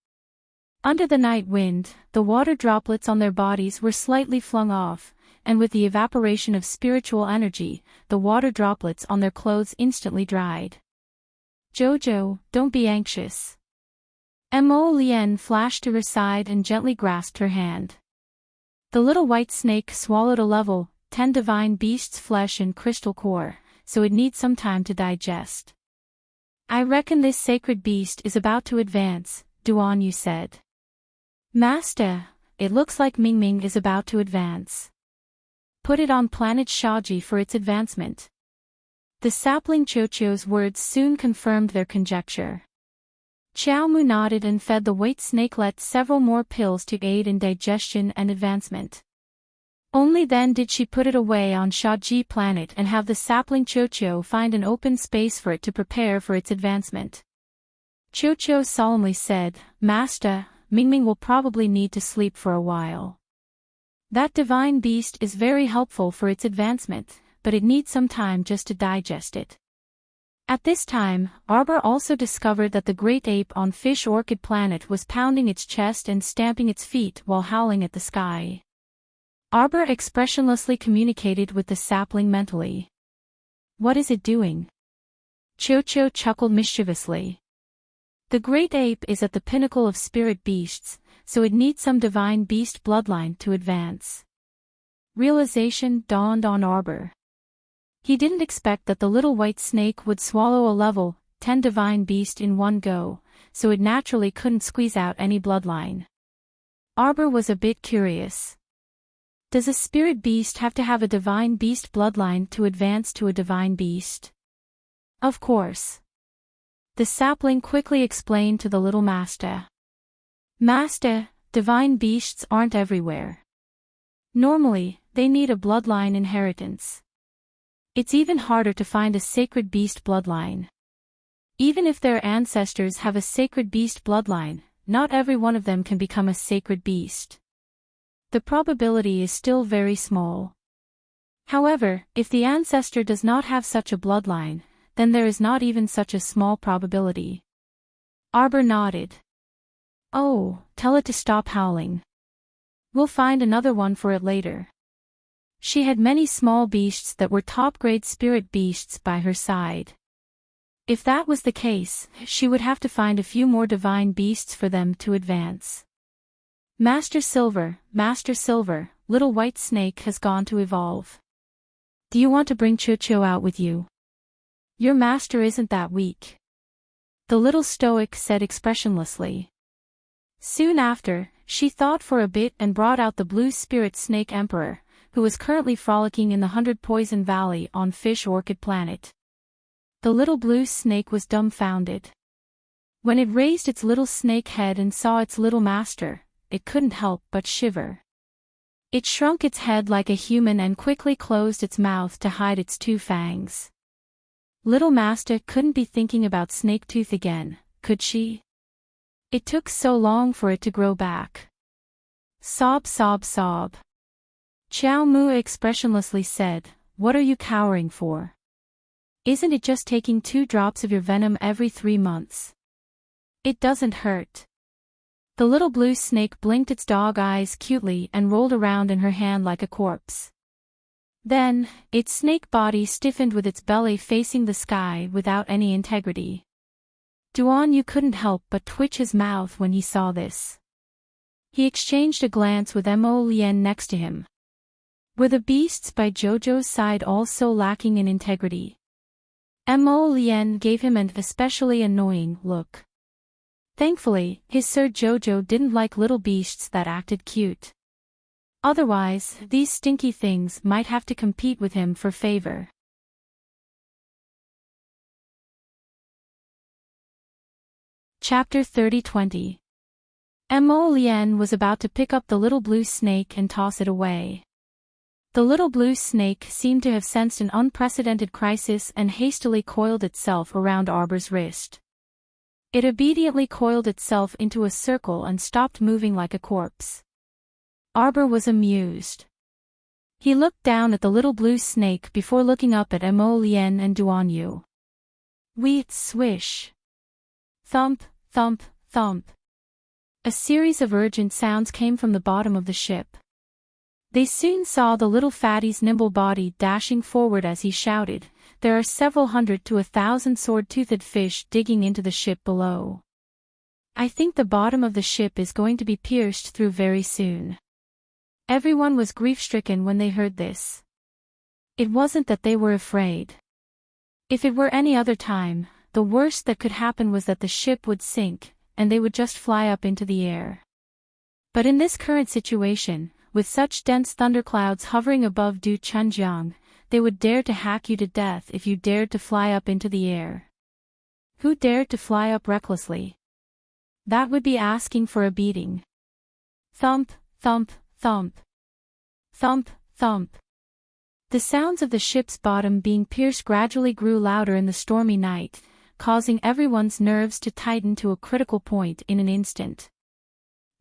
Speaker 1: Under the night wind, the water droplets on their bodies were slightly flung off, and with the evaporation of spiritual energy, the water droplets on their clothes instantly dried. "Jojo, don't be anxious." Mo Lien flashed to her side and gently grasped her hand. The little white snake swallowed a level 10 divine beast's flesh and crystal core, so it needs some time to digest. "I reckon this sacred beast is about to advance," Duan Yu said. "Master, it looks like Mingming is about to advance. Put it on planet Shaji for its advancement." The sapling Chocho's words soon confirmed their conjecture. Xiao Mu nodded and fed the white snakelet several more pills to aid in digestion and advancement. Only then did she put it away on Shaji planet and have the sapling Chocho find an open space for it to prepare for its advancement. Chocho solemnly said, "Master, Mingming will probably need to sleep for a while. That divine beast is very helpful for its advancement, but it needs some time just to digest it." At this time, Arbor also discovered that the great ape on Fish Orchid Planet was pounding its chest and stamping its feet while howling at the sky. Arbor expressionlessly communicated with the sapling mentally. "What is it doing?" Chocho chuckled mischievously. "The great ape is at the pinnacle of spirit beasts, so it needs some divine beast bloodline to advance." Realization dawned on Arbor. He didn't expect that the little white snake would swallow a level 10 divine beast in one go, so it naturally couldn't squeeze out any bloodline. Arbor was a bit curious. Does a spirit beast have to have a divine beast bloodline to advance to a divine beast? Of course. The sapling quickly explained to the little master. "Master, divine beasts aren't everywhere. Normally, they need a bloodline inheritance. It's even harder to find a sacred beast bloodline. Even if their ancestors have a sacred beast bloodline, not every one of them can become a sacred beast. The probability is still very small. However, if the ancestor does not have such a bloodline, then there is not even such a small probability." Arbor nodded. "Oh, tell it to stop howling. We'll find another one for it later." She had many small beasts that were top-grade spirit beasts by her side. If that was the case, she would have to find a few more divine beasts for them to advance. Master Silver, little white snake has gone to evolve. Do you want to bring Chocho out with you? Your master isn't that weak." The little stoic said expressionlessly. Soon after, she thought for a bit and brought out the blue spirit snake emperor, who was currently frolicking in the 100 Poison Valley on Fish Orchid Planet. The little blue snake was dumbfounded. When it raised its little snake head and saw its little master, it couldn't help but shiver. It shrunk its head like a human and quickly closed its mouth to hide its 2 fangs. Little master couldn't be thinking about snake tooth again, could she? It took so long for it to grow back. Sob, sob, sob. Xiao Mu expressionlessly said, "What are you cowering for? Isn't it just taking 2 drops of your venom every 3 months? It doesn't hurt." The little blue snake blinked its dog eyes cutely and rolled around in her hand like a corpse. Then, its snake body stiffened with its belly facing the sky without any integrity. Duan Yu couldn't help but twitch his mouth when he saw this. He exchanged a glance with Mo Lien next to him. Were the beasts by Jojo's side also lacking in integrity? Mo Lien gave him an especially annoying look. Thankfully, his Sir Jojo didn't like little beasts that acted cute. Otherwise, these stinky things might have to compete with him for favor. Chapter 30-20. Mo Lien was about to pick up the little blue snake and toss it away. The little blue snake seemed to have sensed an unprecedented crisis and hastily coiled itself around Arbor's wrist. It obediently coiled itself into a circle and stopped moving like a corpse. Arbor was amused. He looked down at the little blue snake before looking up at Mo Lien and Duan Yu. Swish. Thump, thump, thump. A series of urgent sounds came from the bottom of the ship. They soon saw the little fatty's nimble body dashing forward as he shouted, "There are several hundred to 1,000 sword-toothed fish digging into the ship below. I think the bottom of the ship is going to be pierced through very soon." Everyone was grief-stricken when they heard this. It wasn't that they were afraid. If it were any other time, the worst that could happen was that the ship would sink, and they would just fly up into the air. But in this current situation, with such dense thunderclouds hovering above Du Chunjiang, they would dare to hack you to death if you dared to fly up into the air. Who dared to fly up recklessly? That would be asking for a beating. Thump, thump, thump. Thump, thump. The sounds of the ship's bottom being pierced gradually grew louder in the stormy night, causing everyone's nerves to tighten to a critical point in an instant.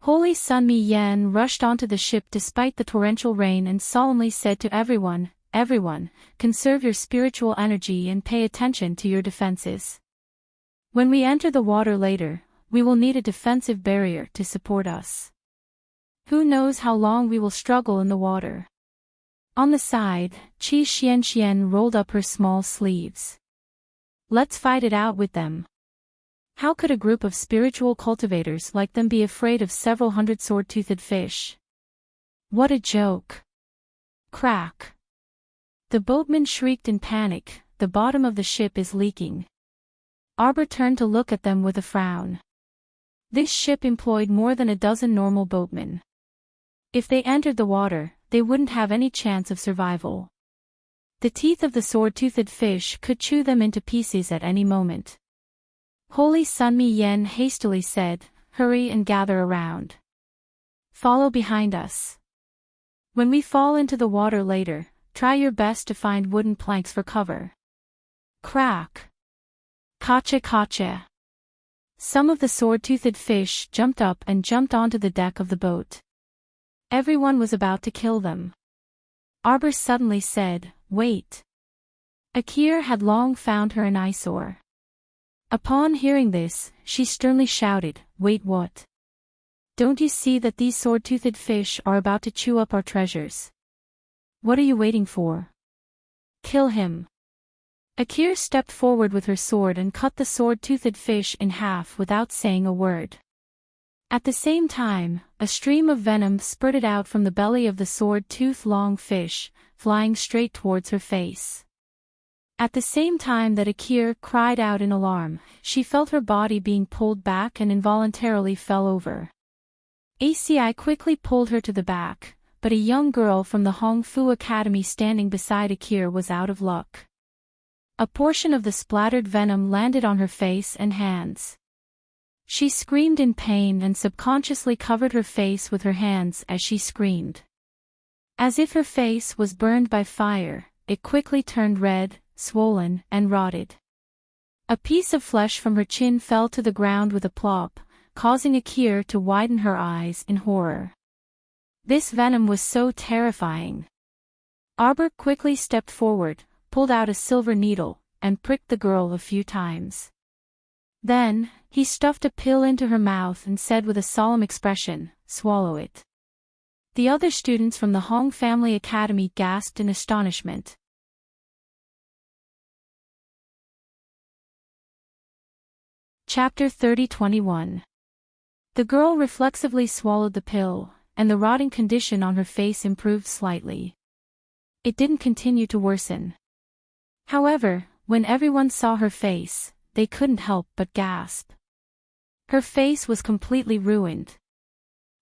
Speaker 1: Holy Sun Mi Yen rushed onto the ship despite the torrential rain and solemnly said to everyone, "Everyone, conserve your spiritual energy and pay attention to your defenses. When we enter the water later, we will need a defensive barrier to support us. Who knows how long we will struggle in the water." On the side, Qi Xianxian rolled up her small sleeves. "Let's fight it out with them. How could a group of spiritual cultivators like them be afraid of several hundred sword-toothed fish? What a joke." Crack. The boatman shrieked in panic, "The bottom of the ship is leaking." Arbor turned to look at them with a frown. This ship employed more than a dozen normal boatmen. If they entered the water, they wouldn't have any chance of survival. The teeth of the sword-toothed fish could chew them into pieces at any moment. Holy Sun Mi Yen hastily said, "Hurry and gather around. Follow behind us. When we fall into the water later, try your best to find wooden planks for cover." Crack. Kacha kacha. Some of the sword-toothed fish jumped up and jumped onto the deck of the boat. Everyone was about to kill them. Arbor suddenly said, "Wait." Akir had long found her an eyesore. Upon hearing this, she sternly shouted, "Wait, what? Don't you see that these sword-toothed fish are about to chew up our treasures? What are you waiting for? Kill him." Akir stepped forward with her sword and cut the sword-toothed fish in half without saying a word. At the same time, a stream of venom spurted out from the belly of the sword-tooth-long fish, flying straight towards her face. At the same time that Akir cried out in alarm, she felt her body being pulled back and involuntarily fell over. ACI quickly pulled her to the back, but a young girl from the Hong Fu Academy standing beside Akir was out of luck. A portion of the splattered venom landed on her face and hands. She screamed in pain and subconsciously covered her face with her hands as she screamed. As if her face was burned by fire, it quickly turned red, swollen, and rotted. A piece of flesh from her chin fell to the ground with a plop, causing Akir to widen her eyes in horror. This venom was so terrifying. Arbor quickly stepped forward, pulled out a silver needle, and pricked the girl a few times. Then, he stuffed a pill into her mouth and said with a solemn expression, "Swallow it." The other students from the Hong Family Academy gasped in astonishment. Chapter 30-21. The girl reflexively swallowed the pill, and the rotting condition on her face improved slightly. It didn't continue to worsen. However, when everyone saw her face, they couldn't help but gasp. Her face was completely ruined.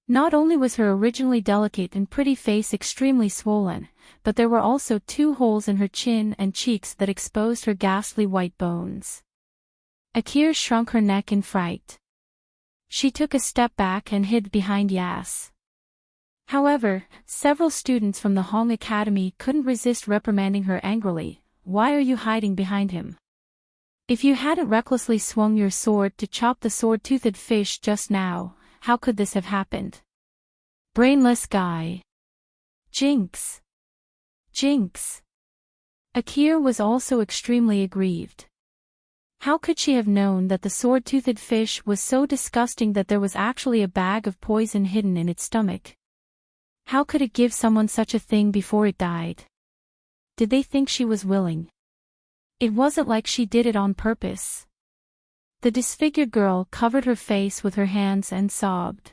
Speaker 1: Not only was her originally delicate and pretty face extremely swollen, but there were also 2 holes in her chin and cheeks that exposed her ghastly white bones. Akir shrunk her neck in fright. She took a step back and hid behind Yas. However, several students from the Hong Academy couldn't resist reprimanding her angrily. "Why are you hiding behind him? If you hadn't recklessly swung your sword to chop the sword-toothed fish just now, how could this have happened? Brainless guy. Jinx. Jinx." Akir was also extremely aggrieved. How could she have known that the sword-toothed fish was so disgusting that there was actually a bag of poison hidden in its stomach? How could it give someone such a thing before it died? Did they think she was willing? It wasn't like she did it on purpose. The disfigured girl covered her face with her hands and sobbed.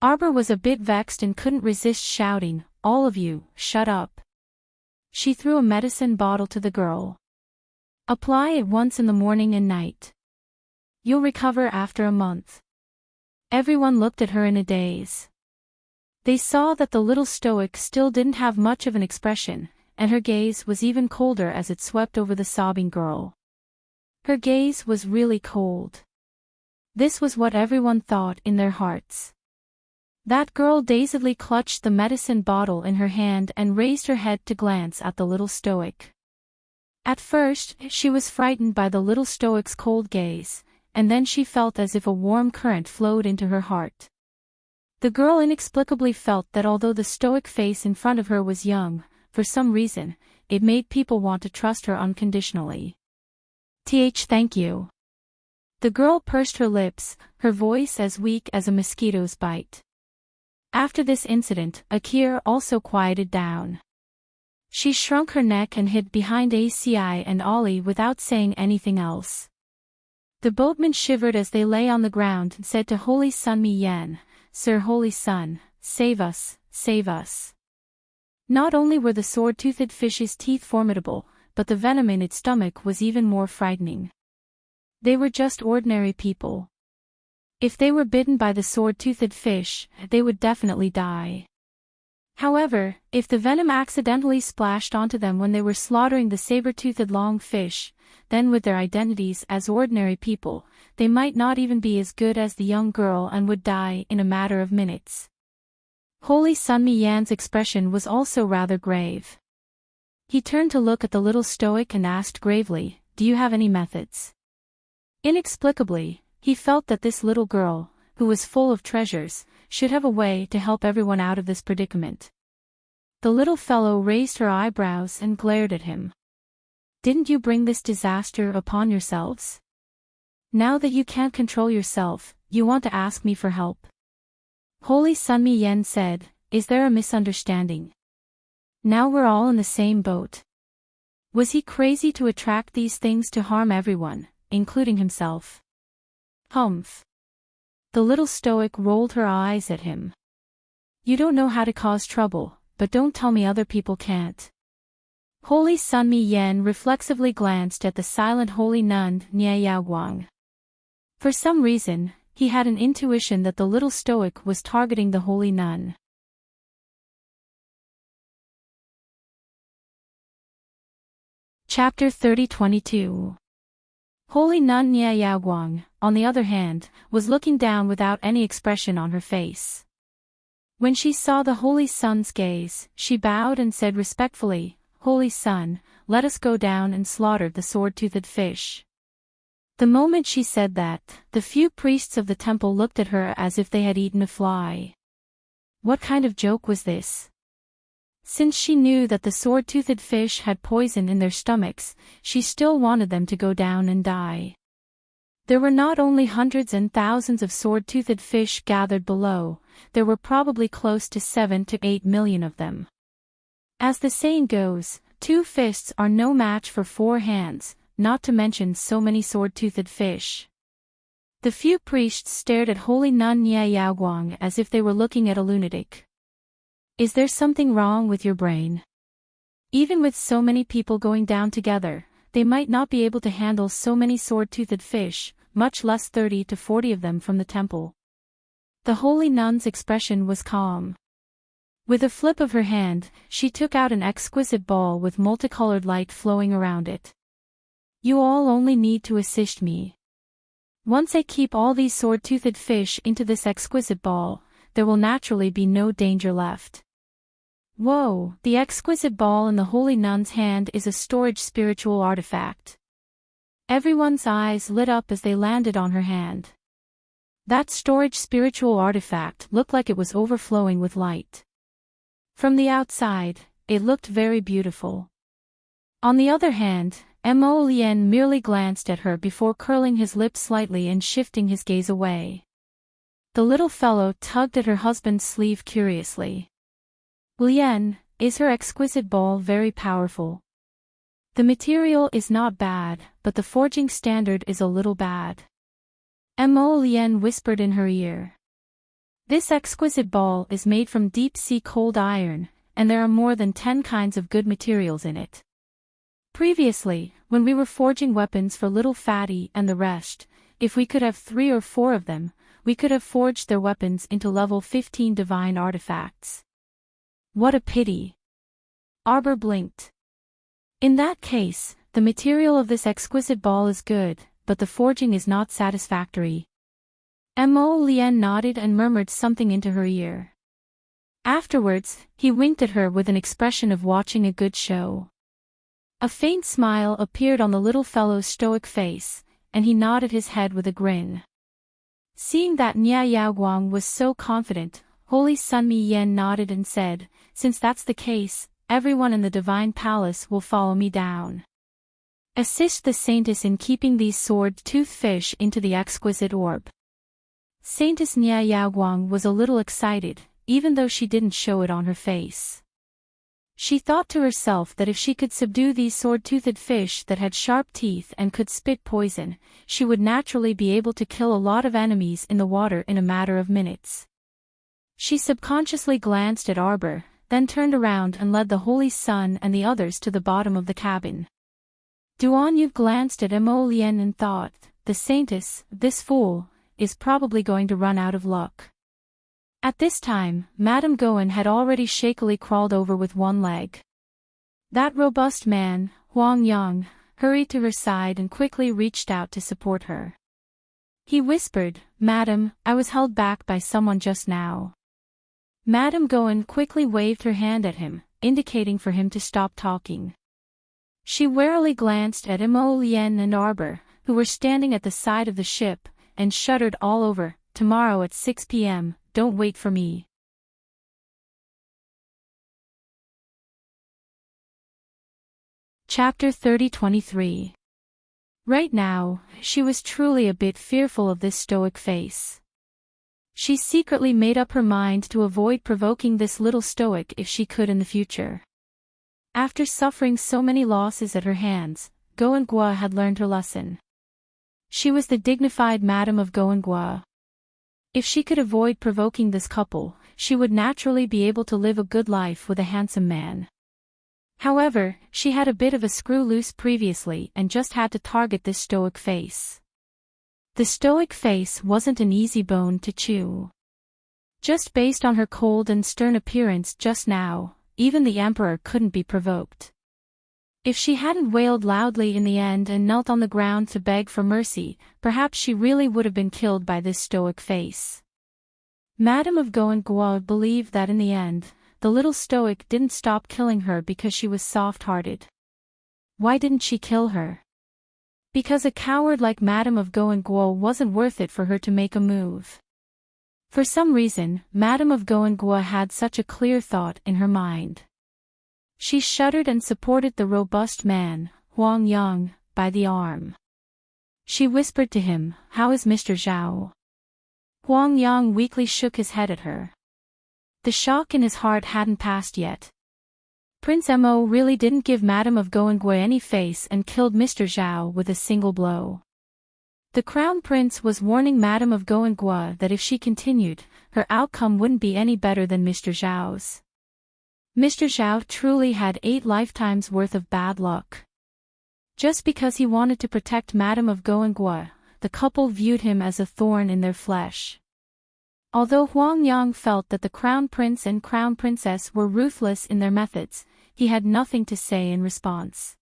Speaker 1: Arbor was a bit vexed and couldn't resist shouting, "All of you, shut up." She threw a medicine bottle to the girl. "Apply it once in the morning and night. You'll recover after a month." Everyone looked at her in a daze. They saw that the little stoic still didn't have much of an expression, and her gaze was even colder as it swept over the sobbing girl. Her gaze was really cold. This was what everyone thought in their hearts. That girl dazedly clutched the medicine bottle in her hand and raised her head to glance at the little stoic. At first, she was frightened by the little stoic's cold gaze, and then she felt as if a warm current flowed into her heart. The girl inexplicably felt that although the stoic face in front of her was young, for some reason, it made people want to trust her unconditionally. Thank you." The girl pursed her lips, her voice as weak as a mosquito's bite. After this incident, Akir also quieted down. She shrunk her neck and hid behind ACI and Ollie without saying anything else. The boatmen shivered as they lay on the ground and said to Holy Sun Mi Yen, "Sir Holy Sun, save us, save us." Not only were the sword-toothed fish's teeth formidable, but the venom in its stomach was even more frightening. They were just ordinary people. If they were bitten by the sword-toothed fish, they would definitely die. However, if the venom accidentally splashed onto them when they were slaughtering the saber-toothed long fish, then with their identities as ordinary people, they might not even be as good as the young girl and would die in a matter of minutes. Holy Sun Mi Yan's expression was also rather grave. He turned to look at the little stoic and asked gravely, "Do you have any methods?" Inexplicably, he felt that this little girl, who was full of treasures, should have a way to help everyone out of this predicament. The little fellow raised her eyebrows and glared at him. "Didn't you bring this disaster upon yourselves? Now that you can't control yourself, you want to ask me for help?" Holy Sun Mi Yen said, "Is there a misunderstanding? Now we're all in the same boat." Was he crazy to attract these things to harm everyone, including himself? Humph. The little stoic rolled her eyes at him. "You don't know how to cause trouble, but don't tell me other people can't." Holy Sun Mi Yen reflexively glanced at the silent holy nun Nye Yaoguang. For some reason, he had an intuition that the little stoic was targeting the holy nun. Chapter 30-22. Holy Nun Nye Yaoguang, on the other hand, was looking down without any expression on her face. When she saw the Holy Sun's gaze, she bowed and said respectfully, "Holy Sun, let us go down and slaughter the sword-toothed fish." The moment she said that, the few priests of the temple looked at her as if they had eaten a fly. What kind of joke was this? Since she knew that the sword-toothed fish had poison in their stomachs, she still wanted them to go down and die. There were not only hundreds and thousands of sword-toothed fish gathered below, there were probably close to 7 to 8 million of them. As the saying goes, 2 fists are no match for 4 hands, not to mention so many sword-toothed fish. The few priests stared at Holy Nun Nye Yaoguang as if they were looking at a lunatic. Is there something wrong with your brain? Even with so many people going down together, they might not be able to handle so many sword-toothed fish, much less 30 to 40 of them from the temple. The holy nun's expression was calm. With a flip of her hand, she took out an exquisite ball with multicolored light flowing around it. "You all only need to assist me. Once I keep all these sword-toothed fish into this exquisite ball, there will naturally be no danger left." Whoa, the exquisite ball in the holy nun's hand is a storage spiritual artifact. Everyone's eyes lit up as they landed on her hand. That storage spiritual artifact looked like it was overflowing with light. From the outside, it looked very beautiful. On the other hand, Mo Lien merely glanced at her before curling his lips slightly and shifting his gaze away. The little fellow tugged at her husband's sleeve curiously. Lien, is her exquisite ball very powerful? The material is not bad, but the forging standard is a little bad. Mo Lien whispered in her ear. This exquisite ball is made from deep-sea cold iron, and there are more than 10 kinds of good materials in it. Previously, when we were forging weapons for Little Fatty and the rest, if we could have 3 or 4 of them, we could have forged their weapons into level 15 divine artifacts. What a pity. Arbor blinked. In that case, the material of this exquisite ball is good, but the forging is not satisfactory. Mo Lien nodded and murmured something into her ear. Afterwards, he winked at her with an expression of watching a good show. A faint smile appeared on the little fellow's stoic face, and he nodded his head with a grin. Seeing that Nya Yaoguang was so confident, Holy Sun Mi Yen nodded and said, "Since that's the case, everyone in the Divine Palace will follow me down. Assist the Saintess in keeping these sword-toothed fish into the exquisite orb." Saintess Nya Yaoguang was a little excited, even though she didn't show it on her face. She thought to herself that if she could subdue these sword-toothed fish that had sharp teeth and could spit poison, she would naturally be able to kill a lot of enemies in the water in a matter of minutes. She subconsciously glanced at Arbor, then turned around and led the Holy Sun and the others to the bottom of the cabin. Duan Yu glanced at Mo Lien and thought, the Saintess, this fool, is probably going to run out of luck. At this time, Madame Goen had already shakily crawled over with one leg. That robust man, Huang Yang, hurried to her side and quickly reached out to support her. He whispered, "Madam, I was held back by someone just now." Madame Goen quickly waved her hand at him, indicating for him to stop talking. She warily glanced at Mo Lien and Arbor, who were standing at the side of the ship, and shuddered all over. "Tomorrow at 6 p.m., don't wait for me." Chapter 30-23. Right now, she was truly a bit fearful of this stoic face. She secretly made up her mind to avoid provoking this little stoic if she could in the future. After suffering so many losses at her hands, Goengua had learned her lesson. She was the dignified Madam of Goengua. If she could avoid provoking this couple, she would naturally be able to live a good life with a handsome man. However, she had a bit of a screw loose previously and just had to target this stoic face. The stoic face wasn't an easy bone to chew. Just based on her cold and stern appearance just now, even the Emperor couldn't be provoked. If she hadn't wailed loudly in the end and knelt on the ground to beg for mercy, perhaps she really would have been killed by this stoic face. Madame of Goengua believed that in the end, the little stoic didn't stop killing her because she was soft-hearted. Why didn't she kill her? Because a coward like Madame of Goengua wasn't worth it for her to make a move. For some reason, Madame of Goengua had such a clear thought in her mind. She shuddered and supported the robust man, Huang Yang, by the arm. She whispered to him, "How is Mr. Zhao?" Huang Yang weakly shook his head at her. The shock in his heart hadn't passed yet. Prince Mo really didn't give Madame of Goengua any face and killed Mr. Zhao with a single blow. The Crown Prince was warning Madame of Goengua that if she continued, her outcome wouldn't be any better than Mr. Zhao's. Mr. Zhao truly had 8 lifetimes worth of bad luck. Just because he wanted to protect Madame of Goengua, the couple viewed him as a thorn in their flesh. Although Huang Yang felt that the Crown Prince and Crown Princess were ruthless in their methods, he had nothing to say in response.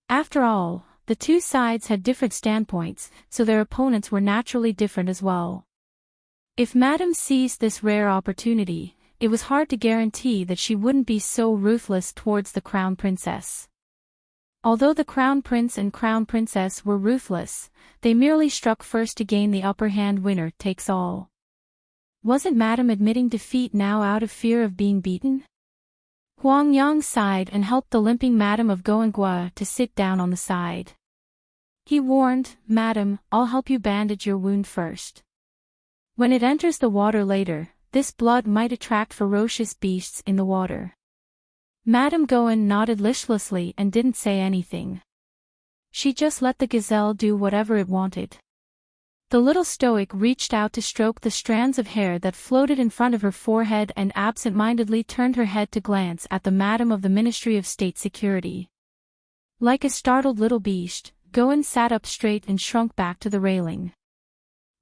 Speaker 1: After all, the two sides had different standpoints, so their opponents were naturally different as well. If Madame seized this rare opportunity, it was hard to guarantee that she wouldn't be so ruthless towards the Crown Princess. Although the Crown Prince and Crown Princess were ruthless, they merely struck first to gain the upper hand. Winner takes all. Wasn't Madame admitting defeat now out of fear of being beaten? Huang Yang sighed and helped the limping Madame of Goengua to sit down on the side. He warned, "Madame, I'll help you bandage your wound first. When it enters the water later, this blood might attract ferocious beasts in the water. Madame Gowan nodded listlessly and didn't say anything. She just let the gazelle do whatever it wanted. The little stoic reached out to stroke the strands of hair that floated in front of her forehead and absent-mindedly turned her head to glance at the Madam of the Ministry of State Security. Like a startled little beast, Gowan sat up straight and shrunk back to the railing.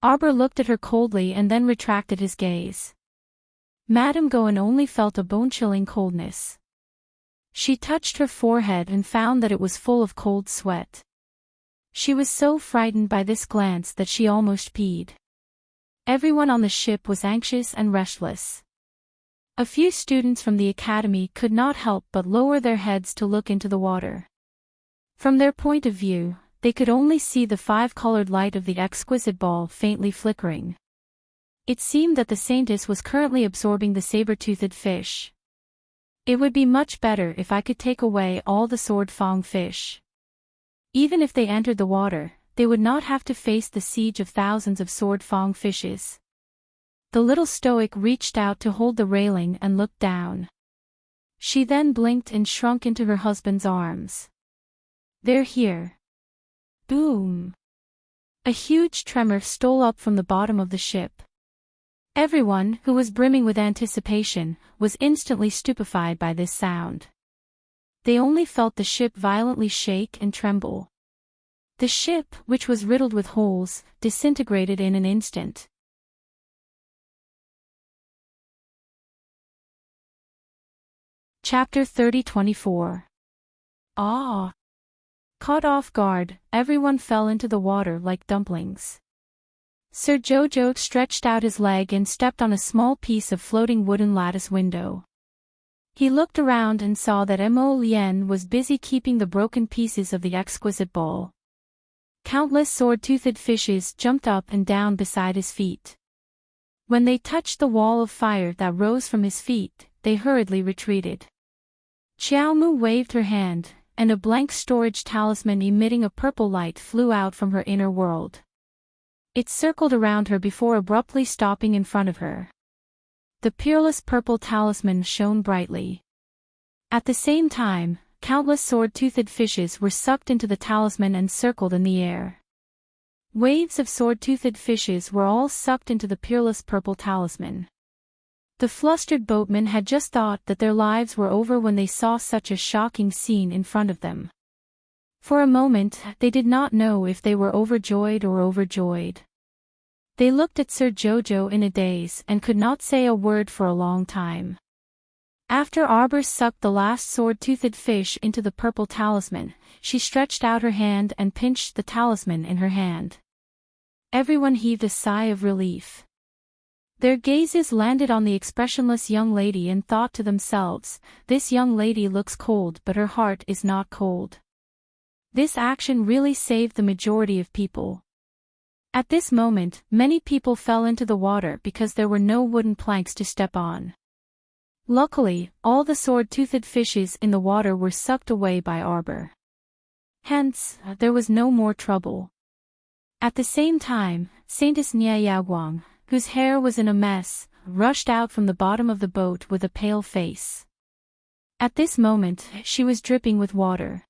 Speaker 1: Arbor looked at her coldly and then retracted his gaze. Madame Gowan only felt a bone-chilling coldness. She touched her forehead and found that it was full of cold sweat. She was so frightened by this glance that she almost peed. Everyone on the ship was anxious and restless. A few students from the academy could not help but lower their heads to look into the water. From their point of view, they could only see the five-colored light of the exquisite ball faintly flickering. It seemed that the Saintess was currently absorbing the saber-toothed fish. It would be much better if I could take away all the sword-fang fish. Even if they entered the water, they would not have to face the siege of thousands of sword-fang fishes. The little stoic reached out to hold the railing and looked down. She then blinked and shrunk into her husband's arms. "They're here." Boom! A huge tremor stole up from the bottom of the ship. Everyone, who was brimming with anticipation, was instantly stupefied by this sound. They only felt the ship violently shake and tremble. The ship, which was riddled with holes, disintegrated in an instant. Chapter 30-24. Ah! Caught off guard, everyone fell into the water like dumplings. Sir Jojo stretched out his leg and stepped on a small piece of floating wooden lattice window. He looked around and saw that Mo Lien was busy keeping the broken pieces of the exquisite ball. Countless sword-toothed fishes jumped up and down beside his feet. When they touched the wall of fire that rose from his feet, they hurriedly retreated. Xiao Mu waved her hand, and a blank storage talisman emitting a purple light flew out from her inner world. It circled around her before abruptly stopping in front of her. The peerless purple talisman shone brightly. At the same time, countless sword-toothed fishes were sucked into the talisman and circled in the air. Waves of sword-toothed fishes were all sucked into the peerless purple talisman. The flustered boatmen had just thought that their lives were over when they saw such a shocking scene in front of them. For a moment, they did not know if they were overjoyed or overjoyed. They looked at Sir Jojo in a daze and could not say a word for a long time. After Arbor sucked the last sword-toothed fish into the purple talisman, she stretched out her hand and pinched the talisman in her hand. Everyone heaved a sigh of relief. Their gazes landed on the expressionless young lady and thought to themselves, "This young lady looks cold but her heart is not cold." This action really saved the majority of people. At this moment, many people fell into the water because there were no wooden planks to step on. Luckily, all the sword-toothed fishes in the water were sucked away by Arbor. Hence, there was no more trouble. At the same time, Saintess Niayaguang, whose hair was in a mess, rushed out from the bottom of the boat with a pale face. At this moment, she was dripping with water.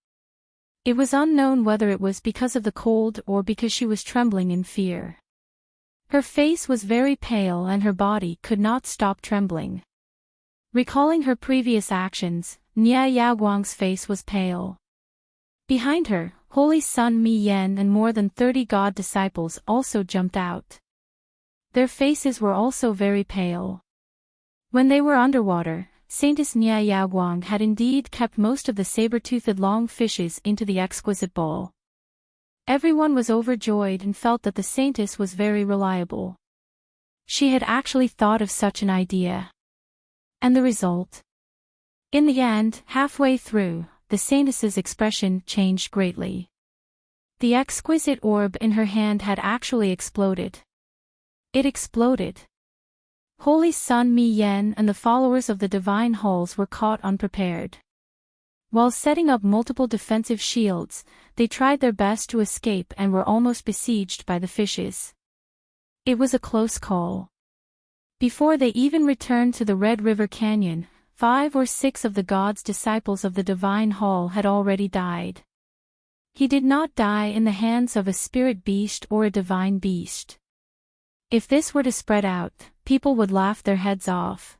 Speaker 1: It was unknown whether it was because of the cold or because she was trembling in fear. Her face was very pale and her body could not stop trembling. Recalling her previous actions, Nia Yaguang's face was pale. Behind her, Holy Sun Mi Yen and more than 30 god disciples also jumped out. Their faces were also very pale. When they were underwater, Saintess Nia Yaguang had indeed kept most of the saber-toothed long fishes into the exquisite ball. Everyone was overjoyed and felt that the Saintess was very reliable. She had actually thought of such an idea. And the result? In the end, halfway through, the Saintess's expression changed greatly. The exquisite orb in her hand had actually exploded. It exploded. Holy Sun Mi Yen and the followers of the divine halls were caught unprepared. While setting up multiple defensive shields, they tried their best to escape and were almost besieged by the fishes. It was a close call. Before they even returned to the Red River Canyon, 5 or 6 of the god's disciples of the Divine Hall had already died. He did not die in the hands of a spirit beast or a divine beast. If this were to spread out, people would laugh their heads off.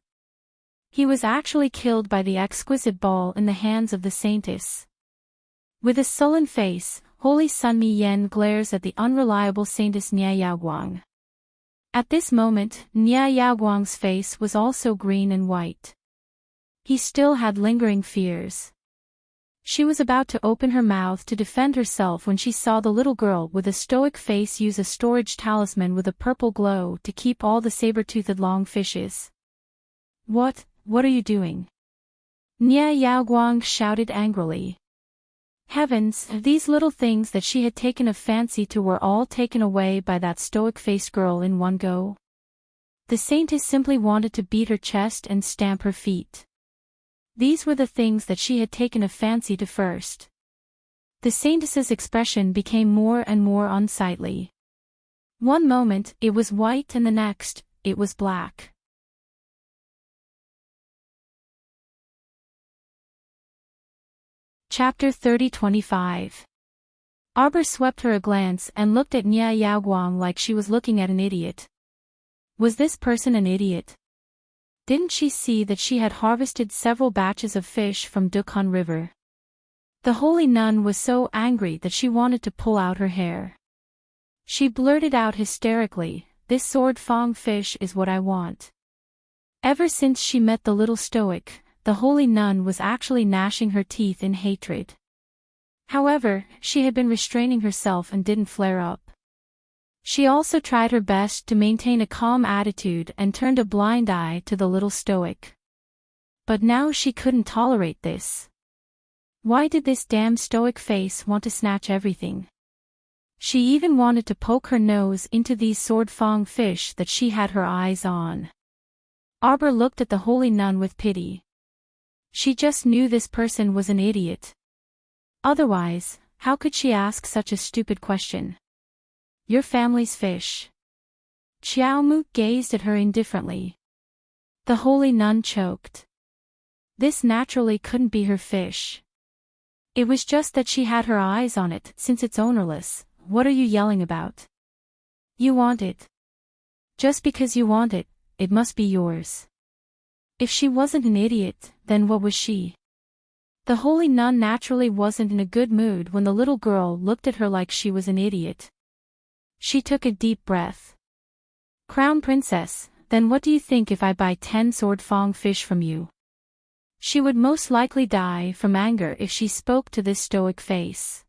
Speaker 1: He was actually killed by the exquisite ball in the hands of the saintess. With a sullen face, Holy Sun Mi Yen glares at the unreliable saintess Nia Yaoguang. At this moment, Nia Yaoguang's face was also green and white. He still had lingering fears. She was about to open her mouth to defend herself when she saw the little girl with a stoic face use a storage talisman with a purple glow to keep all the saber-toothed long fishes. What are you doing? Nia Yaoguang shouted angrily. Heavens, these little things that she had taken a fancy to were all taken away by that stoic-faced girl in one go. The saintess simply wanted to beat her chest and stamp her feet. These were the things that she had taken a fancy to first. The saintess's expression became more and more unsightly. One moment, it was white and the next, it was black. Chapter 30-25. Arbor swept her a glance and looked at Nia Yaoguang like she was looking at an idiot. Was this person an idiot? Didn't she see that she had harvested several batches of fish from Dukhan River? The holy nun was so angry that she wanted to pull out her hair. She blurted out hysterically, "This sword fang fish is what I want." Ever since she met the little stoic, the holy nun was actually gnashing her teeth in hatred. However, she had been restraining herself and didn't flare up. She also tried her best to maintain a calm attitude and turned a blind eye to the little stoic. But now she couldn't tolerate this. Why did this damn stoic face want to snatch everything? She even wanted to poke her nose into these sword fang fish that she had her eyes on. Arbor looked at the holy nun with pity. She just knew this person was an idiot. Otherwise, how could she ask such a stupid question? Your family's fish. Xiao Mu gazed at her indifferently. The holy nun choked. This naturally couldn't be her fish. It was just that she had her eyes on it since it's ownerless. What are you yelling about? You want it. Just because you want it, it must be yours. If she wasn't an idiot, then what was she? The holy nun naturally wasn't in a good mood when the little girl looked at her like she was an idiot. She took a deep breath. Crown Princess, then what do you think if I buy 10 sword fang fish from you? She would most likely die from anger if she spoke to this stoic face.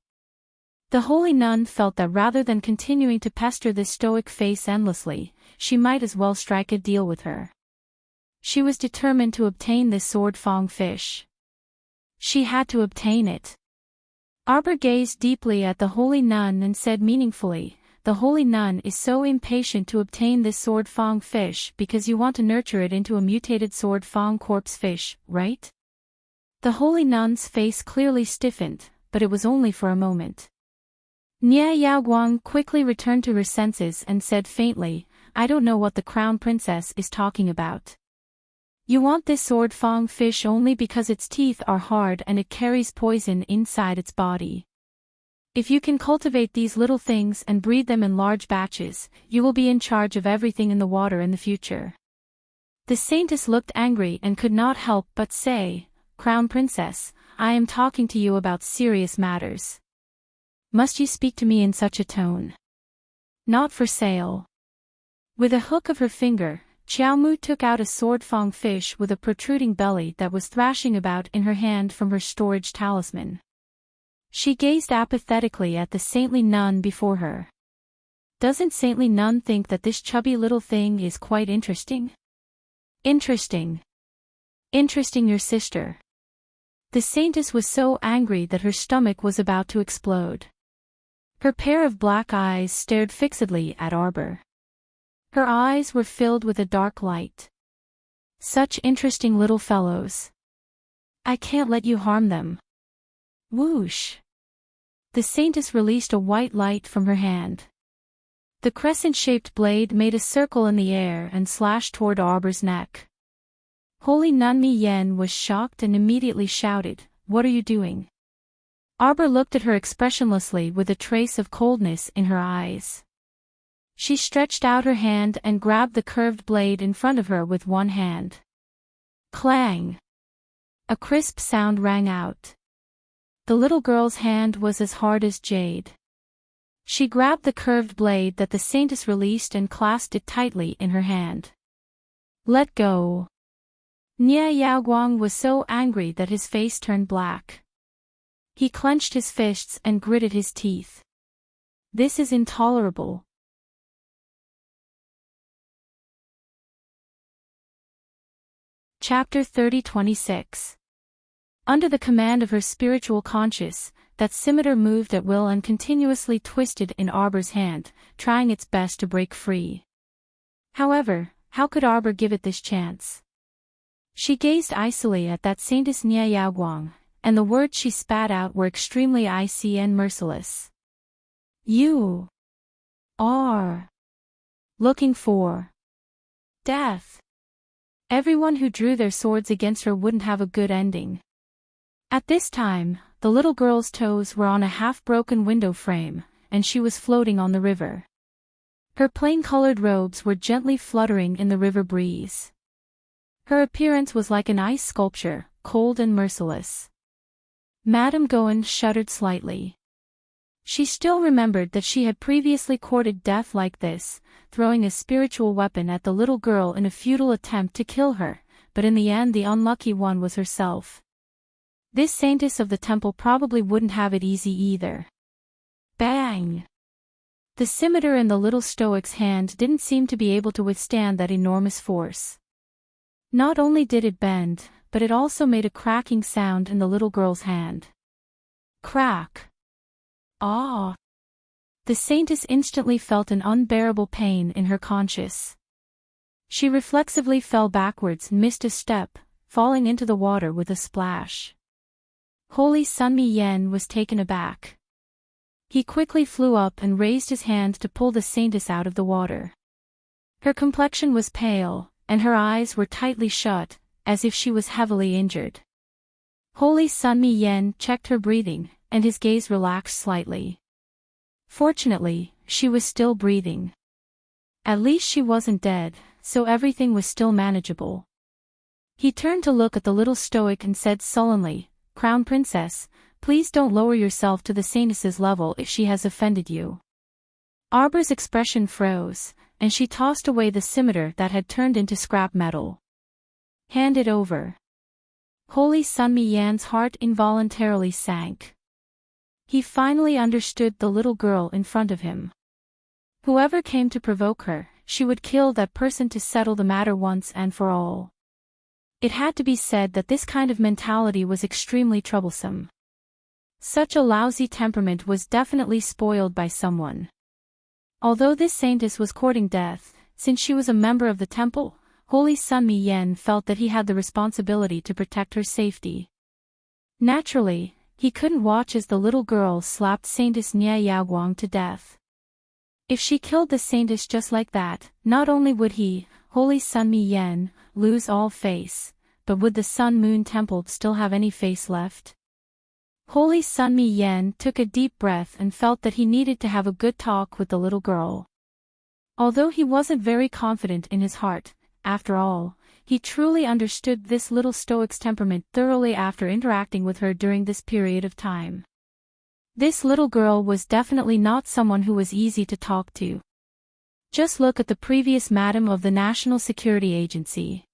Speaker 1: The holy nun felt that rather than continuing to pester this stoic face endlessly, she might as well strike a deal with her. She was determined to obtain this sword fang fish. She had to obtain it. Arbor gazed deeply at the holy nun and said meaningfully, "The holy nun is so impatient to obtain this sword fang fish because you want to nurture it into a mutated sword fang corpse fish, right?" The holy nun's face clearly stiffened, but it was only for a moment. Nia Yaoguang quickly returned to her senses and said faintly, "I don't know what the crown princess is talking about. You want this sword fang fish only because its teeth are hard and it carries poison inside its body. If you can cultivate these little things and breed them in large batches, you will be in charge of everything in the water in the future." The saintess looked angry and could not help but say, "Crown Princess, I am talking to you about serious matters. Must you speak to me in such a tone? Not for sale." With a hook of her finger, Xiao Mu took out a sword fang fish with a protruding belly that was thrashing about in her hand from her storage talisman. She gazed apathetically at the saintly nun before her. Doesn't saintly nun think that this chubby little thing is quite interesting? Interesting. Interesting your sister. The saintess was so angry that her stomach was about to explode. Her pair of black eyes stared fixedly at Arbor. Her eyes were filled with a dark light. Such interesting little fellows. I can't let you harm them. Whoosh. The saintess released a white light from her hand. The crescent-shaped blade made a circle in the air and slashed toward Arbor's neck. Holy Nunmi Yen was shocked and immediately shouted, "What are you doing?" Arbor looked at her expressionlessly with a trace of coldness in her eyes. She stretched out her hand and grabbed the curved blade in front of her with one hand. Clang! A crisp sound rang out. The little girl's hand was as hard as jade. She grabbed the curved blade that the saintess released and clasped it tightly in her hand. "Let go." Nia Yaoguang was so angry that his face turned black. He clenched his fists and gritted his teeth. This is intolerable. Chapter 30-26. Under the command of her spiritual conscience, that scimitar moved at will and continuously twisted in Arbor's hand, trying its best to break free. However, how could Arbor give it this chance? She gazed icily at that saintess Nia Yaoguang, and the words she spat out were extremely icy and merciless. "You are looking for death." Everyone who drew their swords against her wouldn't have a good ending. At this time, the little girl's toes were on a half-broken window frame, and she was floating on the river. Her plain-colored robes were gently fluttering in the river breeze. Her appearance was like an ice sculpture, cold and merciless. Madame Goen shuddered slightly. She still remembered that she had previously courted death like this, throwing a spiritual weapon at the little girl in a futile attempt to kill her, but in the end the unlucky one was herself. This saintess of the temple probably wouldn't have it easy either. Bang! The scimitar in the little stoic's hand didn't seem to be able to withstand that enormous force. Not only did it bend, but it also made a cracking sound in the little girl's hand. Crack! Ah! The saintess instantly felt an unbearable pain in her conscience. She reflexively fell backwards and missed a step, falling into the water with a splash. Holy Sunmi Yen was taken aback. He quickly flew up and raised his hand to pull the saintess out of the water. Her complexion was pale, and her eyes were tightly shut, as if she was heavily injured. Holy Sunmi Yen checked her breathing, and his gaze relaxed slightly. Fortunately, she was still breathing. At least she wasn't dead, so everything was still manageable. He turned to look at the little stoic and said sullenly, "Crown Princess, please don't lower yourself to the saintess's level if she has offended you." Arbor's expression froze, and she tossed away the scimitar that had turned into scrap metal. "Hand it over." Holy Sunmi Yan's heart involuntarily sank. He finally understood the little girl in front of him. Whoever came to provoke her, she would kill that person to settle the matter once and for all. It had to be said that this kind of mentality was extremely troublesome. Such a lousy temperament was definitely spoiled by someone. Although this saintess was courting death, since she was a member of the temple, Holy Sunmi Yen felt that he had the responsibility to protect her safety. Naturally, he couldn't watch as the little girl slapped Saintess Nia Yaoguang to death. If she killed the saintess just like that, not only would he, Holy Sunmi Yen, lose all face, but would the Sun Moon Temple still have any face left? Holy Sunmi Yen took a deep breath and felt that he needed to have a good talk with the little girl. Although he wasn't very confident in his heart, after all, he truly understood this little stoic's temperament thoroughly after interacting with her during this period of time. This little girl was definitely not someone who was easy to talk to. Just look at the previous madam of the National Security Agency.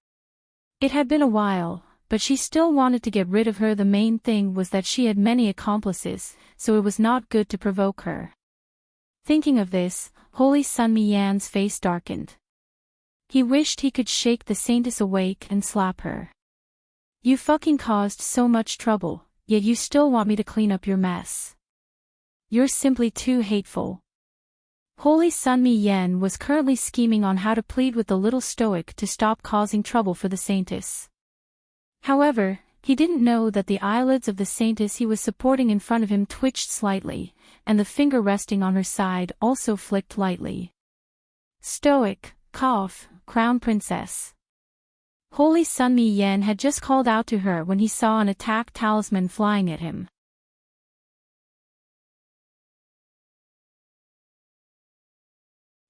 Speaker 1: It had been a while, but she still wanted to get rid of her. The main thing was that she had many accomplices, so it was not good to provoke her. Thinking of this, Holy Sunmi Yan's face darkened. He wished he could shake the saintess awake and slap her. "You fucking caused so much trouble, yet you still want me to clean up your mess. You're simply too hateful." Holy Sunmi Yen was currently scheming on how to plead with the little stoic to stop causing trouble for the saintess. However, he didn't know that the eyelids of the saintess he was supporting in front of him twitched slightly, and the finger resting on her side also flicked lightly. Stoic, cough, Crown Princess. Holy Sun Mi Yen had just called out to her when he saw an attack talisman flying at him.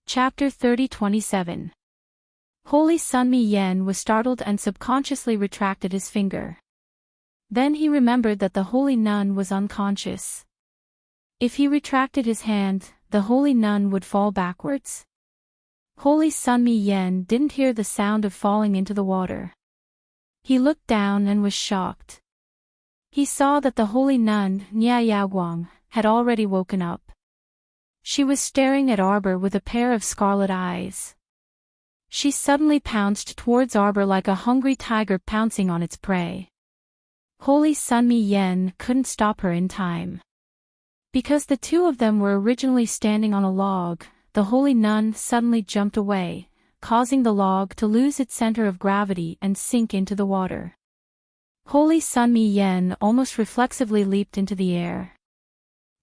Speaker 1: Chapter 30-27. Holy Sun Mi Yen was startled and subconsciously retracted his finger. Then he remembered that the holy nun was unconscious. If he retracted his hand, the holy nun would fall backwards. Holy Sun Mi Yen didn't hear the sound of falling into the water. He looked down and was shocked. He saw that the holy nun, Nya Yaoguang, had already woken up. She was staring at Arbor with a pair of scarlet eyes. She suddenly pounced towards Arbor like a hungry tiger pouncing on its prey. Holy Sun Mi Yen couldn't stop her in time. Because the two of them were originally standing on a log, the holy nun suddenly jumped away, causing the log to lose its center of gravity and sink into the water. Holy Sun Mi Yen almost reflexively leaped into the air.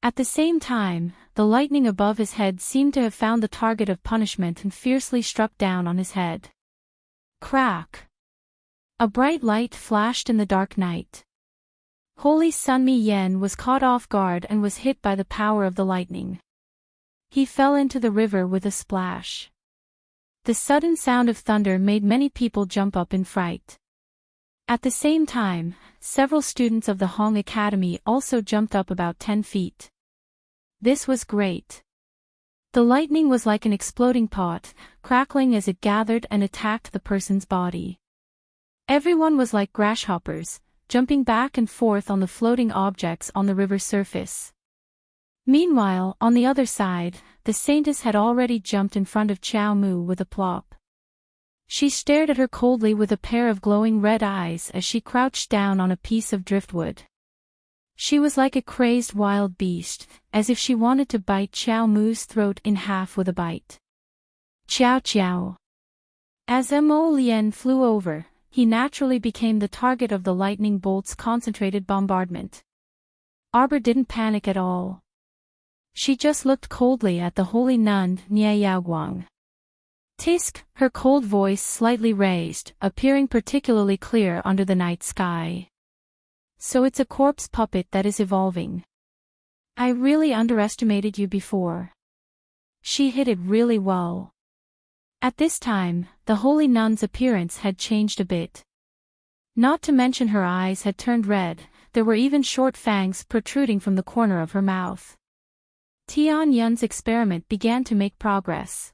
Speaker 1: At the same time, the lightning above his head seemed to have found the target of punishment and fiercely struck down on his head. Crack! A bright light flashed in the dark night. Holy Sun Mi Yen was caught off guard and was hit by the power of the lightning. He fell into the river with a splash. The sudden sound of thunder made many people jump up in fright. At the same time, several students of the Hong Academy also jumped up about 10 feet. This was great. The lightning was like an exploding pot, crackling as it gathered and attacked the person's body. Everyone was like grasshoppers, jumping back and forth on the floating objects on the river surface. Meanwhile, on the other side, the saintess had already jumped in front of Qiao Mu with a plop. She stared at her coldly with a pair of glowing red eyes as she crouched down on a piece of driftwood. She was like a crazed wild beast, as if she wanted to bite Qiao Mu's throat in half with a bite. Qiao Qiao. As Mo Lien flew over, he naturally became the target of the lightning bolt's concentrated bombardment. Arbor didn't panic at all. She just looked coldly at the holy nun, Nya Yaoguang. Tisk, her cold voice slightly raised, appearing particularly clear under the night sky. So it's a corpse puppet that is evolving. I really underestimated you before. She hit it really well. At this time, the holy nun's appearance had changed a bit. Not to mention her eyes had turned red, there were even short fangs protruding from the corner of her mouth. Tian Yun's experiment began to make progress.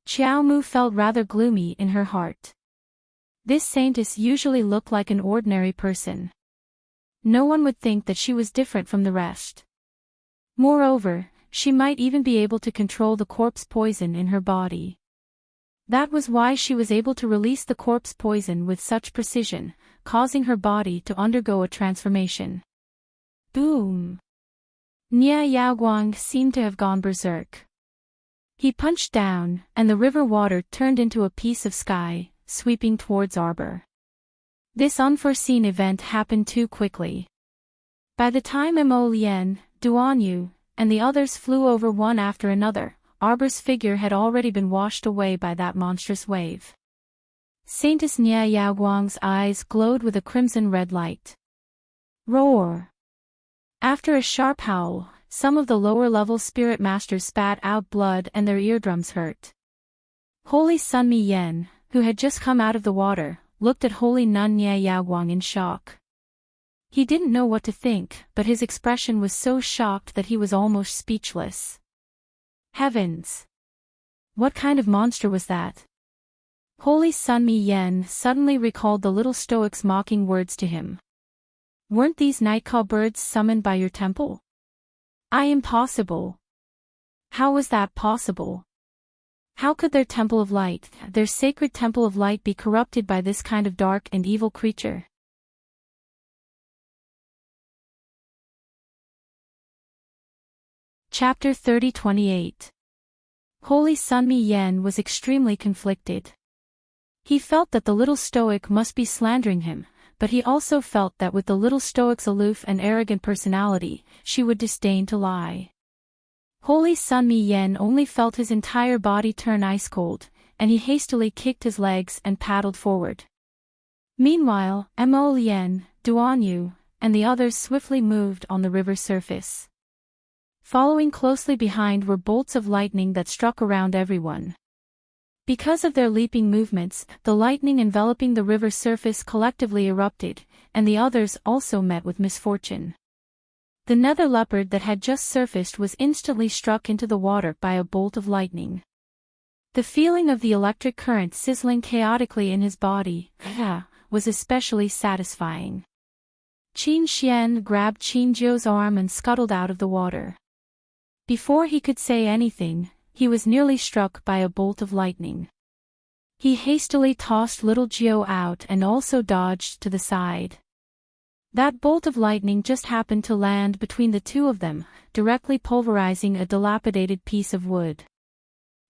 Speaker 1: Qiao Mu felt rather gloomy in her heart. This saintess usually looked like an ordinary person. No one would think that she was different from the rest. Moreover, she might even be able to control the corpse poison in her body. That was why she was able to release the corpse poison with such precision, causing her body to undergo a transformation. Boom! Nya Yaoguang seemed to have gone berserk. He punched down, and the river water turned into a piece of sky, sweeping towards Arbor. This unforeseen event happened too quickly. By the time Mo Lien, Duan Yu, and the others flew over one after another, Arbor's figure had already been washed away by that monstrous wave. Saintess Nya Yaoguang's eyes glowed with a crimson-red light. Roar! After a sharp howl, some of the lower-level spirit masters spat out blood and their eardrums hurt. Holy Sun Mi Yen, who had just come out of the water, looked at Holy Nun Nya Yaoguang in shock. He didn't know what to think, but his expression was so shocked that he was almost speechless. Heavens! What kind of monster was that? Holy Sun Mi Yen suddenly recalled the little stoic's mocking words to him. Weren't these nightcall birds summoned by your temple? Impossible. How was that possible? How could their temple of light, their sacred temple of light, be corrupted by this kind of dark and evil creature? Chapter 30-28. Holy Sun Mi Yen was extremely conflicted. He felt that the little stoic must be slandering him, but he also felt that with the little stoic's aloof and arrogant personality, she would disdain to lie. Holy Sun Mi Yen only felt his entire body turn ice cold, and he hastily kicked his legs and paddled forward. Meanwhile, Mo Lien, Duan Yu, and the others swiftly moved on the river surface. Following closely behind were bolts of lightning that struck around everyone. Because of their leaping movements, the lightning enveloping the river surface collectively erupted, and the others also met with misfortune. The nether leopard that had just surfaced was instantly struck into the water by a bolt of lightning. The feeling of the electric current sizzling chaotically in his body was especially satisfying. Qin Xian grabbed Qin Jiu's arm and scuttled out of the water. Before he could say anything, he was nearly struck by a bolt of lightning. He hastily tossed little Jiu out and also dodged to the side. That bolt of lightning just happened to land between the two of them, directly pulverizing a dilapidated piece of wood.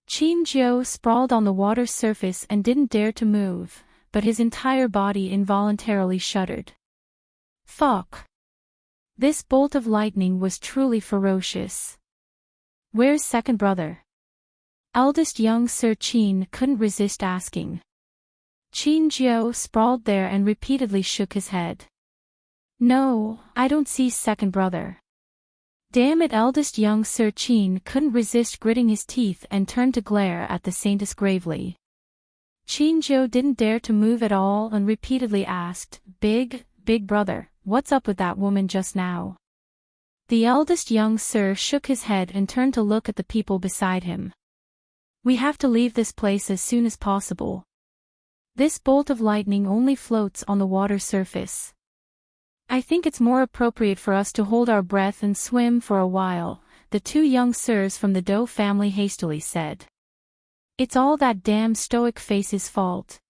Speaker 1: Qin Jiu sprawled on the water's surface and didn't dare to move, but his entire body involuntarily shuddered. Fuck! This bolt of lightning was truly ferocious. Where's second brother? Eldest young Sir Qin couldn't resist asking. Qin Jiu sprawled there and repeatedly shook his head. No, I don't see second brother. Damn it, eldest young Sir Qin couldn't resist gritting his teeth and turned to glare at the saintess gravely. Qin Jiu didn't dare to move at all and repeatedly asked, Big brother, what's up with that woman just now? The eldest young sir shook his head and turned to look at the people beside him. We have to leave this place as soon as possible. This bolt of lightning only floats on the water surface. I think it's more appropriate for us to hold our breath and swim for a while, the two young sirs from the Dou family hastily said. It's all that damn stoic face's fault.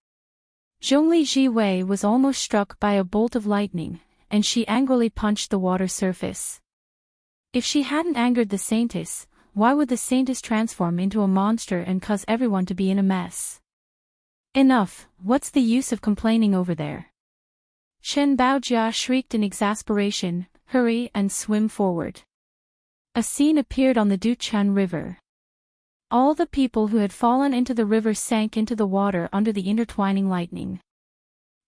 Speaker 1: Zhongli Jiwei was almost struck by a bolt of lightning, and she angrily punched the water surface. If she hadn't angered the saintess, why would the saintess transform into a monster and cause everyone to be in a mess? Enough, what's the use of complaining over there? Shen Baojia shrieked in exasperation, hurry and swim forward. A scene appeared on the Duchun River. All the people who had fallen into the river sank into the water under the intertwining lightning.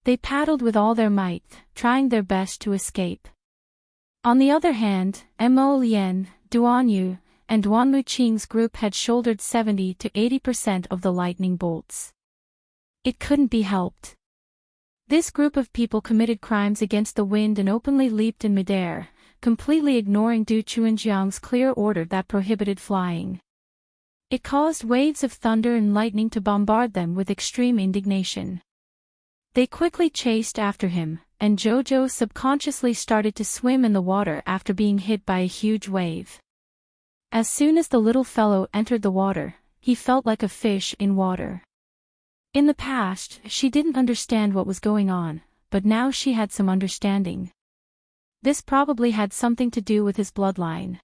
Speaker 1: They paddled with all their might, trying their best to escape. On the other hand, Mo Lien, Duan Yu, and Duan Muqing's group had shouldered 70 to 80% of the lightning bolts. It couldn't be helped. This group of people committed crimes against the wind and openly leaped in midair, completely ignoring Du Chuanjiang's clear order that prohibited flying. It caused waves of thunder and lightning to bombard them with extreme indignation. They quickly chased after him, and Jojo subconsciously started to swim in the water after being hit by a huge wave. As soon as the little fellow entered the water, he felt like a fish in water. In the past, she didn't understand what was going on, but now she had some understanding. This probably had something to do with his bloodline.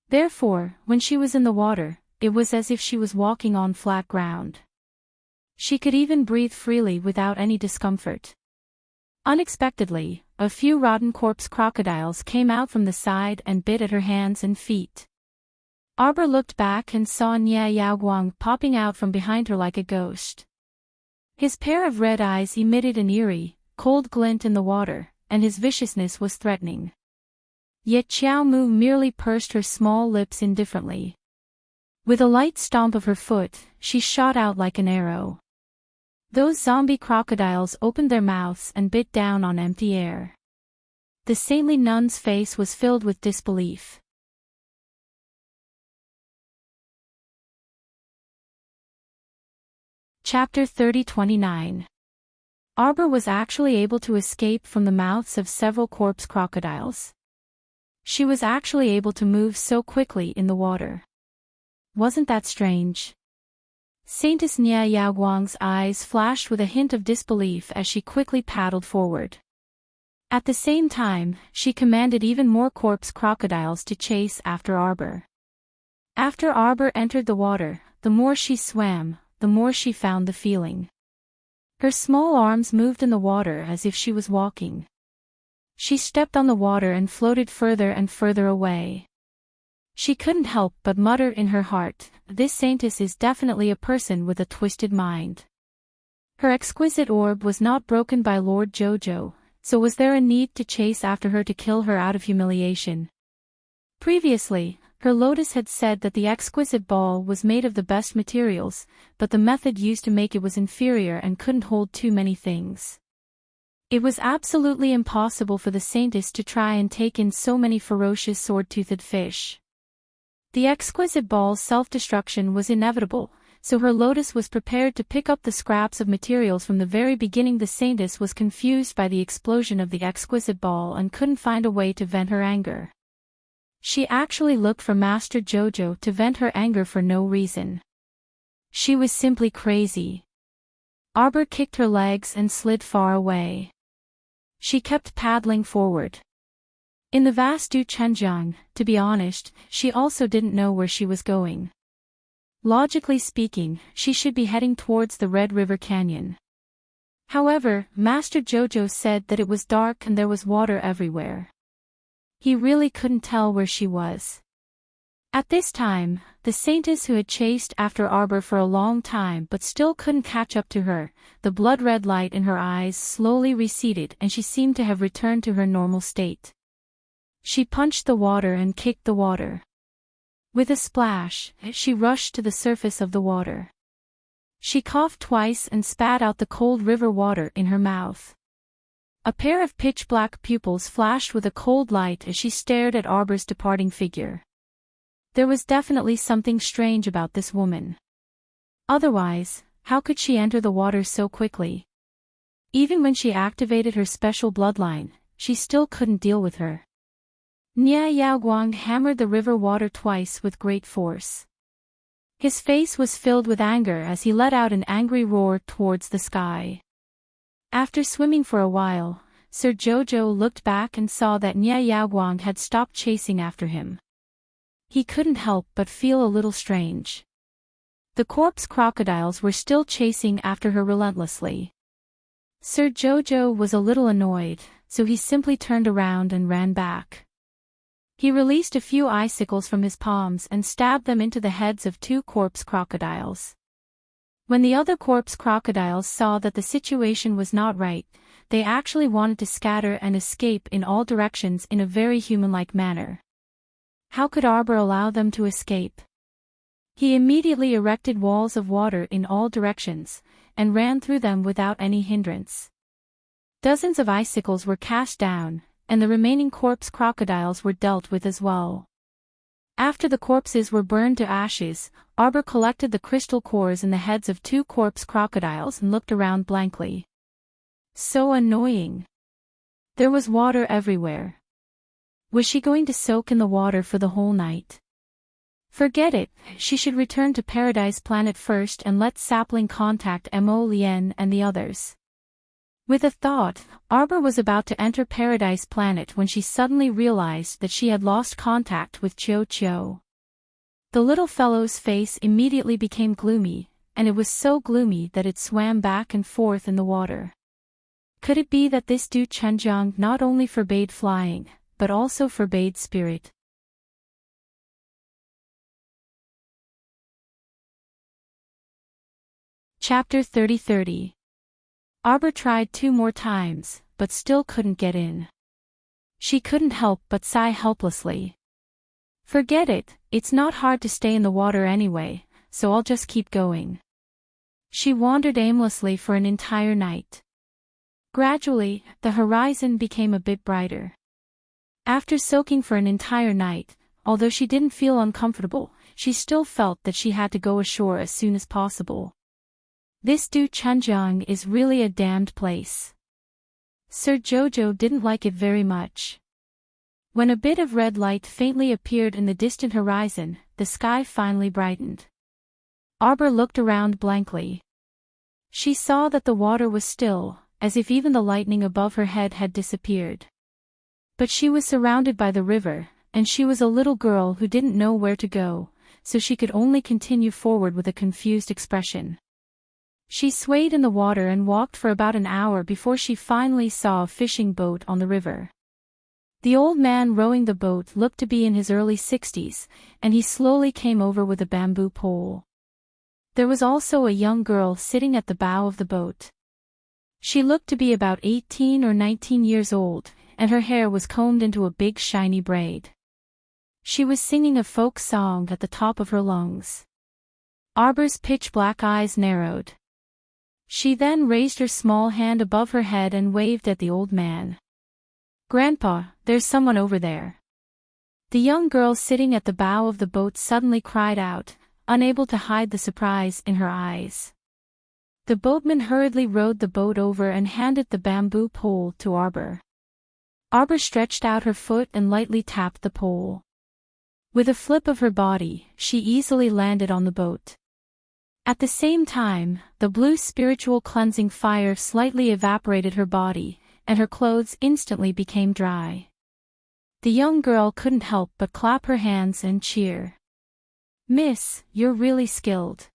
Speaker 1: Therefore, when she was in the water, it was as if she was walking on flat ground. She could even breathe freely without any discomfort. Unexpectedly, a few rotten corpse crocodiles came out from the side and bit at her hands and feet. Arbor looked back and saw Nia Yaoguang popping out from behind her like a ghost. His pair of red eyes emitted an eerie, cold glint in the water, and his viciousness was threatening. Yet Xiao Mu merely pursed her small lips indifferently. With a light stomp of her foot, she shot out like an arrow. Those zombie crocodiles opened their mouths and bit down on empty air. The saintly nun's face was filled with disbelief. Chapter 30-29. Arbor was actually able to escape from the mouths of several corpse crocodiles. She was actually able to move so quickly in the water. Wasn't that strange? Saintess Nia Yaoguang's eyes flashed with a hint of disbelief as she quickly paddled forward. At the same time, she commanded even more corpse crocodiles to chase after Arbor. After Arbor entered the water, the more she swam, the more she found the feeling. Her small arms moved in the water as if she was walking. She stepped on the water and floated further and further away. She couldn't help but mutter in her heart, this saintess is definitely a person with a twisted mind. Her exquisite orb was not broken by Lord Jojo, so was there a need to chase after her to kill her out of humiliation? Previously, her lotus had said that the exquisite ball was made of the best materials, but the method used to make it was inferior and couldn't hold too many things. It was absolutely impossible for the saintess to try and take in so many ferocious sword-toothed fish. The exquisite ball's self-destruction was inevitable, so her lotus was prepared to pick up the scraps of materials from the very beginning. The saintess was confused by the explosion of the exquisite ball and couldn't find a way to vent her anger. She actually looked for Master Jojo to vent her anger for no reason. She was simply crazy. Arbor kicked her legs and slid far away. She kept paddling forward. In the vast Du Chenjiang, to be honest, she also didn't know where she was going. Logically speaking, she should be heading towards the Red River Canyon. However, Master Jojo said that it was dark and there was water everywhere. He really couldn't tell where she was. At this time, the saintess who had chased after Arbor for a long time but still couldn't catch up to her, the blood-red light in her eyes slowly receded and she seemed to have returned to her normal state. She punched the water and kicked the water. With a splash, she rushed to the surface of the water. She coughed twice and spat out the cold river water in her mouth. A pair of pitch-black pupils flashed with a cold light as she stared at Arbor's departing figure. There was definitely something strange about this woman. Otherwise, how could she enter the water so quickly? Even when she activated her special bloodline, she still couldn't deal with her. Nia Yaoguang hammered the river water twice with great force. His face was filled with anger as he let out an angry roar towards the sky. After swimming for a while, Sir Jojo looked back and saw that Nia Yaoguang had stopped chasing after him. He couldn't help but feel a little strange. The corpse crocodiles were still chasing after her relentlessly. Sir Jojo was a little annoyed, so he simply turned around and ran back. He released a few icicles from his palms and stabbed them into the heads of 2 corpse crocodiles. When the other corpse crocodiles saw that the situation was not right, they actually wanted to scatter and escape in all directions in a very human-like manner. How could Arbor allow them to escape? He immediately erected walls of water in all directions, and ran through them without any hindrance. Dozens of icicles were cast down, and the remaining corpse crocodiles were dealt with as well. After the corpses were burned to ashes, Arbor collected the crystal cores in the heads of 2 corpse crocodiles and looked around blankly. So annoying. There was water everywhere. Was she going to soak in the water for the whole night? Forget it, she should return to Paradise Planet first and let Sapling contact Mo Lien and the others. With a thought, Arbor was about to enter Paradise Planet when she suddenly realized that she had lost contact with Chio Chio. The little fellow's face immediately became gloomy, and it was so gloomy that it swam back and forth in the water. Could it be that this Du Chenjiang not only forbade flying, but also forbade spirit? Chapter 30. Arbor tried 2 more times, but still couldn't get in. She couldn't help but sigh helplessly. Forget it, it's not hard to stay in the water anyway, so I'll just keep going. She wandered aimlessly for an entire night. Gradually, the horizon became a bit brighter. After soaking for an entire night, although she didn't feel uncomfortable, she still felt that she had to go ashore as soon as possible. This Du Chenjiang is really a damned place. Sir Jojo didn't like it very much. When a bit of red light faintly appeared in the distant horizon, the sky finally brightened. Arbor looked around blankly. She saw that the water was still, as if even the lightning above her head had disappeared. But she was surrounded by the river, and she was a little girl who didn't know where to go, so she could only continue forward with a confused expression. She swayed in the water and walked for about an hour before she finally saw a fishing boat on the river. The old man rowing the boat looked to be in his early 60s, and he slowly came over with a bamboo pole. There was also a young girl sitting at the bow of the boat. She looked to be about 18 or 19 years old, and her hair was combed into a big shiny braid. She was singing a folk song at the top of her lungs. Arbor's pitch-black eyes narrowed. She then raised her small hand above her head and waved at the old man. "Grandpa, there's someone over there." The young girl sitting at the bow of the boat suddenly cried out, unable to hide the surprise in her eyes. The boatman hurriedly rowed the boat over and handed the bamboo pole to Arbor. Arbor stretched out her foot and lightly tapped the pole. With a flip of her body, she easily landed on the boat. At the same time, the blue spiritual cleansing fire slightly evaporated her body, and her clothes instantly became dry. The young girl couldn't help but clap her hands and cheer. "Miss, you're really skilled."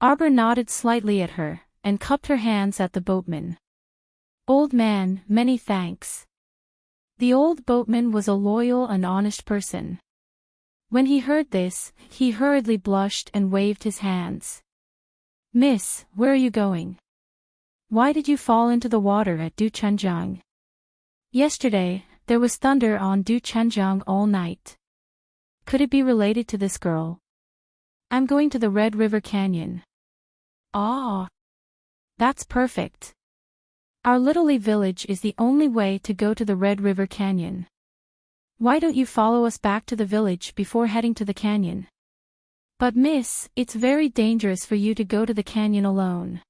Speaker 1: Arbor nodded slightly at her, and cupped her hands at the boatman. "Old man, many thanks." The old boatman was a loyal and honest person. When he heard this, he hurriedly blushed and waved his hands. "Miss, where are you going? Why did you fall into the water at Duchenjiang?" "Yesterday, there was thunder on Duchenjiang all night." "Could it be related to this girl?" "I'm going to the Red River Canyon." "Ah, that's perfect. Our little village is the only way to go to the Red River Canyon. Why don't you follow us back to the village before heading to the canyon?" "But miss, it's very dangerous for you to go to the canyon alone."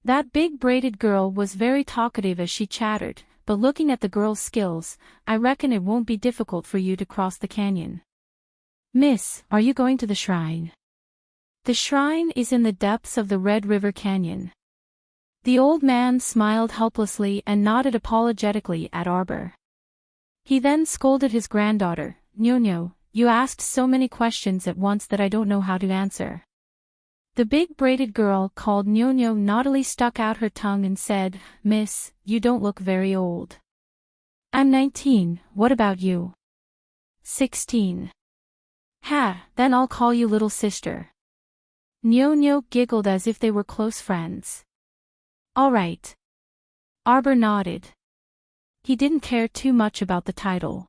Speaker 1: That big braided girl was very talkative as she chattered, but looking at the girl's skills, I reckon it won't be difficult for you to cross the canyon. "Miss, are you going to the shrine?" "The shrine is in the depths of the Red River Canyon." The old man smiled helplessly and nodded apologetically at Arbor. He then scolded his granddaughter, "Nyo-Nyo, you asked so many questions at once that I don't know how to answer." The big braided girl called Nyo-Nyo naughtily stuck out her tongue and said, "Miss, you don't look very old." "I'm 19, what about you?" 16. "Ha, then I'll call you little sister." Nyo-Nyo giggled as if they were close friends. "All right." Arbor nodded. He didn't care too much about the title.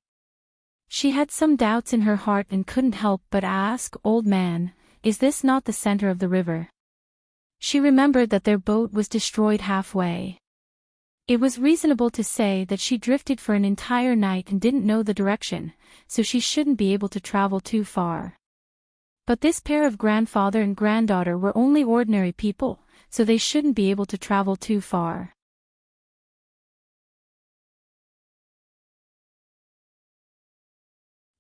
Speaker 1: She had some doubts in her heart and couldn't help but ask, "Old man, is this not the center of the river?" She remembered that their boat was destroyed halfway. It was reasonable to say that she drifted for an entire night and didn't know the direction, so she shouldn't be able to travel too far. But this pair of grandfather and granddaughter were only ordinary people, so they shouldn't be able to travel too far.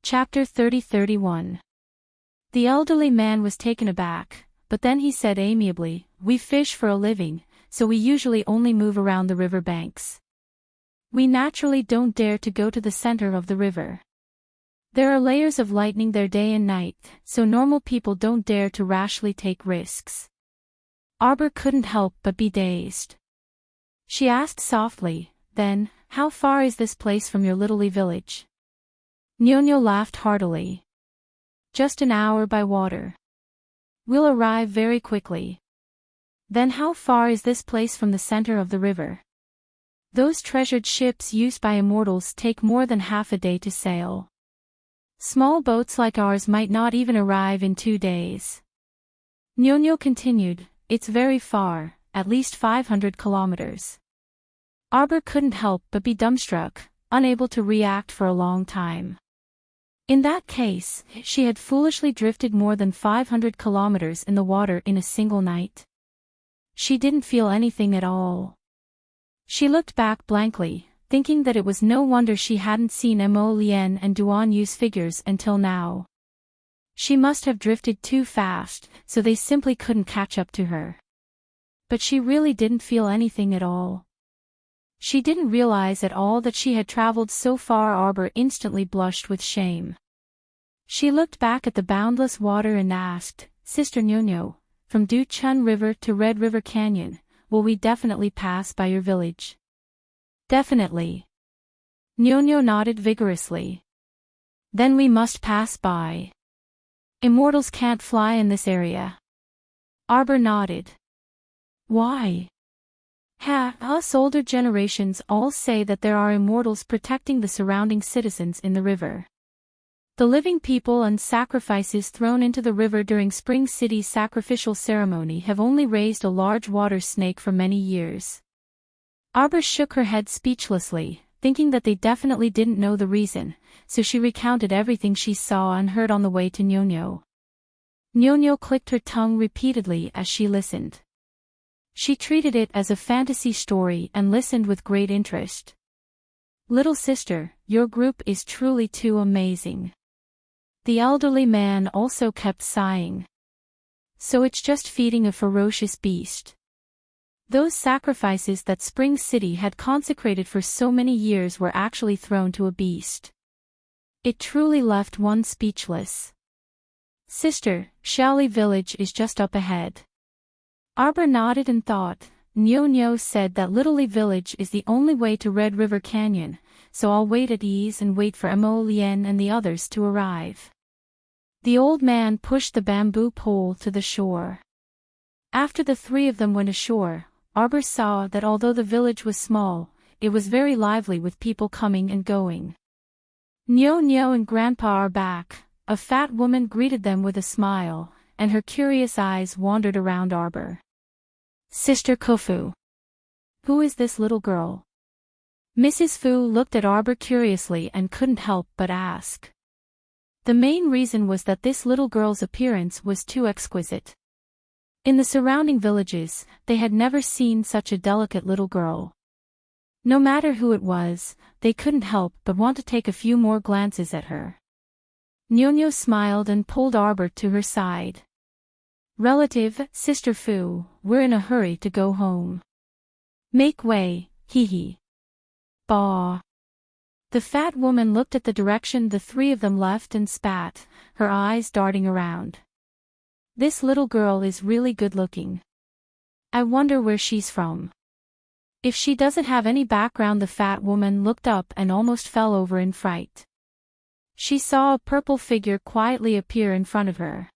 Speaker 1: Chapter 30-31. The elderly man was taken aback, but then he said amiably, "We fish for a living, so we usually only move around the river banks. We naturally don't dare to go to the center of the river. There are layers of lightning there day and night, so normal people don't dare to rashly take risks." Arbor couldn't help but be dazed. She asked softly, "Then, how far is this place from your little village?" Nyo-Nyo laughed heartily. "Just an hour by water. We'll arrive very quickly." "Then how far is this place from the center of the river?" "Those treasured ships used by immortals take more than half a day to sail. Small boats like ours might not even arrive in 2 days." Nyo-Nyo continued, "It's very far, at least 500 kilometers." Arbor couldn't help but be dumbstruck, unable to react for a long time. In that case, she had foolishly drifted more than 500 kilometers in the water in a single night. She didn't feel anything at all. She looked back blankly, thinking that it was no wonder she hadn't seen Mo Lien and Duan Yu's figures until now. She must have drifted too fast, so they simply couldn't catch up to her. But she really didn't feel anything at all. She didn't realize at all that she had traveled so far. Arbor instantly blushed with shame. She looked back at the boundless water and asked, "Sister Nyo-Nyo, from Du-Chun River to Red River Canyon, will we definitely pass by your village?" "Definitely." Nyo nodded vigorously. Then we must pass by. Immortals can't fly in this area. Arbor nodded. Why? Us older generations all say that there are immortals protecting the surrounding citizens in the river. The living people and sacrifices thrown into the river during Spring City's sacrificial ceremony have only raised a large water snake for many years. Arbor shook her head speechlessly, thinking that they definitely didn't know the reason, so she recounted everything she saw and heard on the way to Nyo. Nyo clicked her tongue repeatedly as she listened. She treated it as a fantasy story and listened with great interest. Little sister, your group is truly too amazing. The elderly man also kept sighing. So it's just feeding a ferocious beast. Those sacrifices that Spring City had consecrated for so many years were actually thrown to a beast. It truly left one speechless. Sister, Shaoli village is just up ahead. Arbor nodded and thought. Nyo said that Little village is the only way to Red River Canyon, so I'll wait at ease and wait for Mo Lien and the others to arrive. The old man pushed the bamboo pole to the shore. After the three of them went ashore, Arbor saw that although the village was small, it was very lively with people coming and going. Nyo and Grandpa are back. A fat woman greeted them with a smile, and her curious eyes wandered around Arbor. Sister Kofu. Who is this little girl? Mrs. Fu looked at Arbor curiously and couldn't help but ask. The main reason was that this little girl's appearance was too exquisite. In the surrounding villages, they had never seen such a delicate little girl. No matter who it was, they couldn't help but want to take a few more glances at her. Nyo smiled and pulled Arbor to her side. Relative, Sister Fu, we're in a hurry to go home. Make way, hee. Bah. The fat woman looked at the direction the three of them left and spat, her eyes darting around. This little girl is really good looking. I wonder where she's from. If she doesn't have any background. The fat woman looked up and almost fell over in fright. She saw a purple figure quietly appear in front of her.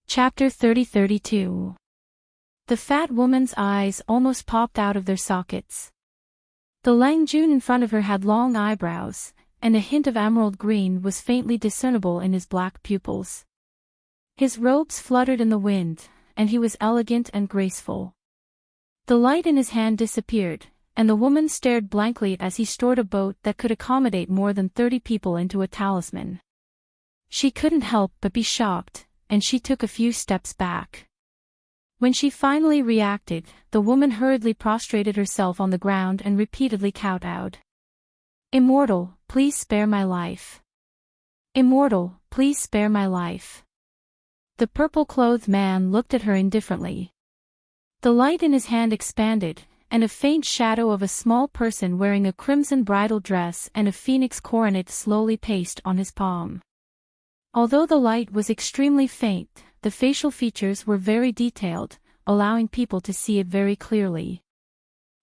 Speaker 1: Chapter 30-32. The fat woman's eyes almost popped out of their sockets. The Langjun in front of her had long eyebrows, and a hint of emerald green was faintly discernible in his black pupils. His robes fluttered in the wind, and he was elegant and graceful. The light in his hand disappeared, and the woman stared blankly as he stored a boat that could accommodate more than 30 people into a talisman. She couldn't help but be shocked, and she took a few steps back. When she finally reacted, the woman hurriedly prostrated herself on the ground and repeatedly kowtowed. Immortal, please spare my life. Immortal, please spare my life. The purple-clothed man looked at her indifferently. The light in his hand expanded, and a faint shadow of a small person wearing a crimson bridal dress and a phoenix coronet slowly paced on his palm. Although the light was extremely faint, the facial features were very detailed, allowing people to see it very clearly.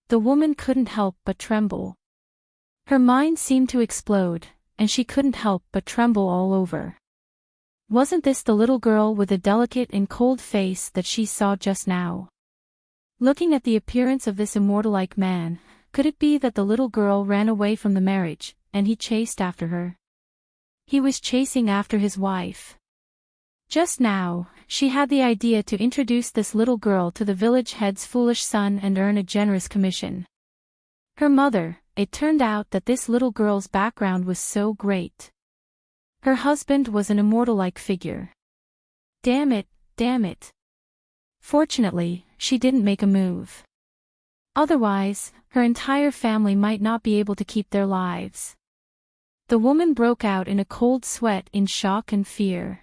Speaker 1: The woman couldn't help but tremble. Her mind seemed to explode, and she couldn't help but tremble all over. Wasn't this the little girl with a delicate and cold face that she saw just now? Looking at the appearance of this immortal-like man, could it be that the little girl ran away from the marriage, and he chased after her? He was chasing after his wife. Just now, she had the idea to introduce this little girl to the village head's foolish son and earn a generous commission. Her mother, it turned out that this little girl's background was so great. Her husband was an immortal-like figure. Damn it. Fortunately, she didn't make a move. Otherwise, her entire family might not be able to keep their lives. The woman broke out in a cold sweat in shock and fear.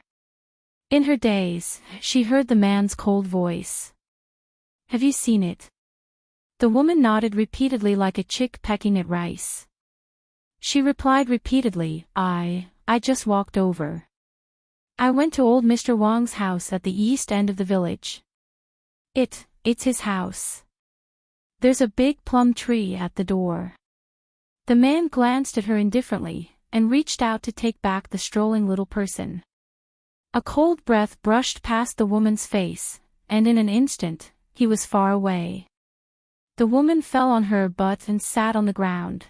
Speaker 1: In her daze, she heard the man's cold voice. Have you seen it? The woman nodded repeatedly like a chick pecking at rice. She replied repeatedly, I just walked over. I went to old Mr. Wang's house at the east end of the village. It's his house. There's a big plum tree at the door. The man glanced at her indifferently, and reached out to take back the strolling little person. A cold breath brushed past the woman's face, and in an instant, he was far away. The woman fell on her butt and sat on the ground.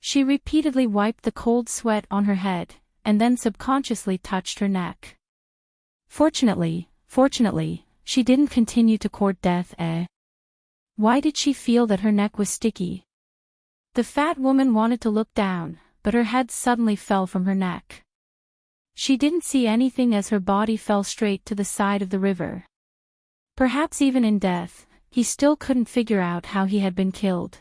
Speaker 1: She repeatedly wiped the cold sweat on her head, and then subconsciously touched her neck. Fortunately, she didn't continue to court death. Why did she feel that her neck was sticky? The fat woman wanted to look down, but her head suddenly fell from her neck. She didn't see anything as her body fell straight to the side of the river. Perhaps even in death, he still couldn't figure out how he had been killed.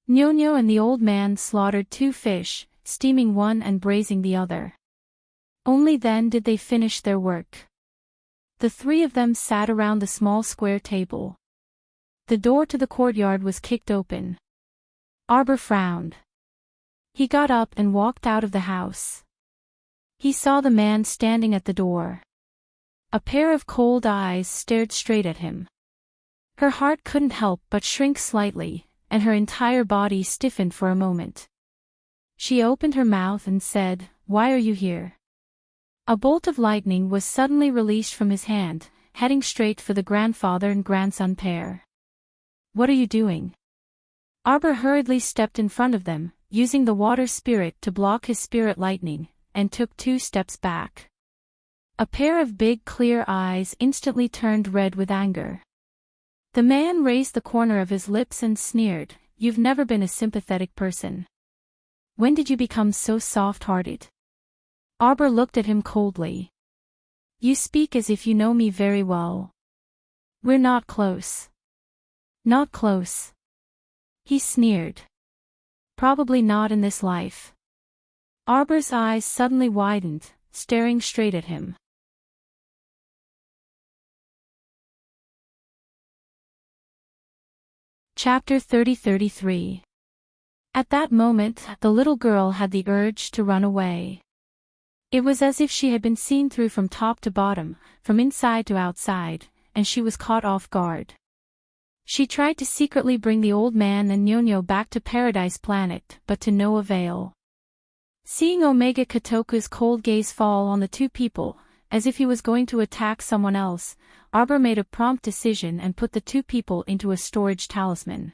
Speaker 1: Ñoño and the old man slaughtered 2 fish, steaming one and braising the other. Only then did they finish their work. The 3 of them sat around the small square table. The door to the courtyard was kicked open. Arbor frowned. He got up and walked out of the house. He saw the man standing at the door. A pair of cold eyes stared straight at him. Her heart couldn't help but shrink slightly, and her entire body stiffened for a moment. She opened her mouth and said, "Why are you here?" A bolt of lightning was suddenly released from his hand, heading straight for the grandfather and grandson pair. "What are you doing?" Arbor hurriedly stepped in front of them, using the water spirit to block his spirit lightning, and took 2 steps back. A pair of big clear eyes instantly turned red with anger. The man raised the corner of his lips and sneered, "You've never been a sympathetic person. When did you become so soft-hearted?" Arbor looked at him coldly. "You speak as if you know me very well. We're not close." "Not close?" he sneered. "Probably not in this life." Arbor's eyes suddenly widened, staring straight at him. Chapter 30-33. At that moment, the little girl had the urge to run away. It was as if she had been seen through from top to bottom, from inside to outside, and she was caught off guard. She tried to secretly bring the old man and Ñoño back to Paradise Planet, but to no avail. Seeing Omega Kotoku's cold gaze fall on the 2 people, as if he was going to attack someone else, Arbor made a prompt decision and put the 2 people into a storage talisman.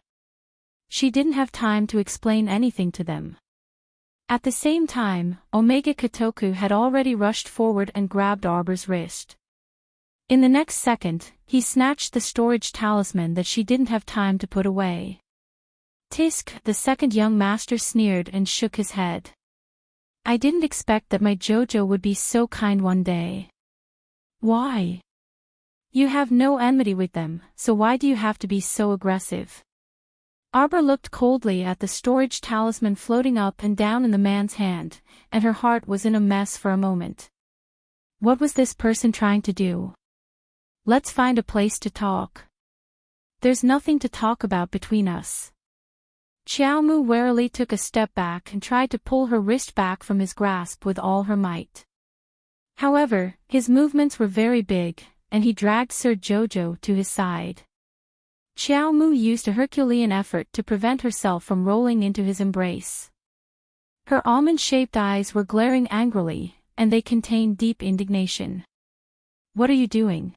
Speaker 1: She didn't have time to explain anything to them. At the same time, Omega Kotoku had already rushed forward and grabbed Arbor's wrist. In the next second, he snatched the storage talisman that she didn't have time to put away. Tisk, the second young master, sneered and shook his head. "I didn't expect that my JoJo would be so kind one day." "Why? You have no enmity with them, so why do you have to be so aggressive?" Arbor looked coldly at the storage talisman floating up and down in the man's hand, and her heart was in a mess for a moment. What was this person trying to do? "Let's find a place to talk." "There's nothing to talk about between us." Xiaomu warily took a step back and tried to pull her wrist back from his grasp with all her might. However, his movements were very big, and he dragged Sir Jojo to his side. Xiaomu used a Herculean effort to prevent herself from rolling into his embrace. Her almond-shaped eyes were glaring angrily, and they contained deep indignation. "What are you doing?"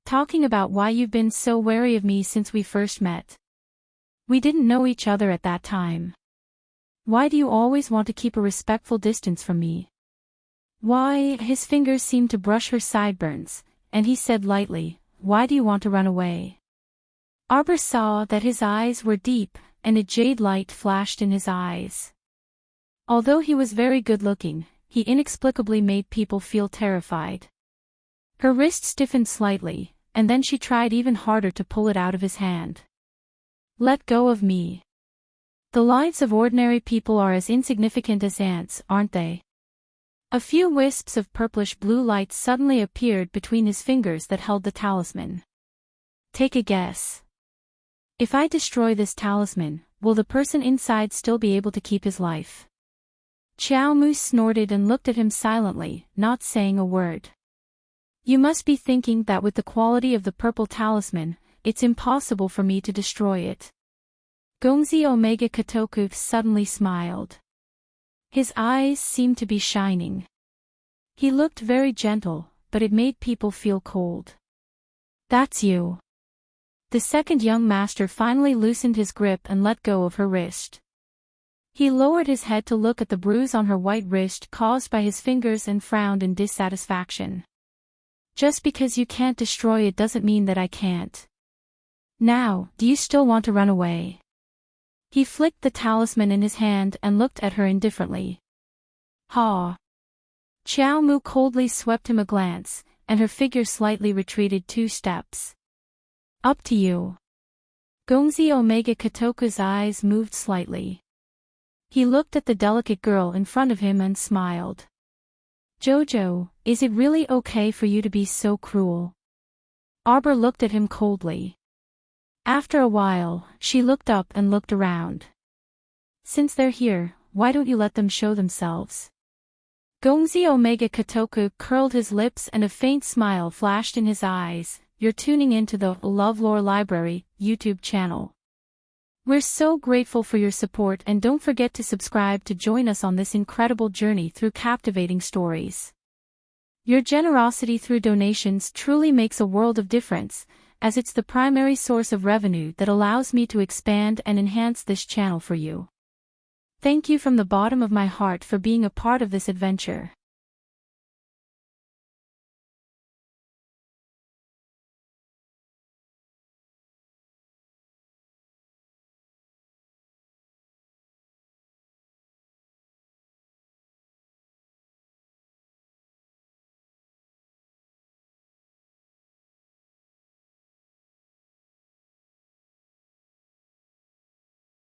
Speaker 1: "Talking about why you've been so wary of me since we first met. We didn't know each other at that time. Why do you always want to keep a respectful distance from me?" "Why?" His fingers seemed to brush her sideburns, and he said lightly, "Why do you want to run away?" Arbor saw that his eyes were deep, and a jade light flashed in his eyes. Although he was very good-looking, he inexplicably made people feel terrified. Her wrist stiffened slightly, and then she tried even harder to pull it out of his hand. "Let go of me. The lives of ordinary people are as insignificant as ants, aren't they?" A few wisps of purplish-blue light suddenly appeared between his fingers that held the talisman. "Take a guess. If I destroy this talisman, will the person inside still be able to keep his life?" Xiaomu snorted and looked at him silently, not saying a word. You must be thinking that with the quality of the purple talisman, it's impossible for me to destroy it. Gongzi Omega Kotoku suddenly smiled. His eyes seemed to be shining. He looked very gentle, but it made people feel cold. That's you. The second young master finally loosened his grip and let go of her wrist. He lowered his head to look at the bruise on her white wrist caused by his fingers and frowned in dissatisfaction. Just because you can't destroy it doesn't mean that I can't. Now, do you still want to run away? He flicked the talisman in his hand and looked at her indifferently. Ha! Xiao Mu coldly swept him a glance, and her figure slightly retreated 2 steps. Up to you. Gongzi Omega Kotoku's eyes moved slightly. He looked at the delicate girl in front of him and smiled. Jojo, is it really okay for you to be so cruel? Arbor looked at him coldly. After a while, she looked up and looked around. Since they're here, why don't you let them show themselves? Gongzi Omega Kotoku curled his lips and a faint smile flashed in his eyes. You're tuning into the LoveLore Library YouTube channel. We're so grateful for your support, and don't forget to subscribe to join us on this incredible journey through captivating stories. Your generosity through donations truly makes a world of difference, as it's the primary source of revenue that allows me to expand and enhance this channel for you. Thank you from the bottom of my heart for being a part of this adventure.